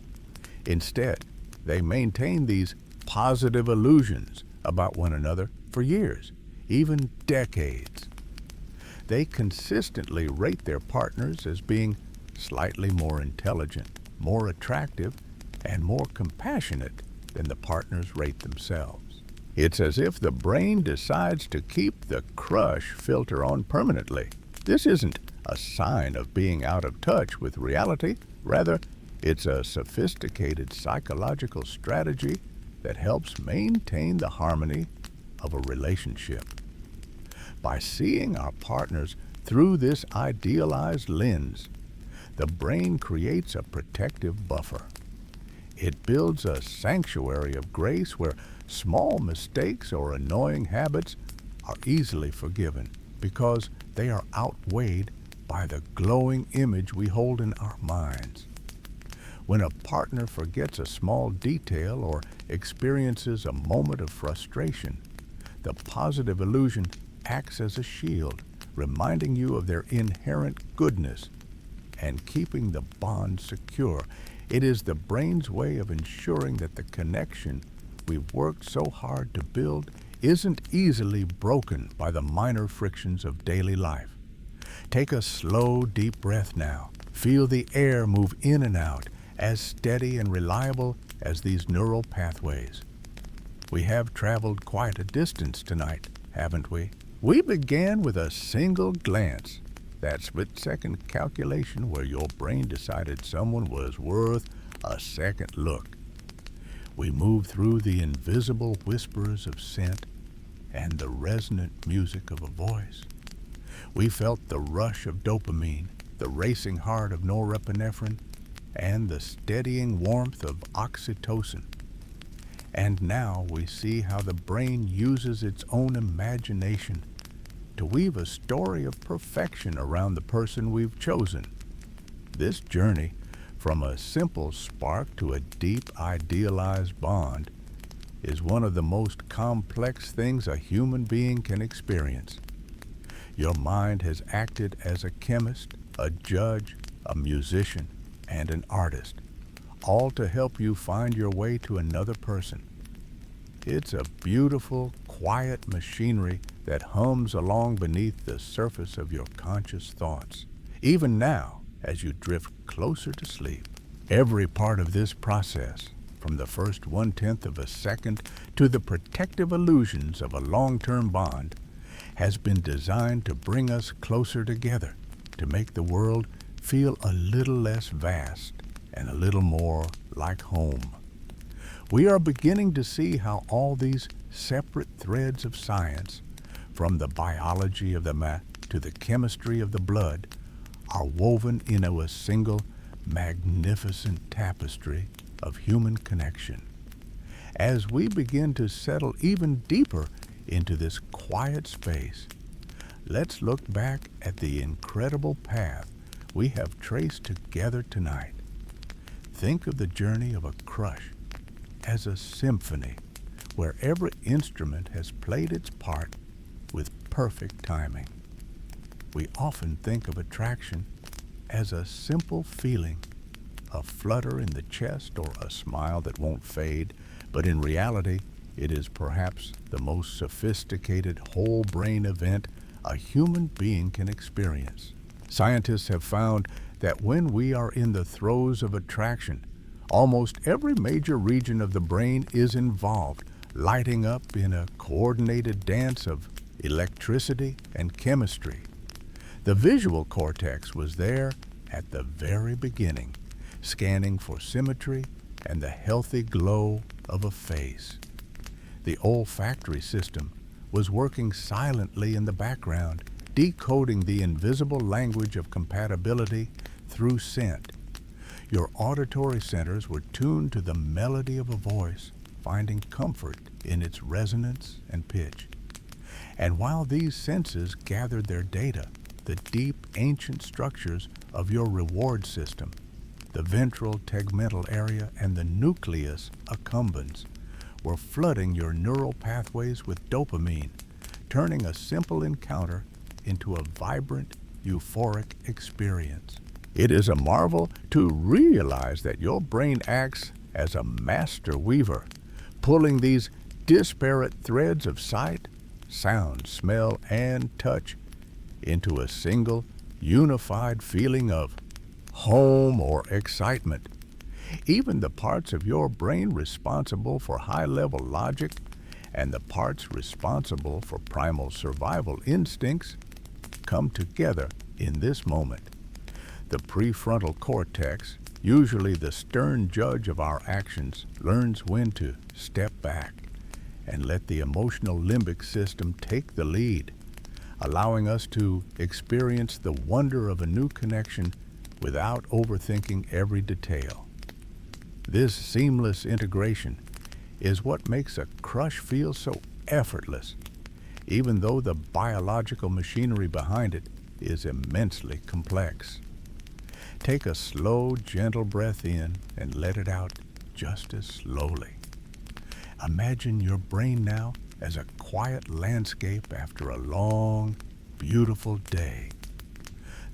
Instead, they maintain these positive illusions about one another for years, even decades. They consistently rate their partners as being slightly more intelligent, more attractive, and more compassionate than the partners rate themselves. It's as if the brain decides to keep the crush filter on permanently. This isn't a sign of being out of touch with reality. Rather, it's a sophisticated psychological strategy that helps maintain the harmony of a relationship. By seeing our partners through this idealized lens, the brain creates a protective buffer. It builds a sanctuary of grace where small mistakes or annoying habits are easily forgiven because they are outweighed by the glowing image we hold in our minds. When a partner forgets a small detail or experiences a moment of frustration, the positive illusion acts as a shield, reminding you of their inherent goodness and keeping the bond secure. It is the brain's way of ensuring that the connection we've worked so hard to build isn't easily broken by the minor frictions of daily life. Take a slow, deep breath now. Feel the air move in and out, as steady and reliable as these neural pathways. We have traveled quite a distance tonight, haven't we? We began with a single glance, that split-second calculation where your brain decided someone was worth a second look. We moved through the invisible whispers of scent and the resonant music of a voice. We felt the rush of dopamine, the racing heart of norepinephrine, and the steadying warmth of oxytocin. And now we see how the brain uses its own imagination to weave a story of perfection around the person we've chosen. This journey, from a simple spark to a deep idealized bond, is one of the most complex things a human being can experience. Your mind has acted as a chemist, a judge, a musician, and an artist, all to help you find your way to another person. It's a beautiful, quiet machinery that hums along beneath the surface of your conscious thoughts, even now as you drift closer to sleep. Every part of this process, from the first 1/10 of a second to the protective illusions of a long-term bond, has been designed to bring us closer together, to make the world feel a little less vast and a little more like home. We are beginning to see how all these separate threads of science, from the biology of the math to the chemistry of the blood, are woven into a single magnificent tapestry of human connection. As we begin to settle even deeper into this quiet space, let's look back at the incredible path we have traced together tonight. Think of the journey of a crush as a symphony where every instrument has played its part with perfect timing. We often think of attraction as a simple feeling, a flutter in the chest or a smile that won't fade, but in reality, it is perhaps the most sophisticated whole brain event a human being can experience. Scientists have found that when we are in the throes of attraction, almost every major region of the brain is involved, lighting up in a coordinated dance of electricity and chemistry. The visual cortex was there at the very beginning, scanning for symmetry and the healthy glow of a face. The olfactory system was working silently in the background, decoding the invisible language of compatibility through scent. Your auditory centers were tuned to the melody of a voice, finding comfort in its resonance and pitch. And while these senses gathered their data, the deep, ancient structures of your reward system. The ventral tegmental area and the nucleus accumbens were flooding your neural pathways with dopamine, turning a simple encounter into a vibrant, euphoric experience. It is a marvel to realize that your brain acts as a master weaver, pulling these disparate threads of sight, sound, smell, and touch into a single, unified feeling of home or excitement. Even the parts of your brain responsible for high-level logic and the parts responsible for primal survival instincts come together in this moment. The prefrontal cortex, usually the stern judge of our actions, learns when to step back and let the emotional limbic system take the lead, allowing us to experience the wonder of a new connection without overthinking every detail. This seamless integration is what makes a crush feel so effortless, even though the biological machinery behind it is immensely complex. Take a slow, gentle breath in and let it out just as slowly. Imagine your brain now as a quiet landscape after a long, beautiful day.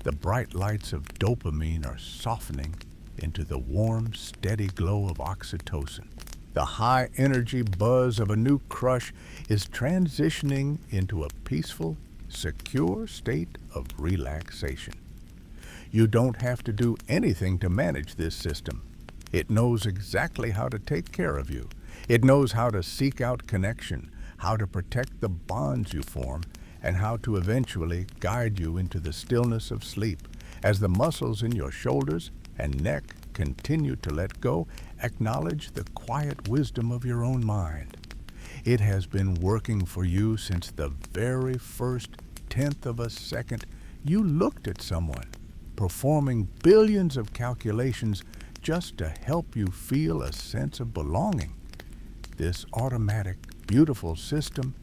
The bright lights of dopamine are softening into the warm, steady glow of oxytocin. The high-energy buzz of a new crush is transitioning into a peaceful, secure state of relaxation. You don't have to do anything to manage this system. It knows exactly how to take care of you. It knows how to seek out connection, how to protect the bonds you form, and how to eventually guide you into the stillness of sleep. As the muscles in your shoulders and neck continue to let go, acknowledge the quiet wisdom of your own mind. It has been working for you since the very first tenth of a second you looked at someone, performing billions of calculations just to help you feel a sense of belonging. This automatic, beautiful system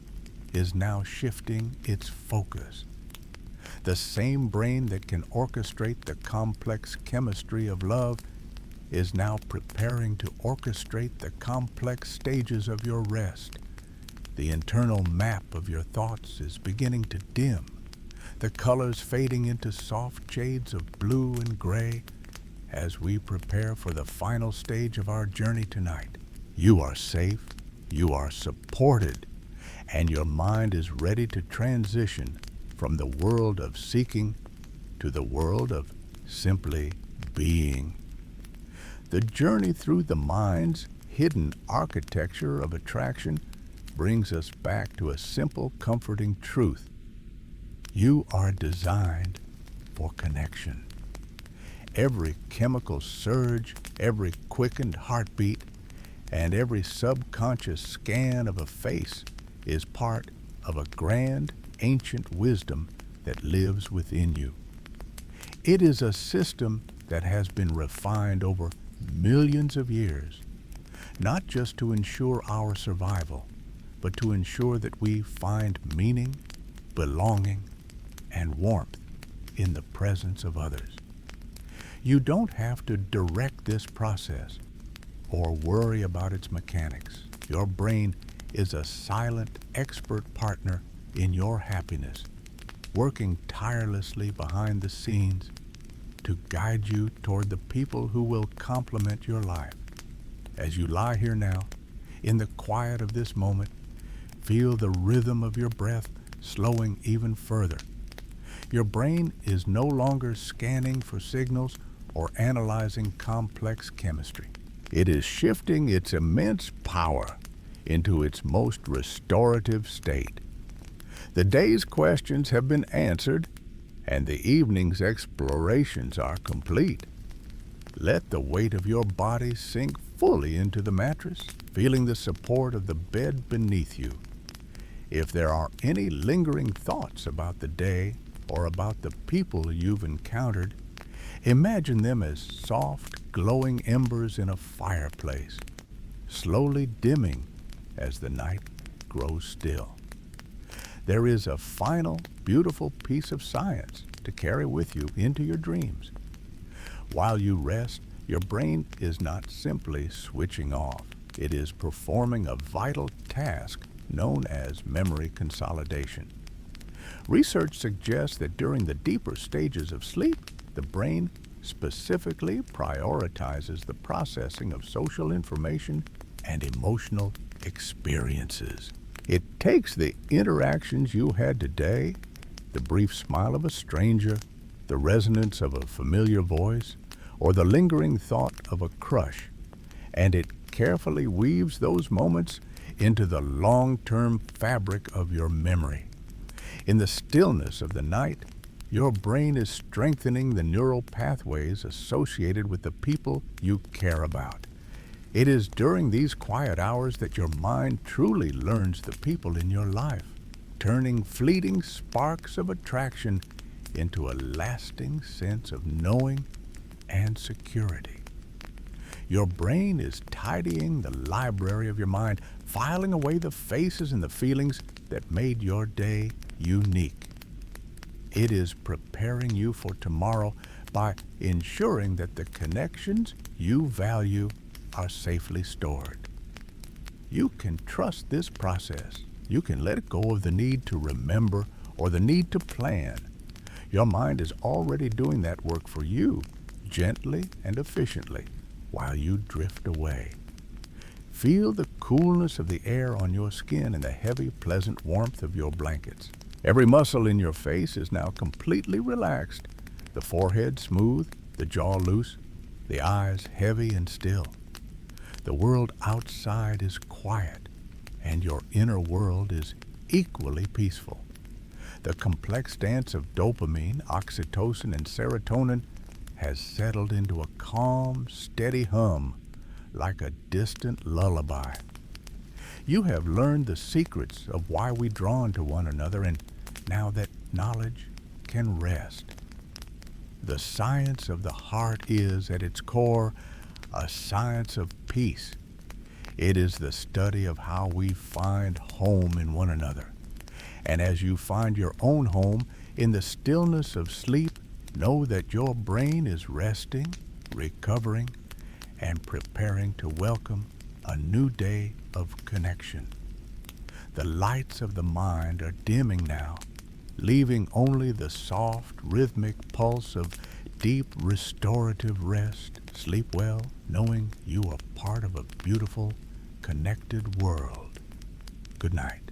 is now shifting its focus. The same brain that can orchestrate the complex chemistry of love is now preparing to orchestrate the complex stages of your rest. The internal map of your thoughts is beginning to dim, the colors fading into soft shades of blue and gray as we prepare for the final stage of our journey tonight. You are safe, you are supported, and your mind is ready to transition from the world of seeking to the world of simply being. The journey through the mind's hidden architecture of attraction brings us back to a simple, comforting truth. You are designed for connection. Every chemical surge, every quickened heartbeat, and every subconscious scan of a face is part of a grand, ancient wisdom that lives within you. It is a system that has been refined over millions of years, not just to ensure our survival, but to ensure that we find meaning, belonging, and warmth in the presence of others. You don't have to direct this process or worry about its mechanics. Your brain is a silent, expert partner in your happiness, working tirelessly behind the scenes to guide you toward the people who will complement your life. As you lie here now, in the quiet of this moment, feel the rhythm of your breath slowing even further. Your brain is no longer scanning for signals or analyzing complex chemistry. It is shifting its immense power into its most restorative state. The day's questions have been answered, and the evening's explorations are complete. Let the weight of your body sink fully into the mattress, feeling the support of the bed beneath you. If there are any lingering thoughts about the day or about the people you've encountered, imagine them as soft, glowing embers in a fireplace, slowly dimming as the night grows still. There is a final, beautiful piece of science to carry with you into your dreams. While you rest, your brain is not simply switching off. It is performing a vital task known as memory consolidation. Research suggests that during the deeper stages of sleep, the brain specifically prioritizes the processing of social information and emotional experiences. It takes the interactions you had today, the brief smile of a stranger, the resonance of a familiar voice, or the lingering thought of a crush, and it carefully weaves those moments into the long-term fabric of your memory. In the stillness of the night, your brain is strengthening the neural pathways associated with the people you care about. It is during these quiet hours that your mind truly learns the people in your life, turning fleeting sparks of attraction into a lasting sense of knowing and security. Your brain is tidying the library of your mind, filing away the faces and the feelings that made your day unique. It is preparing you for tomorrow by ensuring that the connections you value are safely stored. You can trust this process. You can let go of the need to remember or the need to plan. Your mind is already doing that work for you, gently and efficiently, while you drift away. Feel the coolness of the air on your skin and the heavy, pleasant warmth of your blankets. Every muscle in your face is now completely relaxed, the forehead smooth, the jaw loose, the eyes heavy and still. The world outside is quiet, and your inner world is equally peaceful. The complex dance of dopamine, oxytocin, and serotonin has settled into a calm, steady hum, like a distant lullaby. You have learned the secrets of why we're drawn to one another, and now that knowledge can rest. The science of the heart is, at its core, a science of peace. It is the study of how we find home in one another. And as you find your own home in the stillness of sleep, know that your brain is resting, recovering, and preparing to welcome a new day of connection. The lights of the mind are dimming now, leaving only the soft, rhythmic pulse of deep, restorative rest. Sleep well, knowing you are part of a beautiful, connected world. Good night.